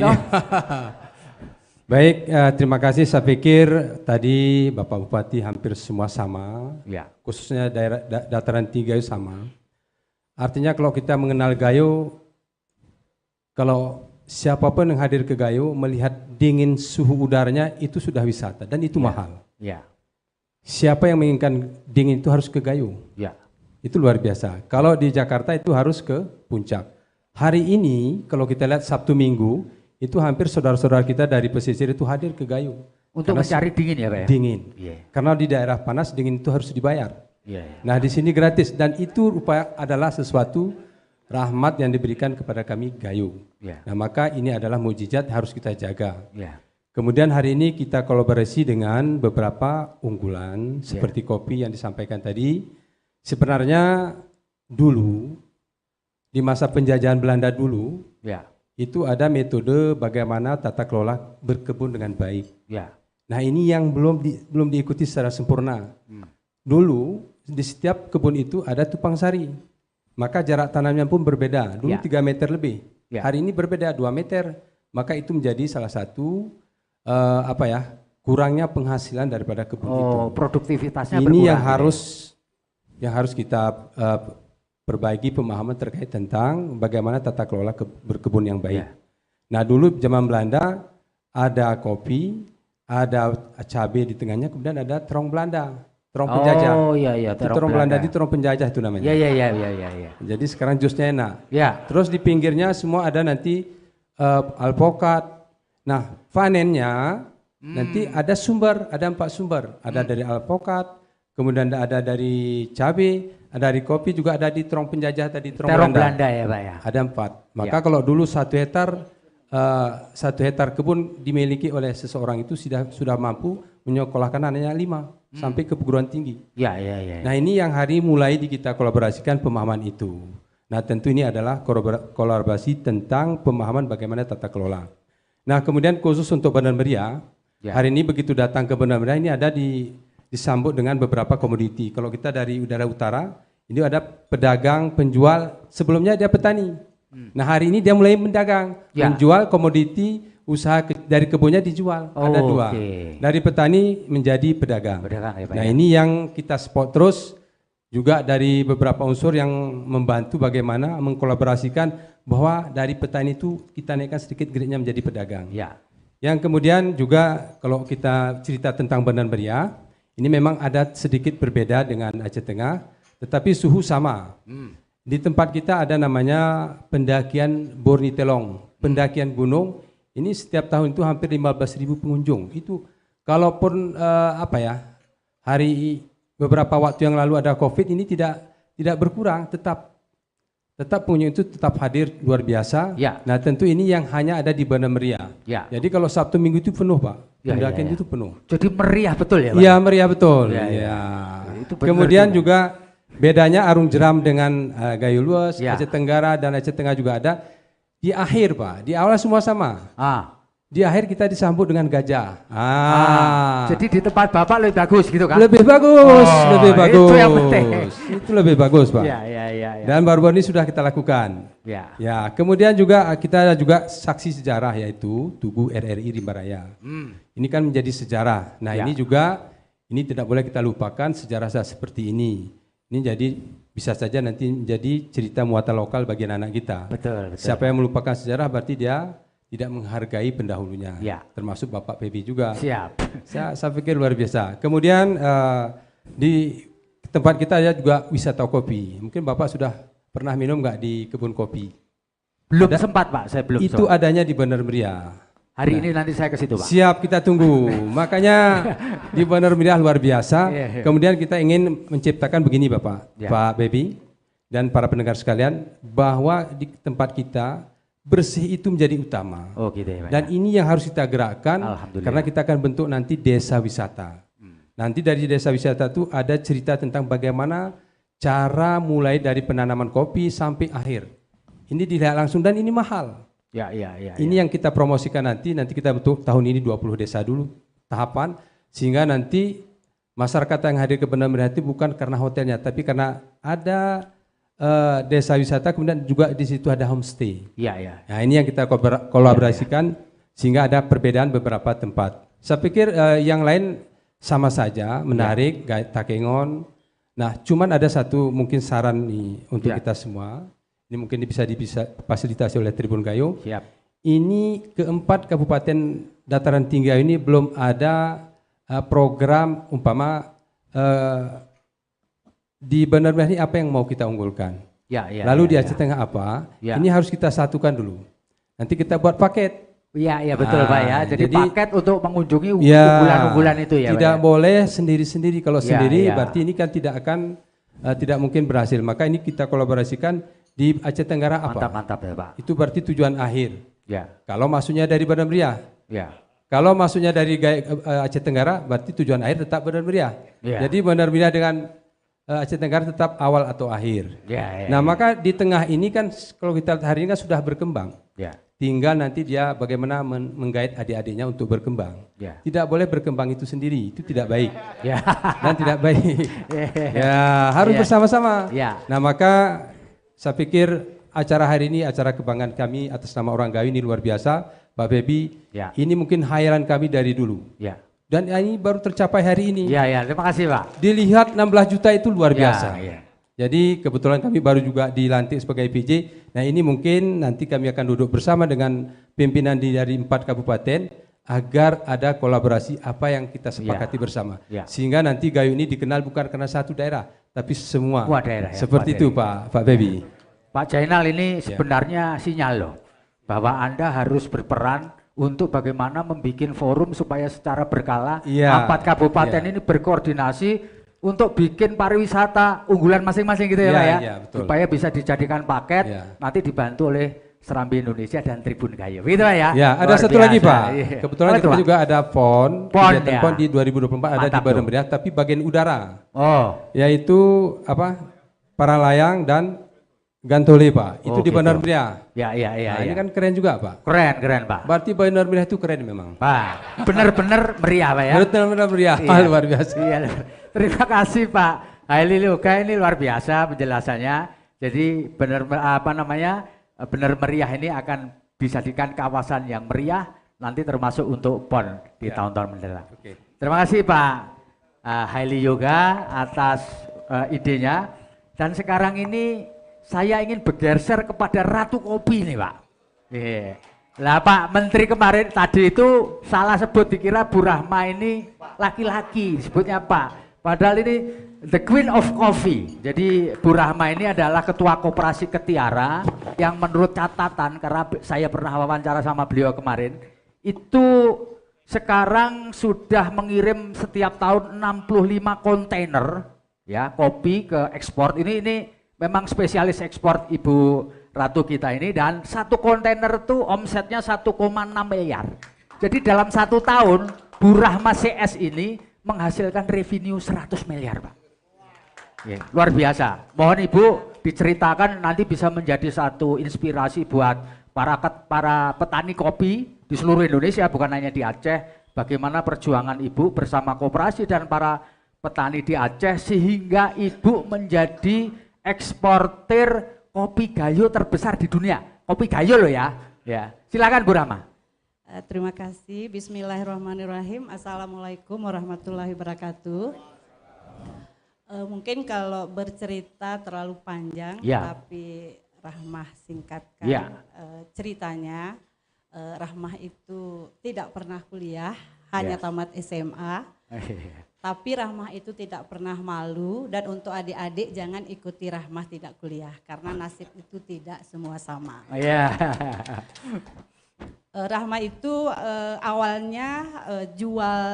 Baik, terima kasih. Saya pikir tadi Bapak Bupati hampir semua sama. Ya. Khususnya daerah dataran tinggi Gayo sama. Artinya kalau kita mengenal Gayo, kalau siapapun yang hadir ke Gayo melihat dingin suhu udaranya itu sudah wisata dan itu mahal. Ya. Siapa yang menginginkan dingin itu harus ke Gayo. Ya. Itu luar biasa. Kalau di Jakarta itu harus ke Puncak. Hari ini kalau kita lihat Sabtu Minggu itu hampir saudara-saudara kita dari pesisir itu hadir ke Gayo. Untuk mencari dingin ya Pak ya? Dingin. Yeah. Karena di daerah panas dingin itu harus dibayar. Yeah, yeah. Nah di sini gratis dan itu rupanya adalah sesuatu rahmat yang diberikan kepada kami Gayo. Yeah. Nah maka ini adalah mukjizat harus kita jaga. Yeah. Kemudian hari ini kita kolaborasi dengan beberapa unggulan seperti kopi yang disampaikan tadi. Sebenarnya dulu di masa penjajahan Belanda dulu itu ada metode bagaimana tata kelola berkebun dengan baik. Ya. Nah ini yang belum diikuti secara sempurna. Dulu di setiap kebun itu ada tupang sari. Maka jarak tanamnya pun berbeda. Dulu 3 meter lebih. Hari ini berbeda 2 meter. Maka itu menjadi salah satu kurangnya penghasilan daripada kebun itu. Produktivitasnya ini berkurang. yang harus kita perbaiki pemahaman terkait tentang bagaimana tata kelola berkebun yang baik. Nah dulu zaman Belanda ada kopi, ada cabai di tengahnya, kemudian ada terong Belanda, terong penjajah. Oh iya, terong Belanda itu terong penjajah itu namanya. Iya. Jadi sekarang jusnya enak. Ya. Terus di pinggirnya semua ada nanti alpokat. Nah panennya nanti ada sumber, ada 4 sumber, ada dari alpokat, kemudian ada dari cabai, ada dari kopi, juga ada di terong penjajah tadi, terong Belanda ya Pak ya. Ada 4. Maka kalau dulu 1 hektar kebun dimiliki oleh seseorang itu sudah mampu menyekolahkan anaknya 5 sampai ke perguruan tinggi. Ya. Nah ini yang hari mulai kita kolaborasikan pemahaman itu. Nah tentu ini adalah kolaborasi tentang pemahaman bagaimana tata kelola. Nah kemudian khusus untuk Bandar Meriah, hari ini begitu datang ke Bandar Meriah ini ada disambut dengan beberapa komoditi. Kalau kita dari udara utara, ini ada pedagang, penjual, sebelumnya dia petani. Nah hari ini dia mulai mendagang, menjual komoditi, usaha dari kebunnya dijual, ada 2. Dari petani menjadi pedagang. Nah ini yang kita support terus, juga dari beberapa unsur yang membantu bagaimana mengkolaborasikan bahwa dari petani itu kita naikkan sedikit grade-nya menjadi pedagang. Yang kemudian juga kalau kita cerita tentang Bandar Meriah, ini memang ada sedikit berbeda dengan Aceh Tengah, tetapi suhu sama. Di tempat kita ada namanya pendakian Bornitelong, pendakian gunung. Ini setiap tahun itu hampir 15.000 pengunjung. Itu kalaupun hari beberapa waktu yang lalu ada COVID, ini tidak berkurang, tetap pengunjung itu tetap hadir luar biasa. Nah tentu ini yang hanya ada di Bandar Meriah. Jadi kalau Sabtu Minggu itu penuh Pak, pendakian itu penuh. Jadi meriah betul ya Pak? Iya meriah betul. Itu kemudian juga bedanya Arung Jeram dengan Gayo Luas, Aceh Tenggara dan Aceh Tengah juga ada. Di akhir Pak, di awal semua sama. Di akhir kita disambut dengan gajah. Jadi di tempat Bapak lebih bagus gitu kan? Lebih bagus, lebih bagus. Itu yang penting. Itu lebih bagus Pak. Ya. Dan baru-baru ini sudah kita lakukan. Ya, kemudian juga kita juga saksi sejarah yaitu Tugu RRI Rimba Raya. Ini kan menjadi sejarah. Nah ini juga ini tidak boleh kita lupakan sejarah seperti ini. Ini jadi bisa saja nanti menjadi cerita muatan lokal bagi anak-anak kita. Betul. Siapa yang melupakan sejarah berarti dia tidak menghargai pendahulunya, termasuk Bapak PB juga. Siap. Saya pikir luar biasa. Kemudian di tempat kita ada juga wisata kopi. Mungkin Bapak sudah pernah minum nggak di kebun kopi? Belum sempat Pak, saya belum. Itu adanya di Bandar Meriah. Hari ini nanti saya ke situ Pak. Siap, kita tunggu. Makanya di Bandar Meriah luar biasa. Kemudian kita ingin menciptakan begini Bapak, Pak Baby dan para pendengar sekalian, bahwa di tempat kita bersih itu menjadi utama. Gitu ya, Pak. Dan ini yang harus kita gerakkan karena kita akan bentuk nanti desa wisata. Nanti dari desa wisata itu ada cerita tentang bagaimana cara mulai dari penanaman kopi sampai akhir. Ini dilihat langsung dan ini mahal. Ya. Ini yang kita promosikan nanti kita bentuk tahun ini 20 desa dulu tahapan, sehingga nanti masyarakat yang hadir ke Benar Meriah itu bukan karena hotelnya, tapi karena ada desa wisata, kemudian juga di situ ada homestay. Iya. Nah ini yang kita kolaborasikan sehingga ada perbedaan beberapa tempat. Saya pikir yang lain sama saja, menarik, Takengon. Nah cuman ada satu mungkin saran nih untuk kita semua. Ini mungkin bisa difasilitasi oleh Tribun Gayo. Siap. Ini keempat kabupaten dataran tinggi Gayo ini belum ada program umpama di Benar Meriah ini apa yang mau kita unggulkan. Lalu di Aceh Tengah apa? Ini harus kita satukan dulu. Nanti kita buat paket. Iya betul Pak ya. Jadi paket untuk mengunjungi unggulan-unggulan itu ya. Tidak Pak, boleh sendiri-sendiri. Kalau sendiri berarti ini kan tidak mungkin berhasil. Maka ini kita kolaborasikan di Aceh Tenggara apa? Mantap ya Pak. Itu berarti tujuan akhir. Ya. Kalau maksudnya dari Benar Meriah. Ya. Kalau maksudnya dari Aceh Tenggara berarti tujuan akhir tetap Benar Meriah. Ya. Jadi Benar Meriah dengan Aceh Tenggara tetap awal atau akhir. Nah maka di tengah ini kan kalau kita lihat hari ini kan sudah berkembang. Tinggal nanti dia bagaimana menggait adik-adiknya untuk berkembang. Tidak boleh berkembang itu sendiri, itu tidak baik. Dan tidak baik. Harus bersama-sama. Nah maka saya pikir acara hari ini, acara kebanggaan kami atas nama orang Gayo ini luar biasa. Pak Bebi, ini mungkin khayalan kami dari dulu. Dan ini baru tercapai hari ini. Terima kasih Pak. Dilihat 16 juta itu luar biasa. Jadi kebetulan kami baru juga dilantik sebagai PJ. Nah ini mungkin nanti kami akan duduk bersama dengan pimpinan dari 4 kabupaten agar ada kolaborasi apa yang kita sepakati bersama. Sehingga nanti Gayo ini dikenal bukan karena satu daerah, tapi semua. Daerah, seperti itu Pak Bebi. Pak Jainal ini sebenarnya sinyal loh bahwa Anda harus berperan untuk bagaimana membuat forum supaya secara berkala 4 kabupaten ini berkoordinasi untuk bikin pariwisata unggulan masing-masing gitu ya Pak ya. Supaya bisa dijadikan paket nanti dibantu oleh Serambi Indonesia dan Tribun Gayo. Gitu Pak ya. Ada satu lagi Pak. Kebetulan kita juga ada PON di 2024 ada di Benar Meriah tapi bagian udara. Yaitu para layang dan Gantole Pak. Itu di Benar Meriah. Ini kan keren juga Pak. Keren Pak. Berarti Benar Meriah itu keren memang. Pak, benar-benar meriah Pak ya. Benar-benar meriah, luar biasa. Terima kasih Pak Haili Yoga, ini luar biasa penjelasannya. Jadi Benar Meriah ini akan dijadikan kawasan yang meriah nanti termasuk untuk PON di tahun-tahun mendatang. Terima kasih Pak Haili Yoga atas idenya. Dan sekarang ini saya ingin bergeser kepada Ratu Kopi nih Pak. Lah Pak Menteri kemarin tadi itu salah sebut, dikira Bu Rahma ini laki-laki, disebutnya Pak. Padahal ini the Queen of Coffee. Jadi Bu Rahma ini adalah Ketua Koperasi Ketiara yang menurut catatan, karena saya pernah wawancara sama beliau kemarin, itu sekarang sudah mengirim setiap tahun 65 kontainer ya kopi ke ekspor. Ini memang spesialis ekspor Ibu Ratu kita ini, dan satu kontainer itu omsetnya 1,6 miliar. Jadi dalam 1 tahun Bu Rahma CS ini menghasilkan revenue 100 miliar Pak. Luar biasa. Mohon Ibu diceritakan, nanti bisa menjadi satu inspirasi buat para petani kopi di seluruh Indonesia, bukan hanya di Aceh. Bagaimana perjuangan Ibu bersama koperasi dan para petani di Aceh sehingga Ibu menjadi eksportir kopi Gayo terbesar di dunia. Kopi Gayo loh ya. Silakan Bu Rahma. Terima kasih. Bismillahirrahmanirrahim. Assalamualaikum warahmatullahi wabarakatuh. Mungkin kalau bercerita terlalu panjang, tapi Rahmah singkatkan ceritanya. Rahmah itu tidak pernah kuliah, hanya tamat SMA. Tapi Rahmah itu tidak pernah malu, dan untuk adik-adik jangan ikuti Rahmah tidak kuliah, karena nasib itu tidak semua sama. Rahmah itu awalnya jual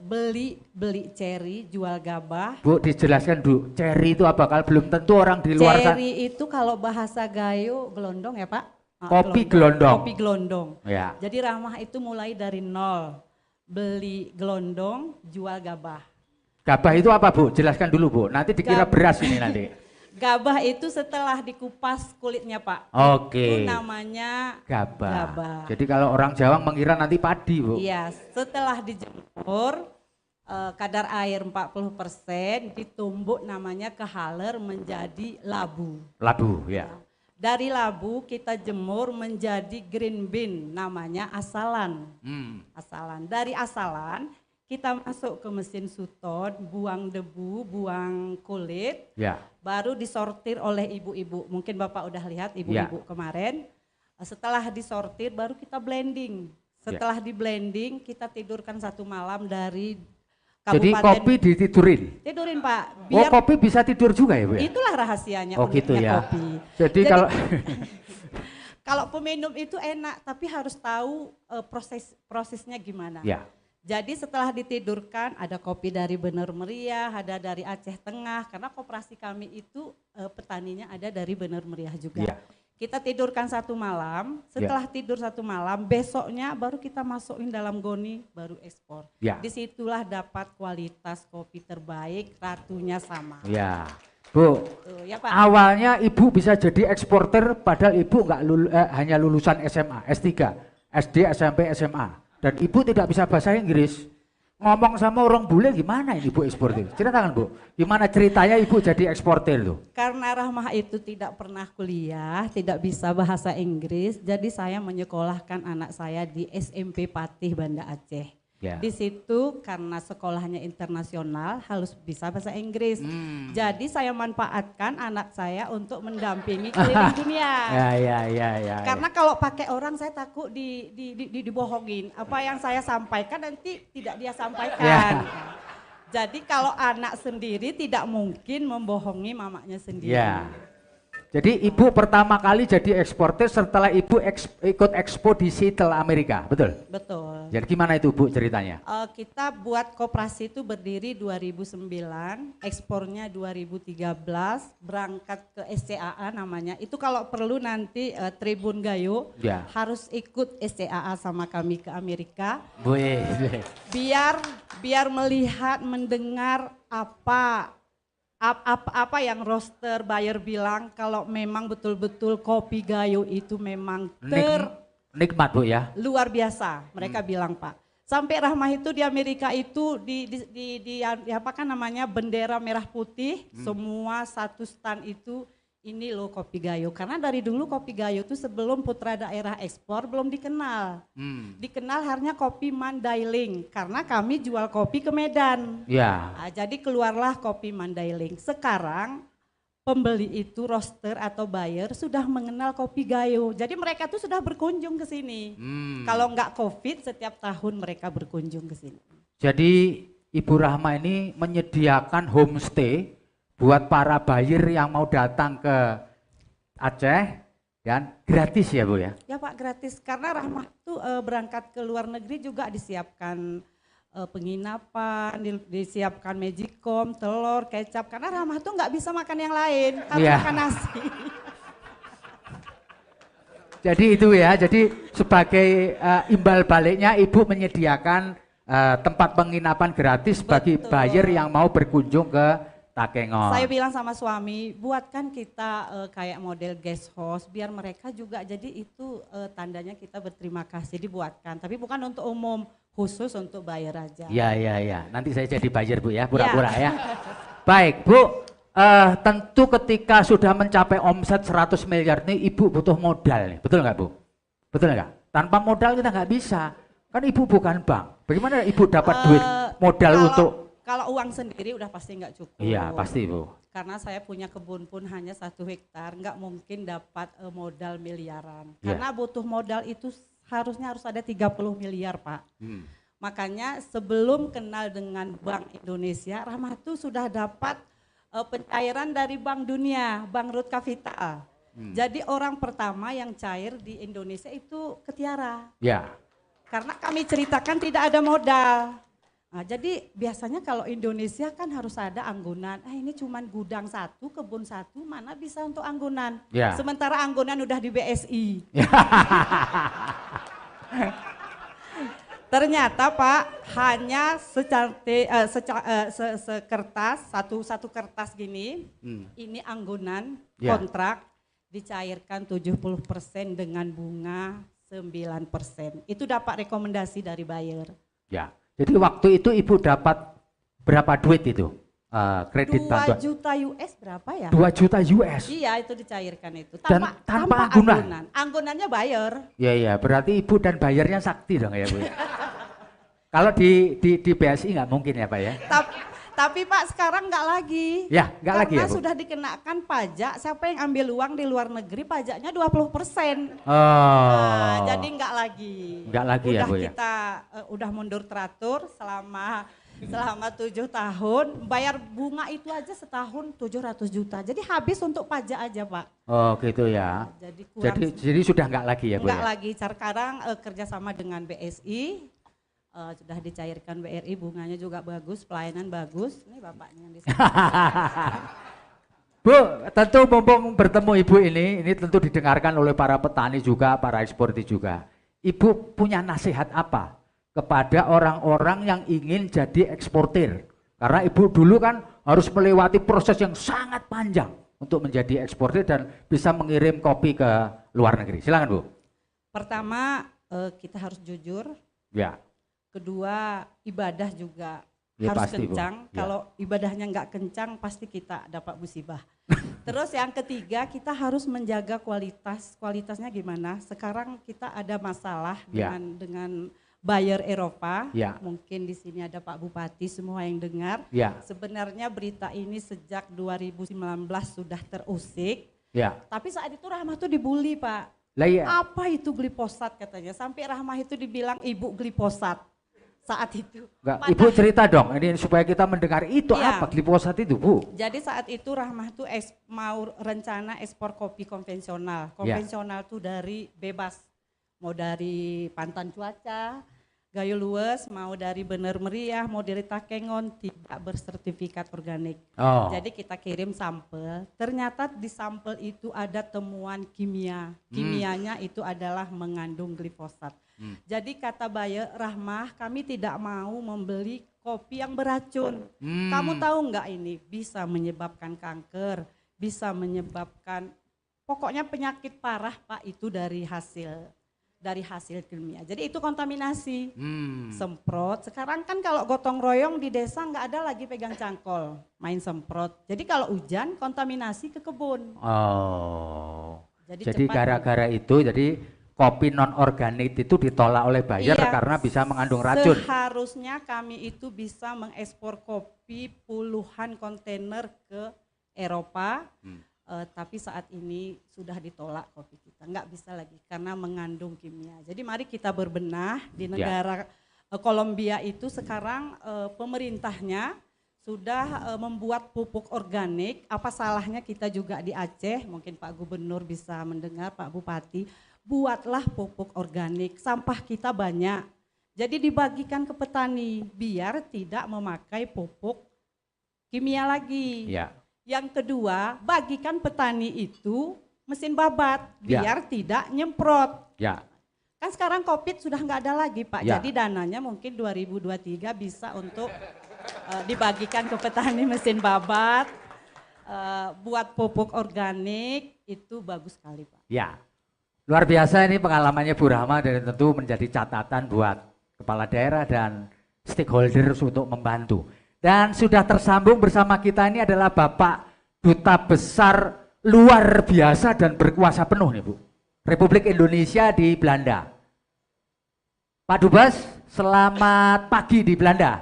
beli ceri, jual gabah. Bu, dijelaskan Bu, ceri itu apa? Kalau belum tentu orang di luar sana. Ceri itu kalau bahasa Gayo gelondong ya Pak? Kopi gelondong. Kopi gelondong. Ya. Jadi Rahmah itu mulai dari nol, beli gelondong, jual gabah. Gabah itu apa Bu? Jelaskan dulu Bu, nanti dikira beras ini nanti. Gabah itu setelah dikupas kulitnya, Pak. Oke. Itu namanya gabah. Jadi kalau orang Jawa mengira nanti padi, Bu. Iya, setelah dijemur kadar air 40%, ditumbuk namanya kehaler menjadi labu. Labu, ya. Dari labu kita jemur menjadi green bean, namanya asalan. Asalan. Dari asalan kita masuk ke mesin suton, buang debu, buang kulit, baru disortir oleh ibu-ibu. Mungkin Bapak udah lihat ibu-ibu kemarin. Setelah disortir baru kita blending. Setelah di blending kita tidurkan 1 malam dari kabupaten. Jadi kopi ditidurin? Tidurin, Pak. Biar kopi bisa tidur juga ya, Bu? Itulah rahasianya gitu ya. kopi. Jadi kalau kalau peminum itu enak, tapi harus tahu prosesnya gimana. Ya. Jadi setelah ditidurkan ada kopi dari Bener Meriah, ada dari Aceh Tengah, karena koperasi kami itu petaninya ada dari Bener Meriah juga. Ya. Kita tidurkan 1 malam, setelah tidur 1 malam, besoknya baru kita masukin dalam goni, baru ekspor. Ya. Disitulah dapat kualitas kopi terbaik, ratunya sama. Ya, Bu. Ya, Pak. Awalnya Ibu bisa jadi eksporter, padahal Ibu nggak hanya lulusan SMA, S3, SD, SMP, SMA. Dan Ibu tidak bisa bahasa Inggris. Ngomong sama orang bule gimana ini Ibu eksportir? Ceritakan, Bu. Gimana ceritanya Ibu jadi eksportir tuh? Karena Rahmah itu tidak pernah kuliah, tidak bisa bahasa Inggris, jadi saya menyekolahkan anak saya di SMP Patih Banda Aceh. Ya. Di situ karena sekolahnya internasional harus bisa bahasa Inggris. Jadi saya manfaatkan anak saya untuk mendampingi keliling dunia. Ya. Karena kalau pakai orang saya takut dibohongin. Apa yang saya sampaikan nanti tidak dia sampaikan. Jadi kalau anak sendiri tidak mungkin membohongi mamanya sendiri. Ya. Jadi Ibu pertama kali jadi eksportir setelah Ibu ikut expo di Seattle, Amerika, betul? Betul. Jadi gimana itu Bu ceritanya? Kita buat koperasi itu berdiri 2009, ekspornya 2013, berangkat ke SCAA namanya. Itu kalau perlu nanti Tribun Gayo harus ikut SCAA sama kami ke Amerika. Boleh. Biar melihat, mendengar apa yang roaster buyer bilang kalau memang betul-betul kopi Gayo itu memang nikmat, Bu ya. Luar biasa, mereka bilang, Pak. Sampai Rahmah itu di Amerika itu apa kan namanya bendera merah putih, semua satu stand itu ini loh kopi Gayo. Karena dari dulu kopi Gayo itu sebelum putra daerah ekspor belum dikenal. Dikenal hanya kopi Mandailing karena kami jual kopi ke Medan. Nah, jadi keluarlah kopi Mandailing. Sekarang pembeli itu roaster atau buyer sudah mengenal kopi Gayo. Jadi mereka tuh sudah berkunjung ke sini. Kalau nggak COVID setiap tahun mereka berkunjung ke sini. Jadi Ibu Rahmah ini menyediakan homestay buat para buyer yang mau datang ke Aceh dan gratis ya Bu ya? Ya Pak, gratis karena Rahmah tuh berangkat ke luar negeri juga disiapkan penginapan, disiapkan magicom, telur, kecap karena Rahmah tuh nggak bisa makan yang lain, harus makan nasi. Jadi itu ya, jadi sebagai imbal baliknya Ibu menyediakan tempat penginapan gratis bagi buyer yang mau berkunjung ke Takengon. Saya bilang sama suami, buatkan kita kayak model guest house, biar mereka juga jadi itu tandanya kita berterima kasih dibuatkan. Tapi bukan untuk umum, khusus untuk buyer aja. Ya. Nanti saya jadi buyer Bu ya, pura-pura ya. Baik Bu, tentu ketika sudah mencapai omset 100 miliar nih Ibu butuh modal nih, betul nggak Bu? Betul nggak? Tanpa modal kita nggak bisa, kan Ibu bukan bank. Bagaimana Ibu dapat duit modal untuk? Kalau uang sendiri udah pasti nggak cukup. Iya pasti Bu. Karena saya punya kebun pun hanya 1 hektar, nggak mungkin dapat modal miliaran. Karena butuh modal itu harus ada 30 miliar Pak. Makanya sebelum kenal dengan Bank Indonesia, Rahmah tuh sudah dapat pencairan dari Bank Dunia, Bank Ruth Capital. Jadi orang pertama yang cair di Indonesia itu Ketiara. Karena kami ceritakan tidak ada modal. Nah, jadi biasanya kalau Indonesia kan harus ada anggunan, ini cuman gudang 1, kebun 1, mana bisa untuk anggunan. Sementara anggunan udah di BSI. ternyata Pak hanya sekertas, satu kertas gini, ini anggunan kontrak dicairkan 70% dengan bunga 9%. Itu dapat rekomendasi dari buyer. Ya, jadi waktu itu Ibu dapat berapa duit itu? Kredit 2 bantuan? juta US berapa ya? 2 juta US? Iya, itu dicairkan itu. Tanpa anggunan? Anggunannya buyer. Ya, berarti Ibu dan bayarnya sakti dong ya Bu. Kalau di BSI nggak mungkin ya Pak ya? Tapi Pak sekarang nggak lagi. Ya, nggak lagi ya Bu? Karena sudah dikenakan pajak, siapa yang ambil uang di luar negeri pajaknya 20%. Oh. Jadi nggak lagi. Nggak lagi ya Bu ya? Kita udah mundur teratur selama 7 tahun, bayar bunga itu aja setahun 700 juta. Jadi habis untuk pajak aja Pak. Oh gitu ya. Jadi sudah nggak lagi ya Bu? Nggak ya? lagi. Sekarang kerjasama dengan BSI. Sudah dicairkan BRI, bunganya juga bagus, pelayanan bagus. Ini bapaknya yang di sini. Bu, tentu mumpung bertemu Ibu ini tentu didengarkan oleh para petani juga, para eksportir juga. Ibu punya nasihat apa kepada orang-orang yang ingin jadi eksportir? Karena Ibu dulu kan harus melewati proses yang sangat panjang untuk menjadi eksportir dan bisa mengirim kopi ke luar negeri. Silakan Bu. Pertama, kita harus jujur. Ya. Kedua, ibadah juga ya, harus pasti, kencang. Ya. Kalau ibadahnya nggak kencang, pasti kita dapat musibah. Terus yang ketiga, kita harus menjaga kualitas. Kualitasnya gimana? Sekarang kita ada masalah dengan buyer Eropa. Ya. Mungkin di sini ada Pak Bupati semua yang dengar. Ya. Sebenarnya berita ini sejak 2019 sudah terusik. Ya. Tapi saat itu Rahmah tuh dibully Pak. Lah iya. Apa itu glifosat katanya? Sampai Rahmah itu dibilang ibu glifosat. Saat itu. Ibu cerita dong, ini supaya kita mendengar itu apa glifosat itu Bu? Jadi saat itu Rahmah tuh mau rencana ekspor kopi konvensional. Konvensional tuh dari bebas, mau dari Pantan Cuaca, Gayo Luwes, mau dari Bener Meriah, mau dari Takengon, tidak bersertifikat organik. Oh. Jadi kita kirim sampel, ternyata di sampel itu ada temuan kimia. Kimianya itu adalah mengandung glifosat. Jadi kata buyer Rahmah, kami tidak mau membeli kopi yang beracun. Kamu tahu nggak ini bisa menyebabkan kanker, bisa menyebabkan pokoknya penyakit parah Pak itu dari hasil kimia. Jadi itu kontaminasi. Semprot. Sekarang kan kalau gotong royong di desa nggak ada lagi pegang cangkol, main semprot. Jadi kalau hujan kontaminasi ke kebun. Oh. Jadi gara-gara itu jadi kopi non organik itu ditolak oleh buyer karena bisa mengandung racun. Seharusnya kami itu bisa mengekspor kopi puluhan kontainer ke Eropa, tapi saat ini sudah ditolak kopi kita, nggak bisa lagi karena mengandung kimia. Jadi mari kita berbenah di negara Kolombia itu sekarang pemerintahnya sudah membuat pupuk organik. Apa salahnya kita juga di Aceh? Mungkin Pak Gubernur bisa mendengar, Pak Bupati. Buatlah pupuk organik, sampah kita banyak. Jadi dibagikan ke petani biar tidak memakai pupuk kimia lagi. Ya. Yang kedua, bagikan petani itu mesin babat biar tidak nyemprot. Ya. Kan sekarang COVID sudah nggak ada lagi Pak, jadi dananya mungkin 2023 bisa untuk dibagikan ke petani mesin babat, buat pupuk organik itu bagus sekali Pak. Ya. Luar biasa ini pengalamannya Bu Rahmah dan tentu menjadi catatan buat kepala daerah dan stakeholders untuk membantu. Dan sudah tersambung bersama kita ini adalah Bapak Duta Besar luar biasa dan berkuasa penuh nih Bu. Republik Indonesia di Belanda. Pak Dubes, selamat pagi di Belanda.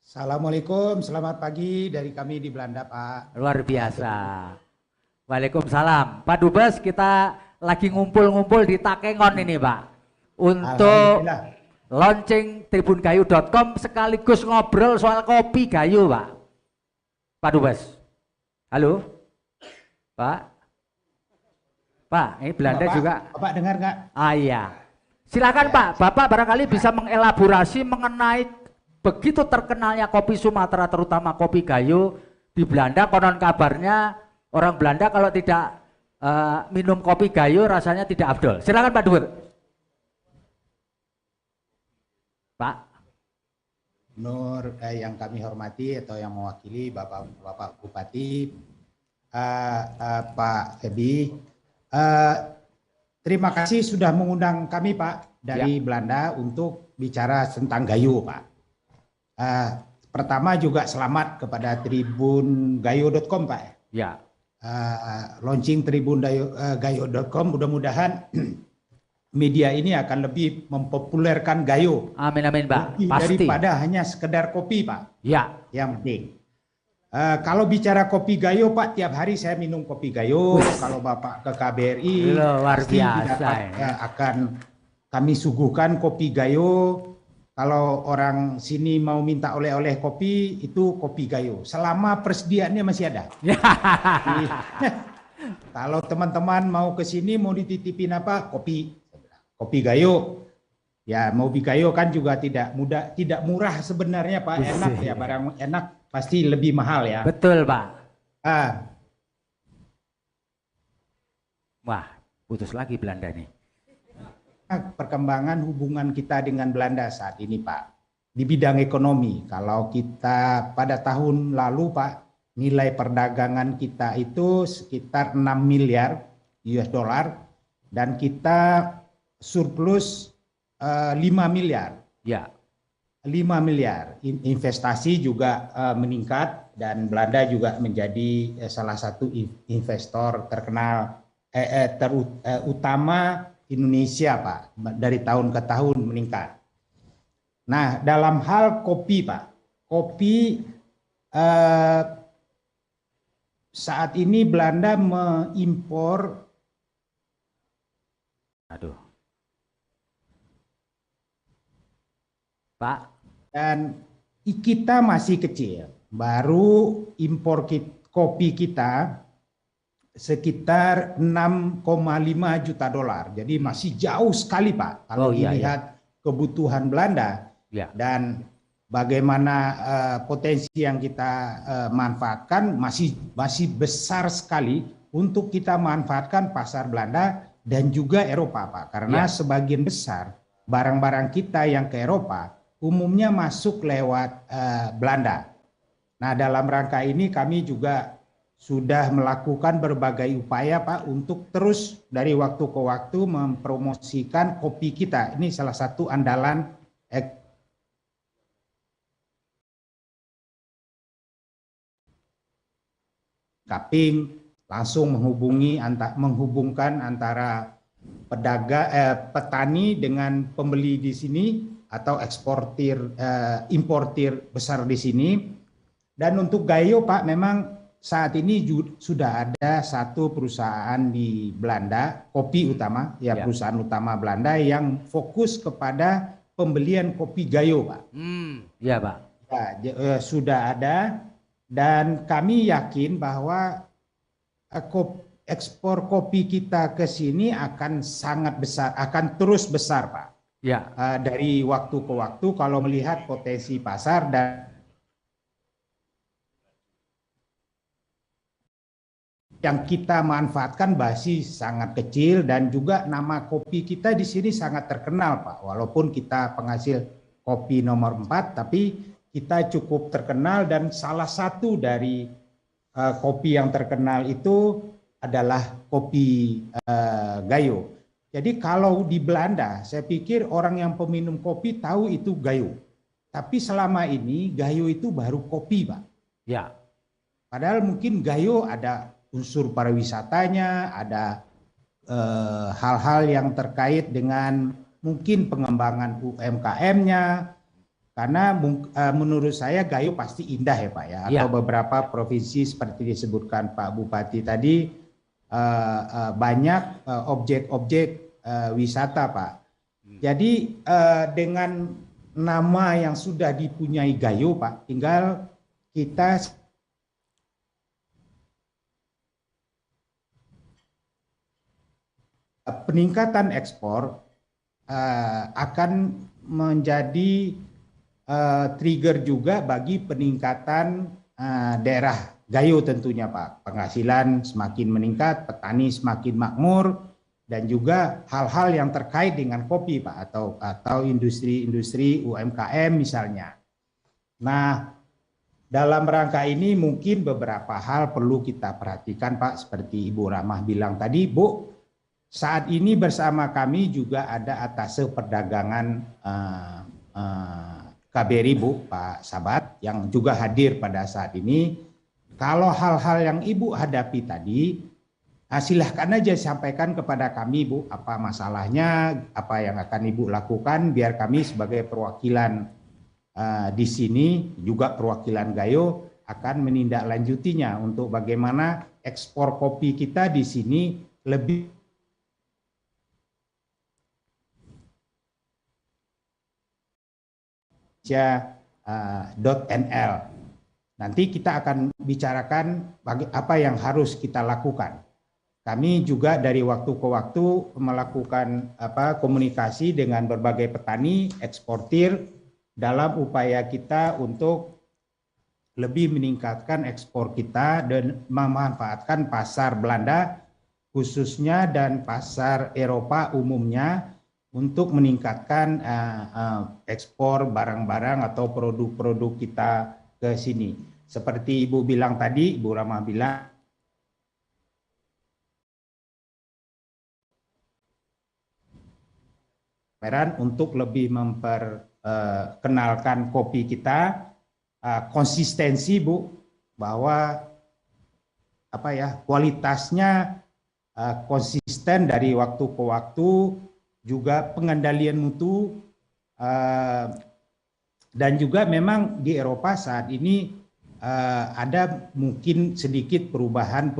Assalamualaikum, selamat pagi dari kami di Belanda Pak. Luar biasa. Waalaikumsalam. Pak Dubes, kita lagi ngumpul-ngumpul di Takengon ini Pak. Untuk launching tribungayu.com sekaligus ngobrol soal kopi Gayo Pak. Pak Dubes. Halo? Pak? Pak, ini Belanda Bapak, juga. Bapak dengar nggak? Ah iya. Silakan Pak, Bapak barangkali bisa mengelaborasi mengenai begitu terkenalnya kopi Sumatera terutama kopi Gayo di Belanda. Konon kabarnya orang Belanda kalau tidak minum kopi Gayo rasanya tidak afdol. Silakan Pak Dubes. Pak. Nur, yang kami hormati atau yang mewakili Bapak Bupati, Pak Febi, terima kasih sudah mengundang kami Pak dari Belanda untuk bicara tentang Gayo Pak. Pertama juga selamat kepada tribungayo.com Pak. Ya. Launching tribungayo.com, mudah-mudahan media ini akan lebih mempopulerkan Gayo. Amin amin Pak. Pasti. Daripada hanya sekedar kopi Pak. Ya. Yang penting. Kalau bicara kopi Gayo Pak, tiap hari saya minum kopi Gayo. Kalau Bapak ke KBRI, luar pasti biasa akan kami suguhkan kopi Gayo. Kalau orang sini mau minta oleh-oleh kopi, itu kopi Gayo. Selama persediaannya masih ada. Kalau teman-teman mau ke sini mau dititipin apa? Kopi Gayo. Ya, mau Gayo kan juga tidak murah sebenarnya Pak. Enak ya, barang enak pasti lebih mahal ya. Betul Pak. Wah, putus lagi Belanda nih. Perkembangan hubungan kita dengan Belanda saat ini Pak. Di bidang ekonomi, kalau kita pada tahun lalu Pak, nilai perdagangan kita itu sekitar 6 miliar US dollar dan kita surplus 5 miliar. Ya. 5 miliar. Investasi juga meningkat dan Belanda juga menjadi salah satu investor terkenal terutama Indonesia Pak, dari tahun ke tahun meningkat. Nah, dalam hal kopi Pak, kopi saat ini Belanda mengimpor. Aduh. Pak. Dan kita masih kecil, baru impor kopi kita sekitar 6,5 juta dolar. Jadi masih jauh sekali Pak kalau dilihat kebutuhan Belanda dan bagaimana potensi yang kita manfaatkan masih besar sekali untuk kita manfaatkan pasar Belanda dan juga Eropa Pak. Karena sebagian besar barang-barang kita yang ke Eropa umumnya masuk lewat Belanda. Nah, dalam rangka ini kami juga sudah melakukan berbagai upaya Pak untuk terus dari waktu ke waktu mempromosikan kopi kita. Ini salah satu andalan Kaping, langsung menghubungkan antara petani dengan pembeli di sini atau importir besar di sini. Dan untuk Gayo Pak, memang saat ini sudah ada satu perusahaan di Belanda, kopi utama, perusahaan utama Belanda yang fokus kepada pembelian kopi Gayo Pak. Iya Pak. Ya, sudah ada dan kami yakin bahwa ekspor kopi kita ke sini akan sangat besar, akan terus besar Pak. Ya. Dari waktu ke waktu kalau melihat potensi pasar dan yang kita manfaatkan masih sangat kecil dan juga nama kopi kita di sini sangat terkenal Pak. Walaupun kita penghasil kopi nomor 4 tapi kita cukup terkenal dan salah satu dari kopi yang terkenal itu adalah kopi Gayo. Jadi kalau di Belanda, saya pikir orang yang peminum kopi tahu itu Gayo. Tapi selama ini Gayo itu baru kopi, Pak. Ya. Padahal mungkin Gayo ada unsur pariwisatanya, ada hal-hal yang terkait dengan mungkin pengembangan UMKM-nya. Karena menurut saya Gayo pasti indah ya Pak ya. Atau beberapa provinsi seperti disebutkan Pak Bupati tadi, banyak objek-objek wisata Pak. Jadi dengan nama yang sudah dipunyai Gayo Pak, tinggal kita peningkatan ekspor akan menjadi trigger juga bagi peningkatan daerah Gayo tentunya Pak. Penghasilan semakin meningkat, petani semakin makmur, dan juga hal-hal yang terkait dengan kopi Pak, atau industri-industri UMKM misalnya. Nah, dalam rangka ini mungkin beberapa hal perlu kita perhatikan Pak, seperti Ibu Rahmah bilang tadi, Bu, saat ini bersama kami juga ada atase perdagangan KBRI Bu, Pak Sabat, yang juga hadir pada saat ini. Kalau hal-hal yang Ibu hadapi tadi, silahkan aja sampaikan kepada kami Bu, apa masalahnya, apa yang akan Ibu lakukan, biar kami sebagai perwakilan di sini, juga perwakilan Gayo, akan menindaklanjutinya untuk bagaimana ekspor kopi kita di sini lebih .nl. Nanti kita akan bicarakan apa yang harus kita lakukan. Kami juga dari waktu ke waktu melakukan komunikasi dengan berbagai petani, eksportir, dalam upaya kita untuk lebih meningkatkan ekspor kita dan memanfaatkan pasar Belanda khususnya dan pasar Eropa umumnya untuk meningkatkan ekspor barang-barang atau produk-produk kita ke sini. Seperti Ibu bilang tadi, Ibu Rama bilang, untuk lebih memperkenalkan kopi kita, konsistensi Bu, bahwa kualitasnya konsisten dari waktu ke waktu, juga pengendalian mutu, dan juga memang di Eropa saat ini ada mungkin sedikit perubahan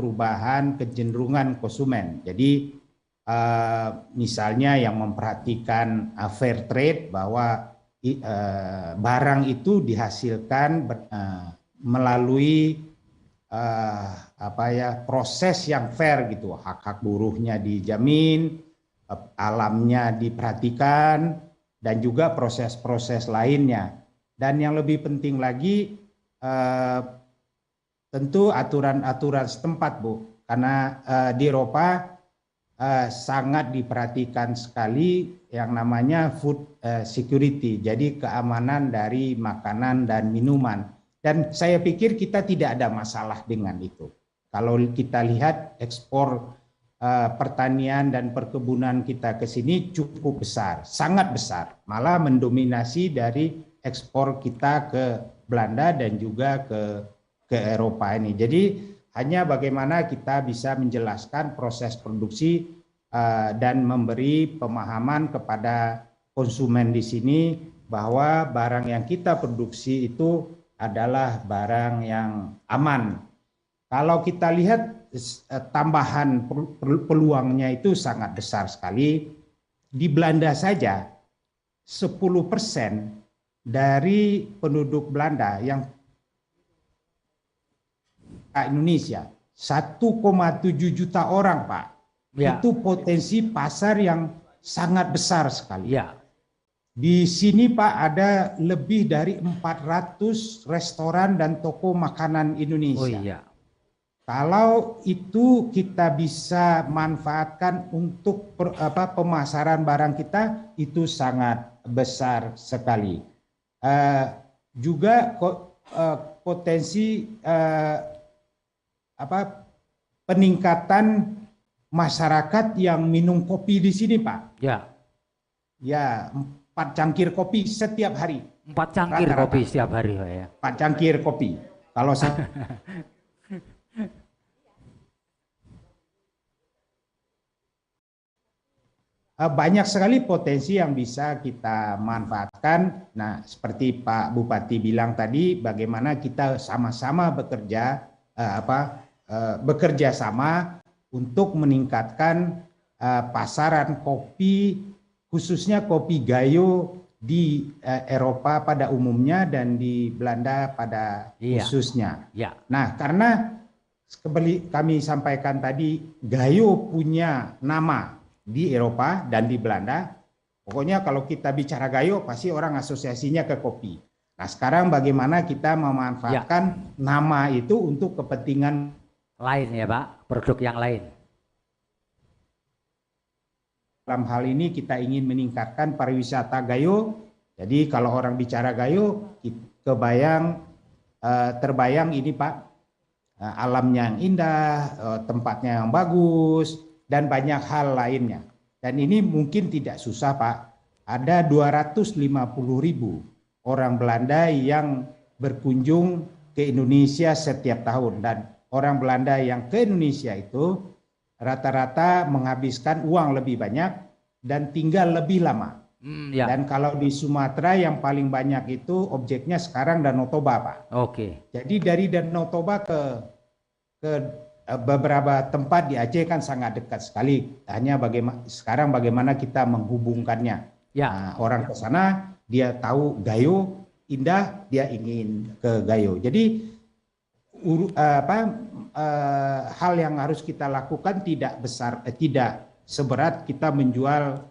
kecenderungan konsumen. Jadi misalnya yang memperhatikan fair trade, bahwa barang itu dihasilkan melalui proses yang fair gitu, hak-hak buruhnya dijamin, alamnya diperhatikan, dan juga proses-proses lainnya. Dan yang lebih penting lagi tentu aturan-aturan setempat Bu, karena di Eropa sangat diperhatikan sekali yang namanya food security, jadi keamanan dari makanan dan minuman. Dan saya pikir kita tidak ada masalah dengan itu. Kalau kita lihat ekspor pertanian dan perkebunan kita ke sini cukup besar, sangat besar, malah mendominasi dari ekspor kita ke Belanda dan juga ke Eropa ini. Jadi hanya bagaimana kita bisa menjelaskan proses produksi dan memberi pemahaman kepada konsumen di sini bahwa barang yang kita produksi itu adalah barang yang aman. Kalau kita lihat tambahan peluangnya itu sangat besar sekali. Di Belanda saja 10% dari penduduk Belanda yang Indonesia 1,7 juta orang Pak, itu potensi pasar yang sangat besar sekali. Di sini Pak ada lebih dari 400 restoran dan toko makanan Indonesia. Kalau itu kita bisa manfaatkan untuk pemasaran barang kita, itu sangat besar sekali. Juga potensi peningkatan masyarakat yang minum kopi di sini Pak. Ya, 4 cangkir kopi setiap hari. 4 cangkir kopi setiap hari Pak ya. 4 cangkir kopi. Kalau saya banyak sekali potensi yang bisa kita manfaatkan. Nah, seperti Pak Bupati bilang tadi, bagaimana kita sama-sama bekerja sama untuk meningkatkan pasaran kopi, khususnya kopi Gayo di Eropa pada umumnya dan di Belanda pada khususnya. Nah, karena kami sampaikan tadi, Gayo punya nama di Eropa dan di Belanda. Pokoknya kalau kita bicara Gayo pasti orang asosiasinya ke kopi. Nah, sekarang bagaimana kita memanfaatkan nama itu untuk kepentingan lain ya Pak, produk yang lain. dalam hal ini kita ingin meningkatkan pariwisata Gayo. Jadi kalau orang bicara Gayo, terbayang ini Pak, alamnya yang indah, tempatnya yang bagus, dan banyak hal lainnya. Dan ini mungkin tidak susah Pak. Ada 250.000 orang Belanda yang berkunjung ke Indonesia setiap tahun. Dan orang Belanda yang ke Indonesia itu rata-rata menghabiskan uang lebih banyak dan tinggal lebih lama. Dan kalau di Sumatera yang paling banyak itu objeknya sekarang Danau Toba Pak. Jadi dari Danau Toba ke beberapa tempat di Aceh kan sangat dekat sekali. Hanya sekarang bagaimana kita menghubungkannya. Nah, orang ke sana dia tahu Gayo indah, dia ingin ke Gayo. Jadi hal yang harus kita lakukan tidak seberat kita menjual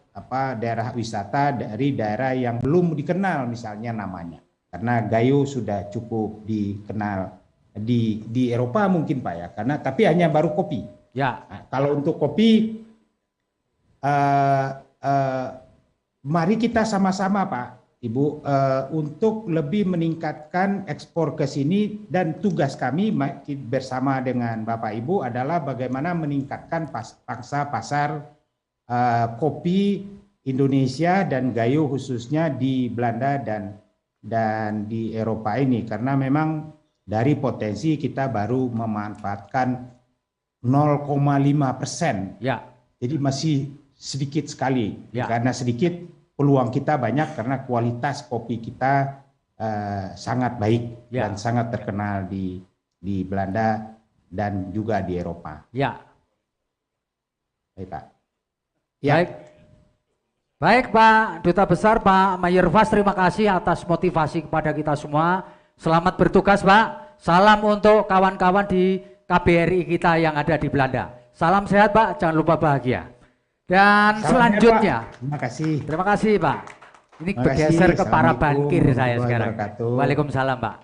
daerah wisata dari daerah yang belum dikenal misalnya namanya. Karena Gayo sudah cukup dikenal di Eropa mungkin Pak ya, tapi hanya baru kopi. Nah, kalau untuk kopi, mari kita sama-sama Pak, Ibu, untuk lebih meningkatkan ekspor ke sini, dan tugas kami bersama dengan Bapak Ibu adalah bagaimana meningkatkan pangsa pasar kopi Indonesia dan Gayo khususnya di Belanda dan di Eropa ini, karena memang dari potensi kita baru memanfaatkan 0,5%. Jadi masih sedikit sekali, karena sedikit peluang kita banyak karena kualitas kopi kita sangat baik dan sangat terkenal di Belanda dan juga di Eropa. Baik Pak. Baik Pak Duta Besar, Pak Mayerfas, terima kasih atas motivasi kepada kita semua. Selamat bertugas Pak. Salam untuk kawan-kawan di KBRI kita yang ada di Belanda. Salam sehat Pak, jangan lupa bahagia. Dan selanjutnya, terima kasih Pak. Ini bergeser ke para bankir saya sekarang. Waalaikumsalam Pak.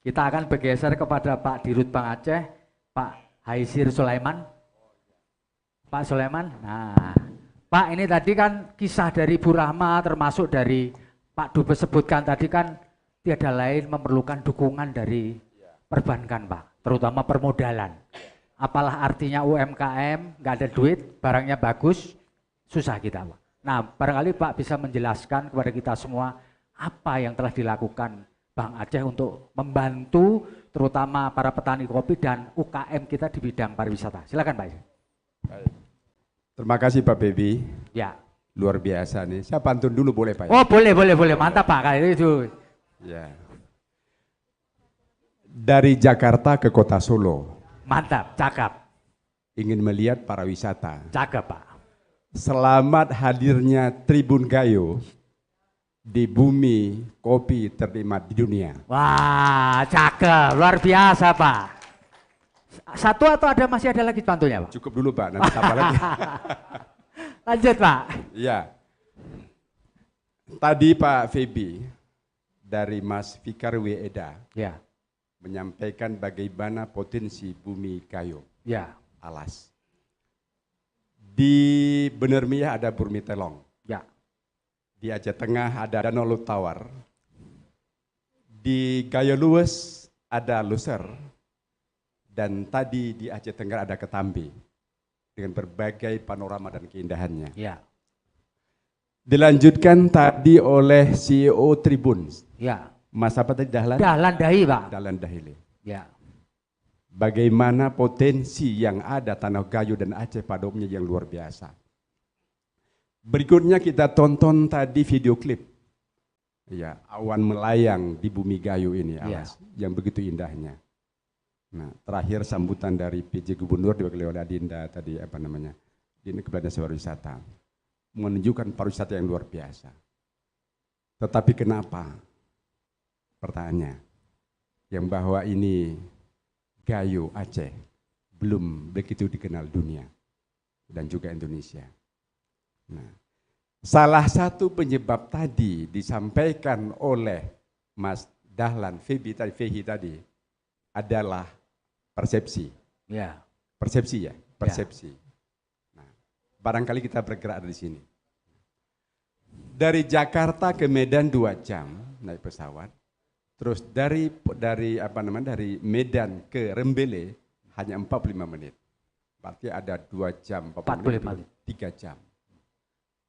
Kita akan bergeser kepada Pak Dirut Bank Aceh, Pak Haisir Sulaiman. Pak Sulaiman, nah Pak ini tadi kan kisah dari Bu Rahma termasuk dari Pak Dubes sebutkan tadi kan tiada lain memerlukan dukungan dari perbankan Pak, terutama permodalan. Apalah artinya UMKM, nggak ada duit, barangnya bagus, susah kita Pak. Nah barangkali Pak bisa menjelaskan kepada kita semua apa yang telah dilakukan Bank Aceh untuk membantu terutama para petani kopi dan UKM kita di bidang pariwisata. Silakan Pak. Terima kasih Pak Bebi. Luar biasa nih. Saya pantun dulu boleh Pak? Oh boleh, mantap Pak kayak itu. Dari Jakarta ke kota Solo. Mantap, cakep. Ingin melihat pariwisata. Cakep Pak. Selamat hadirnya Tribun Gayo di bumi kopi ternikmat di dunia. Wah, cakep, luar biasa Pak. Satu atau masih ada lagi pantunya Pak? Cukup dulu Pak, nanti apa lagi? Lanjut Pak. Iya. Tadi Pak Febi dari Mas Fikar Weda menyampaikan bagaimana potensi bumi Gayo. Alas. Di Benermiyah ada Burmi Telong. Di Aceh Tengah ada Danau Tawar. Di Gayo Luwes ada Luser. Dan tadi di Aceh Tenggara ada Ketambi dengan berbagai panorama dan keindahannya. Dilanjutkan tadi oleh CEO Tribun. Mas apa tadi Dahlan? Dahlan Dahi Pak. Dahlan Dahili. Bagaimana potensi yang ada Tanah Gayo dan Aceh pada umumnya yang luar biasa. Berikutnya kita tonton tadi video klip. Awan melayang di bumi Gayo ini, alas, yang begitu indahnya. Nah, terakhir sambutan dari PJ Gubernur diwakili oleh Adinda tadi Dinas Kepulauan Pariwisata menunjukkan pariwisata yang luar biasa. Tetapi kenapa? Pertanyaannya, yang bahwa ini Gayo Aceh belum begitu dikenal dunia dan juga Indonesia. Nah, salah satu penyebab tadi disampaikan oleh Mas Dahlan Fehi tadi adalah persepsi. Persepsi. Nah, barangkali kita bergerak dari sini. Dari Jakarta ke Medan 2 jam naik pesawat. Terus dari Medan ke Rembele hanya 45 menit. Berarti ada 2 jam 45 menit, 3 jam.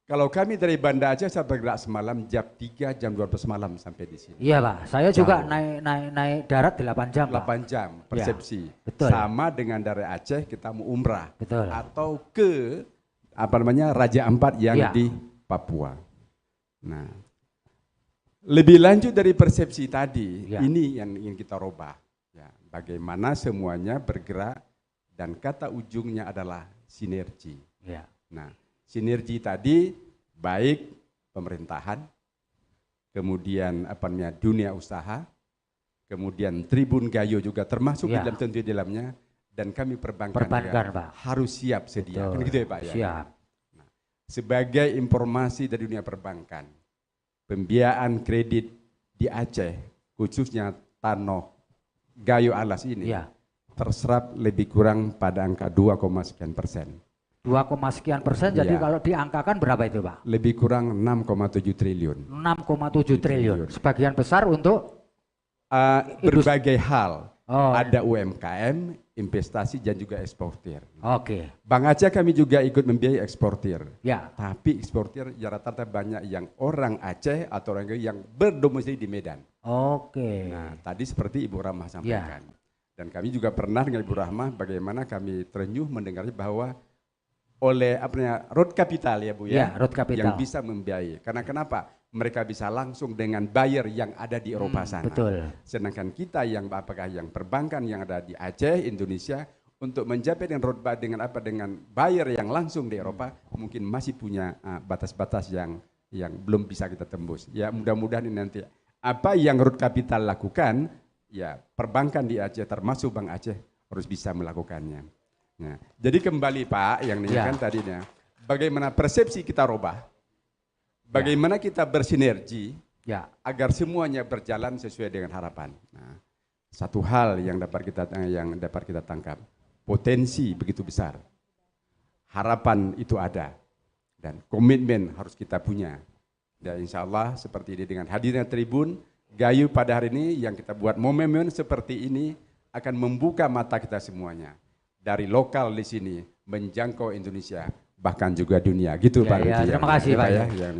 Kalau kami dari Banda Aceh saya bergerak semalam jam 3 jam 12 malam sampai di sini. Iya Pak, saya juga naik darat 8 jam. 8 jam persepsi. Ya, betul. Sama dengan dari Aceh kita mau umrah. Betul. Atau ke Raja Ampat yang di Papua. Nah, lebih lanjut dari persepsi tadi, ini yang ingin kita rubah. Ya, bagaimana semuanya bergerak dan kata ujungnya adalah sinergi. Ya. Nah, sinergi tadi baik pemerintahan, kemudian dunia usaha, kemudian Tribun Gayo juga termasuk di dalam tentu di dalamnya, dan kami perbankan Pak, harus siap sedia. Kan gitu ya Pak ya. Siap. Nah, sebagai informasi dari dunia perbankan, pembiayaan kredit di Aceh khususnya Tanoh Gayo Alas ini terserap lebih kurang pada angka 2, sekian persen. 2, sekian persen, jadi kalau diangkakan berapa itu Pak? Lebih kurang 6,7 triliun. 6,7 triliun. Sebagian besar untuk berbagai hal. Ada UMKM, investasi dan juga eksportir. Oke. Bang Aceh kami juga ikut membiayai eksportir. Ya. Tapi eksportir ya rata-rata banyak yang orang Aceh atau orang yang berdomisili di Medan. Oke. Nah, tadi seperti Ibu Rahmah sampaikan. Dan kami juga pernah dengan Ibu Rahmah bagaimana kami terenyuh mendengarnya bahwa oleh road capital ya Bu ya, road capital yang bisa membiayai. Karena kenapa? Mereka bisa langsung dengan buyer yang ada di Eropa sana. Betul. Sedangkan kita yang perbankan yang ada di Aceh, Indonesia, untuk mencapai dengan buyer yang langsung di Eropa, mungkin masih punya batas-batas yang belum bisa kita tembus. Ya mudah-mudahan ini nanti apa yang road capital lakukan, ya perbankan di Aceh termasuk Bank Aceh harus bisa melakukannya. Nah, jadi kembali Pak yang kan tadinya, bagaimana persepsi kita rubah, bagaimana kita bersinergi agar semuanya berjalan sesuai dengan harapan. Nah, satu hal yang dapat kita tangkap, potensi begitu besar, harapan itu ada, dan komitmen harus kita punya. Dan insya Allah seperti ini dengan hadirnya Tribun Gayo pada hari ini yang kita buat momen seperti ini akan membuka mata kita semuanya. Dari lokal di sini menjangkau Indonesia bahkan juga dunia gitu Pak. Terima kasih Pak.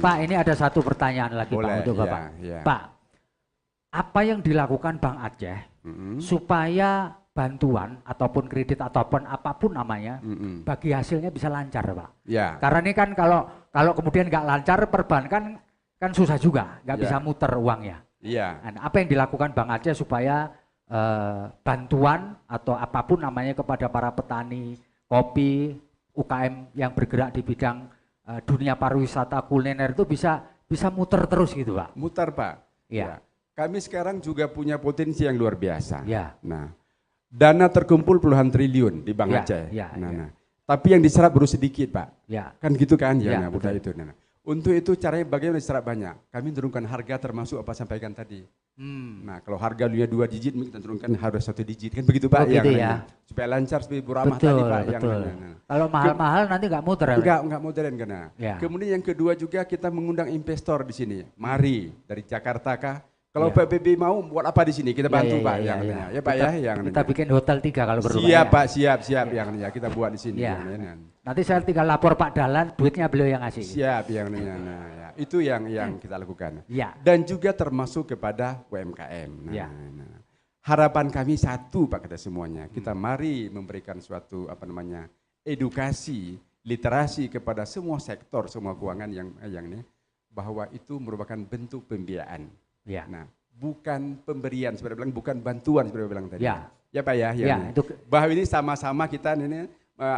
Pak ini ada satu pertanyaan lagi Pak untuk Bapak. Pak, apa yang dilakukan Bank Aceh supaya bantuan ataupun kredit ataupun apapun namanya bagi hasilnya bisa lancar Pak? Karena ini kan kalau kemudian nggak lancar perbankan kan susah juga, nggak bisa muter uangnya. Nah, apa yang dilakukan Bank Aceh supaya bantuan atau apapun namanya kepada para petani kopi, UKM yang bergerak di bidang dunia pariwisata kuliner itu bisa muter terus gitu Pak? Muter Pak. Ya. Kami sekarang juga punya potensi yang luar biasa. Nah, dana terkumpul puluhan triliun di Bank Aceh. Nah, tapi yang diserap baru sedikit Pak. Kan gitu kan ya, udah itu. Untuk itu caranya bagaimana diserap banyak. Kami turunkan harga termasuk apa sampaikan tadi. Nah kalau harga dunia 2 digit mungkin kita turunkan harus 1 digit kan begitu Pak. Gitu ya. Supaya lancar seperti Bu Rahmah tadi Pak. Kalau mahal-mahal nanti nggak muter. Enggak muterin karena. Kemudian yang kedua juga kita mengundang investor di sini. Mari dari Jakarta kah? Kalau PBB mau buat apa di sini kita bantu Pak. Ya Pak ya. Kita bikin hotel 3 kalau perlu. Siap Pak, siap yang kita buat di sini. Nanti saya tinggal lapor Pak Dahlan, duitnya beliau yang ngasih. Siap yang itu yang kita lakukan. Dan juga termasuk kepada UMKM. Harapan kami satu Pak kata semuanya. Kita mari memberikan suatu edukasi, literasi kepada semua sektor, semua keuangan yang ini bahwa itu merupakan bentuk pembiayaan. Nah, bukan pemberian seperti bilang, bukan bantuan seperti bilang tadi. Ya Pak ya. Bahwa ini sama-sama kita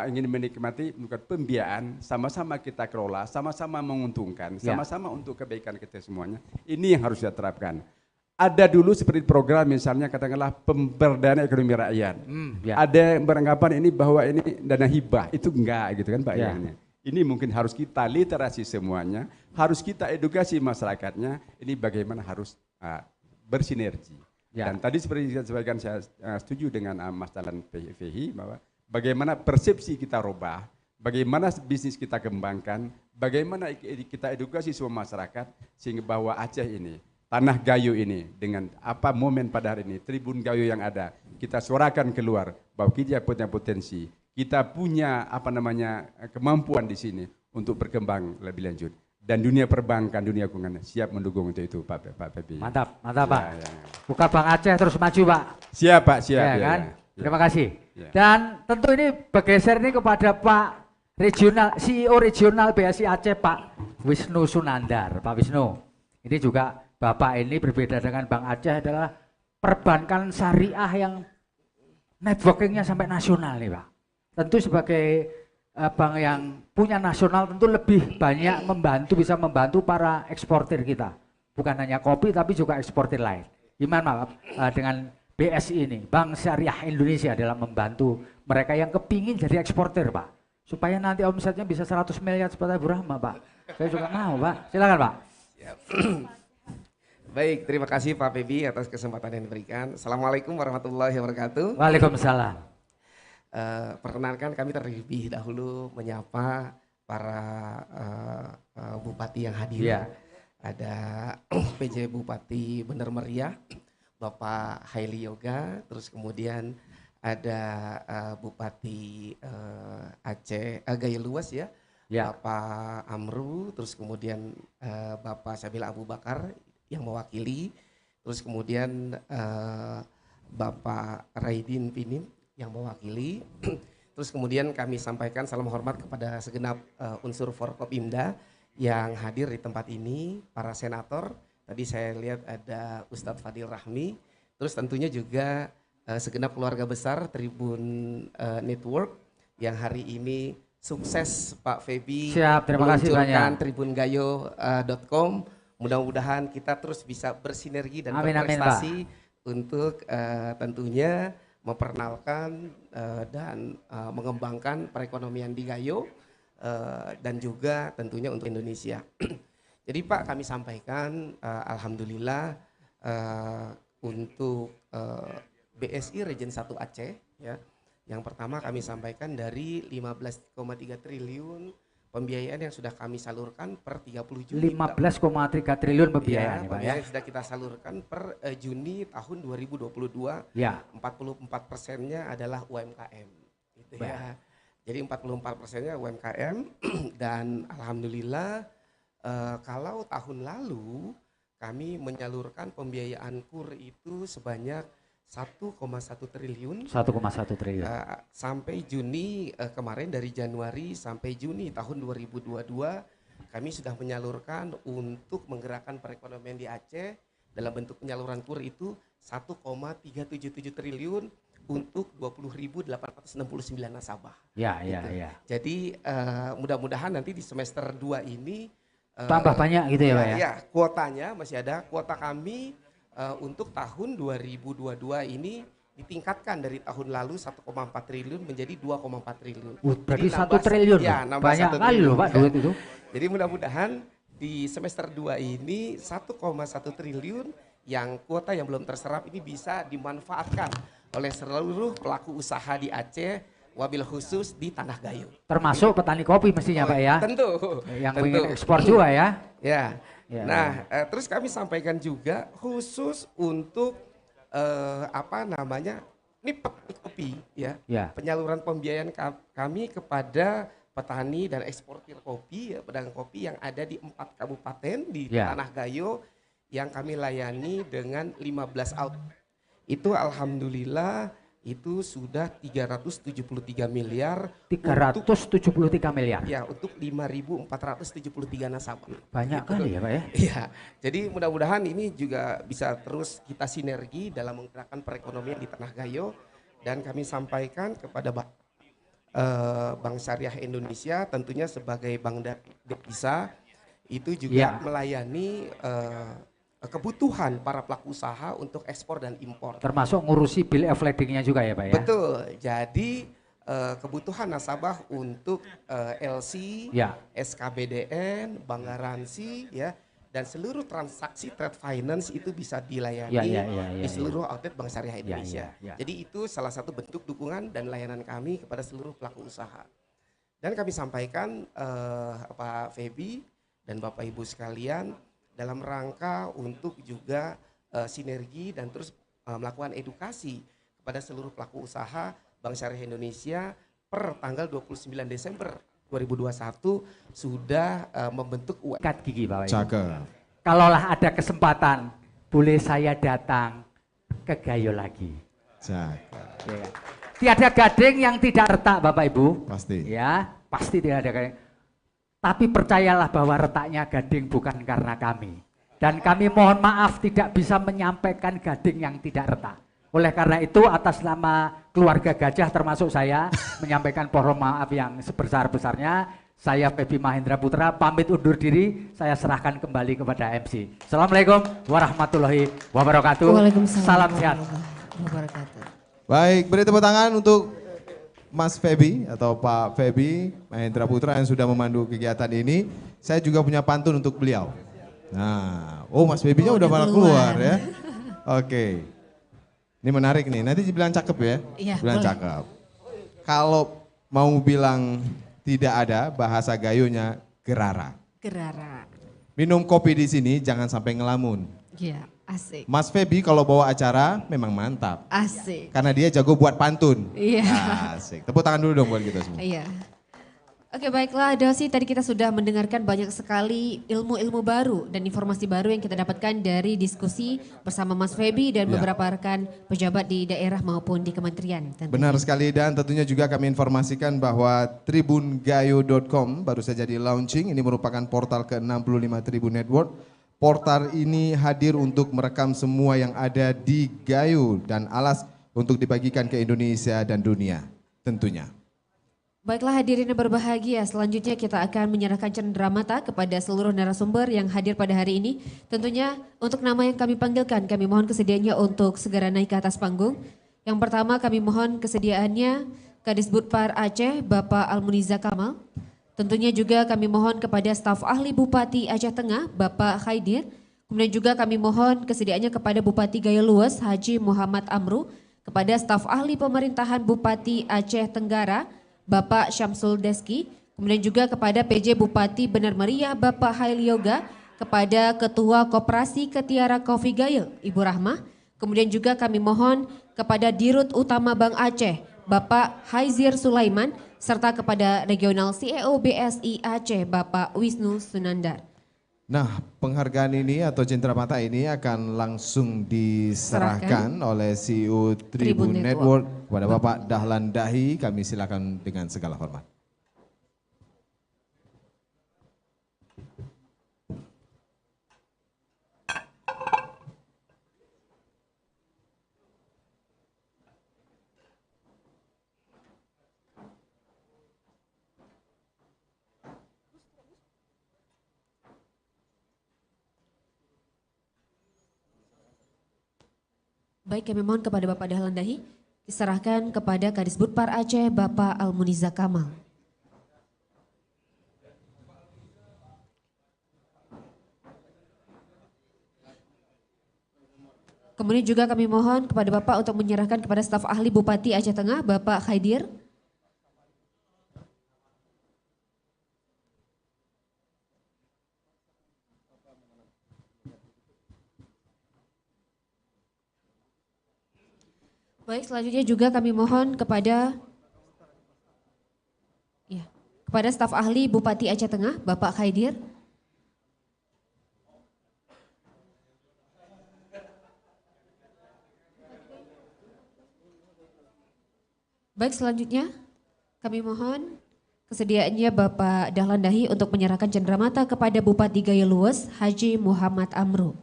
ingin menikmati bukan pembiayaan, sama-sama kita kelola, sama-sama menguntungkan, sama-sama untuk kebaikan kita semuanya. Ini yang harus kita terapkan. Ada dulu seperti program misalnya katakanlah pemberdayaan ekonomi rakyat. Ada yang beranggapan ini bahwa ini dana hibah, itu enggak gitu kan Pak. Ini mungkin harus kita literasi semuanya, harus kita edukasi masyarakatnya, ini bagaimana harus bersinergi. Dan tadi seperti saya setuju dengan Mas Dahlan Fehi bahwa bagaimana persepsi kita rubah bagaimana bisnis kita kembangkan, bagaimana kita edukasi semua masyarakat sehingga bahwa Aceh ini, tanah Gayo ini dengan apa momen pada hari ini, Tribun Gayo yang ada, kita suarakan keluar bahwa kita punya potensi, kita punya kemampuan di sini untuk berkembang lebih lanjut. Dan dunia perbankan, dunia keuangan siap mendukung untuk itu, Pak Febi. Mantap, Pak. Buka Bank Aceh terus maju, Pak. Siap, Pak, siap. Ya, kan? Terima kasih. Dan tentu ini bergeser ini kepada Pak CEO regional BSI Aceh, Pak Wisnu Sunandar. Pak Wisnu, ini juga Bapak ini berbeda dengan Bank Aceh adalah perbankan syariah yang networkingnya sampai nasional nih, Pak. Tentu sebagai bank yang punya nasional tentu lebih banyak bisa membantu para eksportir kita. Bukan hanya kopi tapi juga eksportir lain. Gimana Pak dengan BSI ini, Bank Syariah Indonesia dalam membantu mereka yang kepingin jadi eksportir, Pak. Supaya nanti omsetnya bisa 100 miliar seperti Bu Rahma, Pak. Saya juga mau, Pak. Silakan, Pak. Baik, terima kasih Pak Febi atas kesempatan yang diberikan. Assalamualaikum warahmatullahi wabarakatuh. Waalaikumsalam. Perkenalkan kami terlebih dahulu menyapa para bupati yang hadir. Yeah. Ada PJ Bupati Bener Meriah, Bapak Haili Yoga, terus kemudian ada Bupati Aceh Gayo Luas ya, Bapak Amru, terus kemudian Bapak Sabil Abu Bakar yang mewakili, terus kemudian Bapak Raidin Pinim yang mewakili. Terus kemudian kami sampaikan salam hormat kepada segenap unsur Forkopimda yang hadir di tempat ini, para senator. Tadi saya lihat ada Ustadz Fadil Rahmi, terus tentunya juga segenap keluarga besar Tribun Network yang hari ini sukses Pak Febi. Siap, terima kasih banyak. tribungayo.com. Mudah-mudahan kita terus bisa bersinergi dan berprestasi untuk tentunya memperkenalkan dan mengembangkan perekonomian di Gayo dan juga tentunya untuk Indonesia. Jadi Pak, kami sampaikan alhamdulillah untuk BSI Region 1 Aceh ya. Yang pertama kami sampaikan dari 15,3 triliun pembiayaan yang sudah kami salurkan per 30 Juni. 15,3 triliun pembiayaan ya, Pak ya. Yang sudah kita salurkan per Juni tahun 2022. Ya. 44%-nya adalah UMKM. Gitu ya. Jadi 44%-nya UMKM dan alhamdulillah kalau tahun lalu kami menyalurkan pembiayaan KUR itu sebanyak 1,1 triliun. 1,1 triliun. Sampai Juni kemarin, dari Januari sampai Juni tahun 2022 kami sudah menyalurkan untuk menggerakkan perekonomian di Aceh dalam bentuk penyaluran KUR itu 1,377 triliun untuk 20.869 nasabah. Ya, gitu. ya. Jadi mudah-mudahan nanti di semester 2 ini tambah banyak gitu ya, Pak ya. Ya, kuotanya masih ada. Kuota kami untuk tahun 2022 ini ditingkatkan dari tahun lalu 1,4 triliun menjadi 2,4 triliun. Berarti 1 triliun. Ya, banyak kali loh Pak duit itu. Jadi mudah-mudahan di semester 2 ini 1,1 triliun yang kuota yang belum terserap ini bisa dimanfaatkan oleh seluruh pelaku usaha di Aceh, wabil khusus di Tanah Gayo. Termasuk petani kopi mestinya Pak ya. Tentu. Yang ingin ekspor juga ya. Ya. Nah, terus kami sampaikan juga khusus untuk ini kopi ya. Penyaluran pembiayaan kami kepada petani dan eksportir kopi, ya, pedagang kopi yang ada di 4 kabupaten di Tanah Gayo yang kami layani dengan 15 outlet. Itu alhamdulillah itu sudah 373 miliar. 373 miliar. Ya, untuk 5.473 nasabah. Banyak gitu. kali ya Pak ya. Iya. Jadi mudah-mudahan ini juga bisa terus kita sinergi dalam menggerakkan perekonomian di Tanah Gayo, dan kami sampaikan kepada Bank Syariah Indonesia tentunya sebagai bank devisa itu juga melayani kebutuhan para pelaku usaha untuk ekspor dan impor. Termasuk ngurusi bill of lading-nya juga ya Pak ya? Betul, jadi kebutuhan nasabah untuk LC, SKBDN, bank garansi ya, dan seluruh transaksi trade finance itu bisa dilayani di seluruh outlet Bank Syariah Indonesia. Jadi itu salah satu bentuk dukungan dan layanan kami kepada seluruh pelaku usaha. Dan kami sampaikan Pak Feby dan Bapak Ibu sekalian dalam rangka untuk juga sinergi dan terus melakukan edukasi kepada seluruh pelaku usaha Bank Syariah Indonesia per tanggal 29 Desember 2021 sudah membentuk UMKM gigi Bapak Ibu. Cakep. Kalaulah ada kesempatan, boleh saya datang ke Gayo lagi. Cakep. Ya. Tiada gading yang tidak retak Bapak Ibu. Pasti. Ya, pasti tidak ada gading. Tapi percayalah bahwa retaknya gading bukan karena kami. Dan kami mohon maaf tidak bisa menyampaikan gading yang tidak retak. Oleh karena itu atas nama keluarga Gajah termasuk saya menyampaikan mohon maaf yang sebesar-besarnya. Saya Feby Mahendra Putra pamit undur diri, saya serahkan kembali kepada MC. Assalamualaikum warahmatullahi wabarakatuh. Waalaikumsalam. Salam sehat. Baik, beri tepuk tangan untuk Mas Feby atau Pak Feby Mahendra Putra yang sudah memandu kegiatan ini. Saya juga punya pantun untuk beliau. Nah, Mas Feby-nya udah malah keluar ya. Oke. Ini menarik nih, nanti dibilang cakep ya. Iya, bilang boleh. cakep. Kalau mau bilang tidak ada, bahasa Gayonya gerara. Gerara. Minum kopi di sini jangan sampai ngelamun. Iya, asik. Mas Feby kalau bawa acara memang mantap. Asik. Karena dia jago buat pantun. Iya. Asik. Tepuk tangan dulu dong buat kita semua. Iya. Oke, baiklah Dosi, tadi kita sudah mendengarkan banyak sekali ilmu-ilmu baru dan informasi baru yang kita dapatkan dari diskusi bersama Mas Feby dan Ya. beberapa rekan pejabat di daerah maupun di kementerian. Tentunya. Benar sekali, dan tentunya juga kami informasikan bahwa tribungayo.com baru saja di launching. Ini merupakan portal ke-65 Tribun Network. Portal ini hadir untuk merekam semua yang ada di Gayo dan Alas untuk dibagikan ke Indonesia dan dunia tentunya. Baiklah hadirin yang berbahagia, selanjutnya kita akan menyerahkan cenderamata kepada seluruh narasumber yang hadir pada hari ini. Tentunya untuk nama yang kami panggilkan, kami mohon kesediaannya untuk segera naik ke atas panggung. Yang pertama kami mohon kesediaannya Kadisbudpar Aceh, Bapak Almuniza Kamal. Tentunya juga kami mohon kepada staf ahli Bupati Aceh Tengah, Bapak Khaidir. Kemudian juga kami mohon kesediaannya kepada Bupati Gayo Luas, Haji Muhammad Amru. Kepada staf ahli pemerintahan Bupati Aceh Tenggara, Bapak Syamsul Deski, kemudian juga kepada PJ Bupati Benar Meriah Bapak Hail Yoga, kepada Ketua Koperasi Ketiara Coffee Gayo Ibu Rahmah, kemudian juga kami mohon kepada Dirut Utama Bank Aceh Bapak Haizir Sulaiman, serta kepada Regional CEO BSI Aceh Bapak Wisnu Sunandar. Nah, penghargaan ini atau cenderamata ini akan langsung diserahkan oleh CEO Tribun Network kepada Bapak Dahlan Dahi. Kami silakan dengan segala hormat. Baik, kami mohon kepada Bapak Dahlan Dahi, diserahkan kepada Kadisbudpar Aceh Bapak Almuniza Kamal. Kemudian juga kami mohon kepada Bapak untuk menyerahkan kepada staf ahli Bupati Aceh Tengah Bapak Khaidir. Baik, selanjutnya juga kami mohon kepada staf ahli Bupati Aceh Tengah, Bapak Khaidir. Baik, selanjutnya kami mohon kesediaannya Bapak Dahlan Dahi untuk menyerahkan cenderamata kepada Bupati Gayo Luas, Haji Muhammad Amru.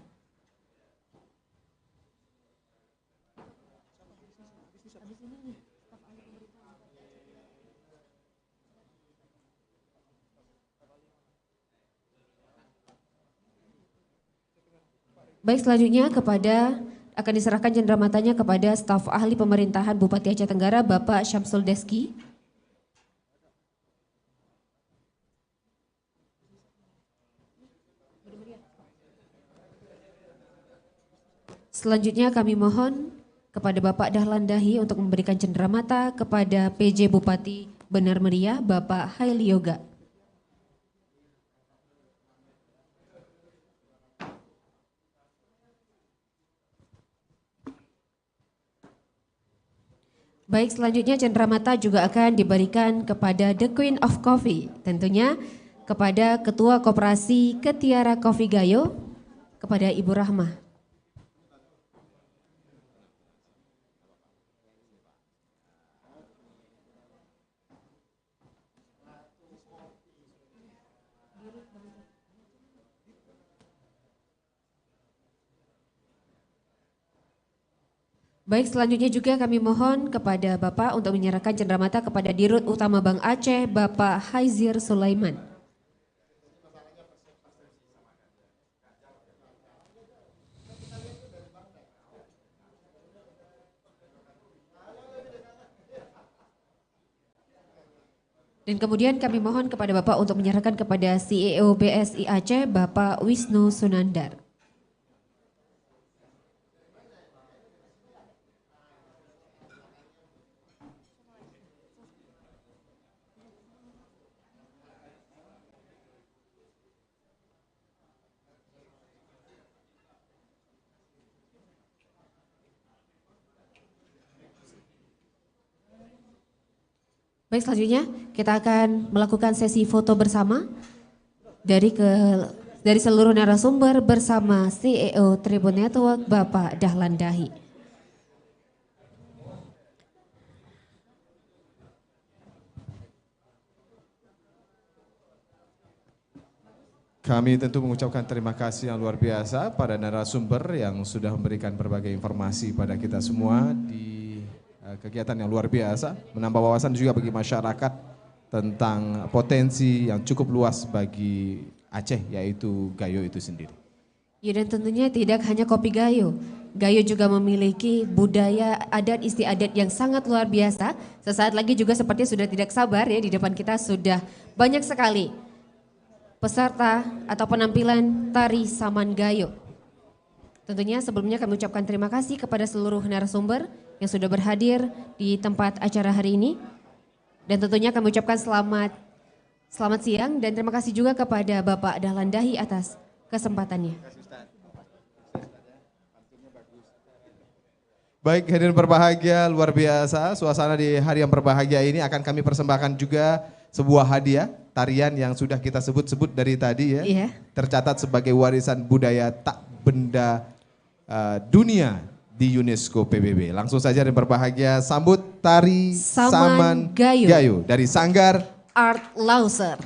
Baik, selanjutnya akan diserahkan cendeраmatanya kepada staf ahli pemerintahan Bupati Aceh Tenggara Bapak Syamsul Deski. Selanjutnya kami mohon kepada Bapak Dahlan Dahi untuk memberikan cenderamata kepada PJ Bupati Benar Meriah, Bapak Haili Yoga. Baik, selanjutnya cenderamata juga akan diberikan kepada The Queen of Coffee, tentunya kepada Ketua Koperasi Ketiara Coffee Gayo, kepada Ibu Rahmah. Baik, selanjutnya juga kami mohon kepada Bapak untuk menyerahkan cenderamata kepada Dirut Utama Bank Aceh, Bapak Haizir Sulaiman. Dan kemudian kami mohon kepada Bapak untuk menyerahkan kepada CEO BSI Aceh, Bapak Wisnu Sunandar. Baik, selanjutnya kita akan melakukan sesi foto bersama dari seluruh narasumber bersama CEO Tribun Network, Bapak Dahlan Dahi. Kami tentu mengucapkan terima kasih yang luar biasa pada narasumber yang sudah memberikan berbagai informasi pada kita semua di kegiatan yang luar biasa, menambah wawasan juga bagi masyarakat tentang potensi yang cukup luas bagi Aceh, yaitu Gayo itu sendiri. Ya, dan tentunya tidak hanya kopi Gayo. Gayo juga memiliki budaya adat istiadat yang sangat luar biasa. Sesaat lagi juga sepertinya sudah tidak sabar ya, di depan kita sudah banyak sekali peserta atau penampilan tari Saman Gayo. Tentunya sebelumnya kami ucapkan terima kasih kepada seluruh narasumber yang sudah berhadir di tempat acara hari ini. Dan tentunya kami ucapkan selamat siang dan terima kasih juga kepada Bapak Dahlan Dahi atas kesempatannya. Baik, hadirin berbahagia, luar biasa suasana di hari yang berbahagia ini akan kami persembahkan juga sebuah hadiah tarian yang sudah kita sebut-sebut dari tadi ya. Iya. Tercatat sebagai warisan budaya tak benda dunia di UNESCO PBB. Langsung saja dan berbahagia sambut tari Saman Gayo dari Sanggar Art Lauser.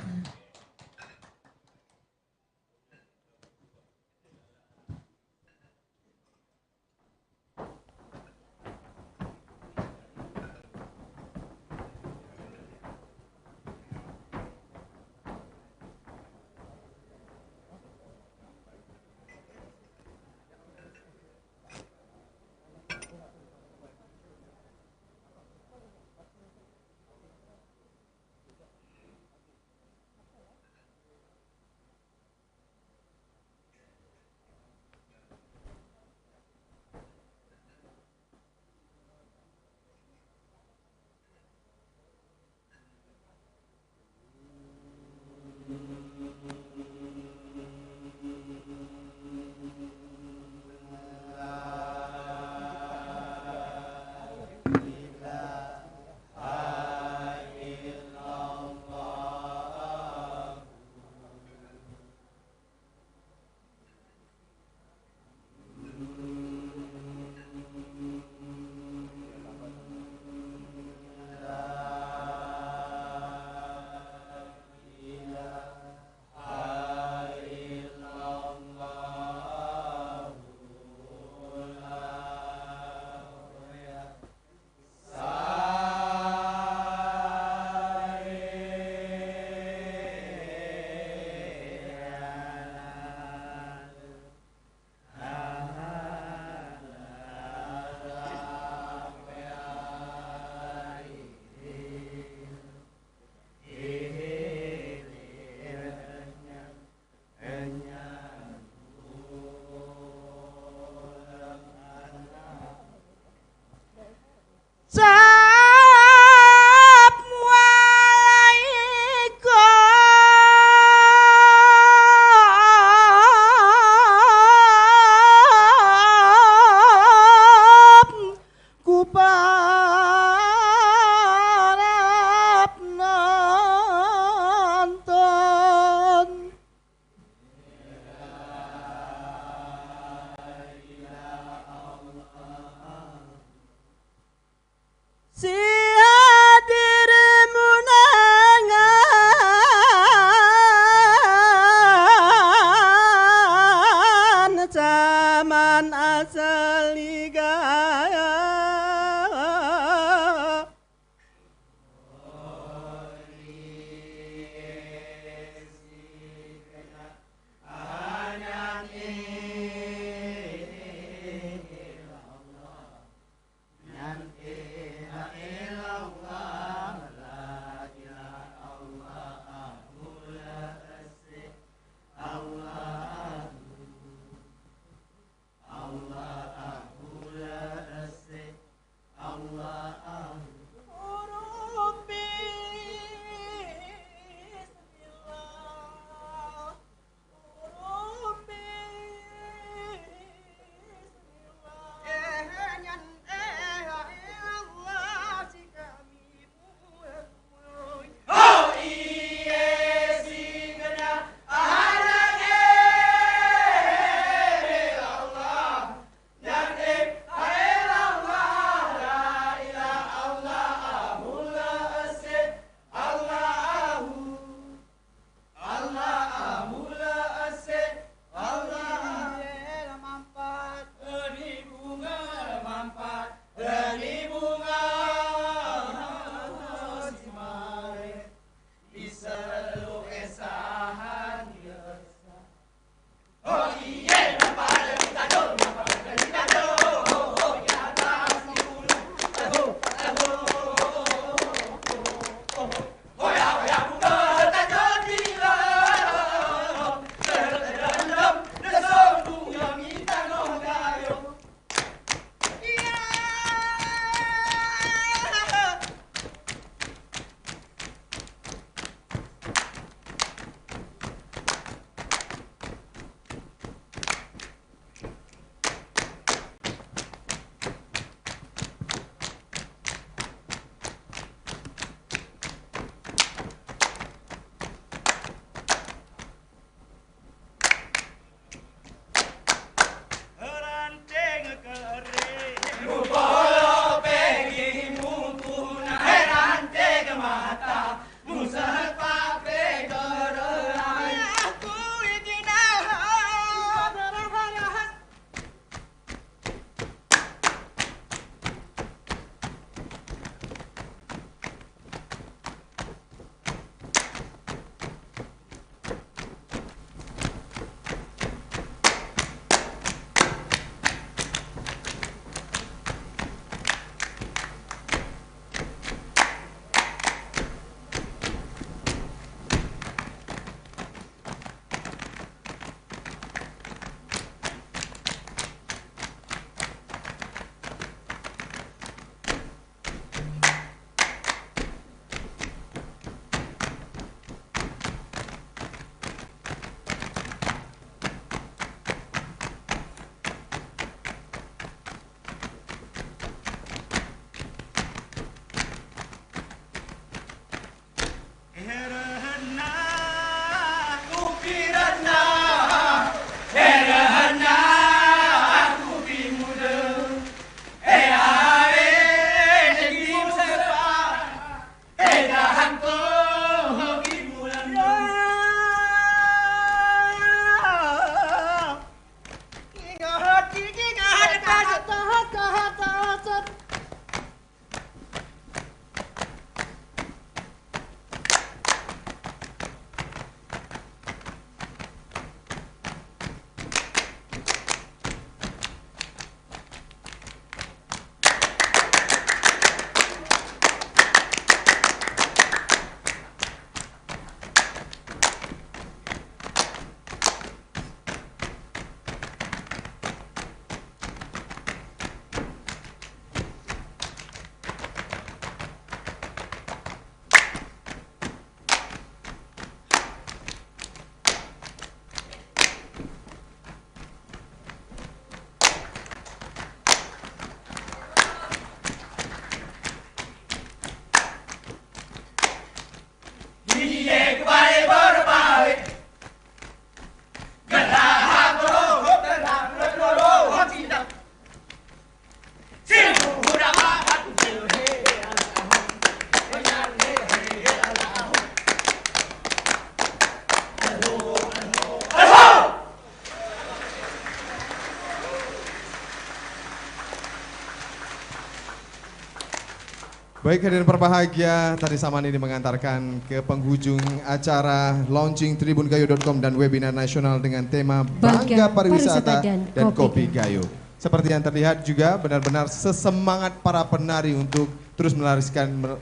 Baik hadirin berbahagia, tadi Saman ini mengantarkan ke penghujung acara launching tribungayo.com dan webinar nasional dengan tema Bangga Pariwisata dan Kopi Gayo. Seperti yang terlihat juga benar-benar sesemangat para penari untuk terus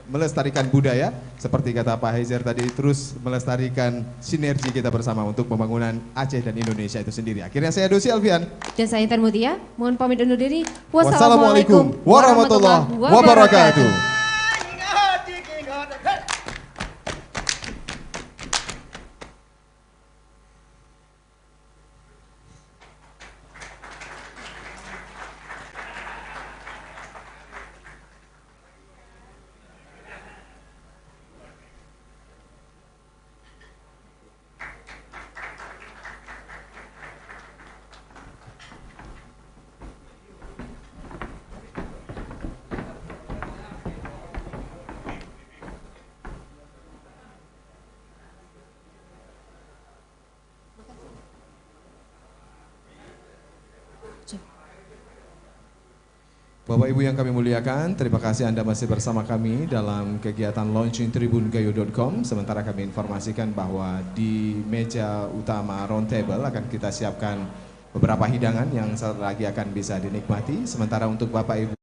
melestarikan budaya. Seperti kata Pak Heizer tadi, terus melestarikan sinergi kita bersama untuk pembangunan Aceh dan Indonesia itu sendiri. Akhirnya saya Dosi Alfian. Dan saya Intan Mutia, mohon pamit undur diri. Wassalamualaikum warahmatullahi wabarakatuh. Bapak Ibu yang kami muliakan, terima kasih Anda masih bersama kami dalam kegiatan launching tribungayo.com. Sementara kami informasikan bahwa di meja utama roundtable akan kita siapkan beberapa hidangan yang lagi akan bisa dinikmati. Sementara untuk Bapak Ibu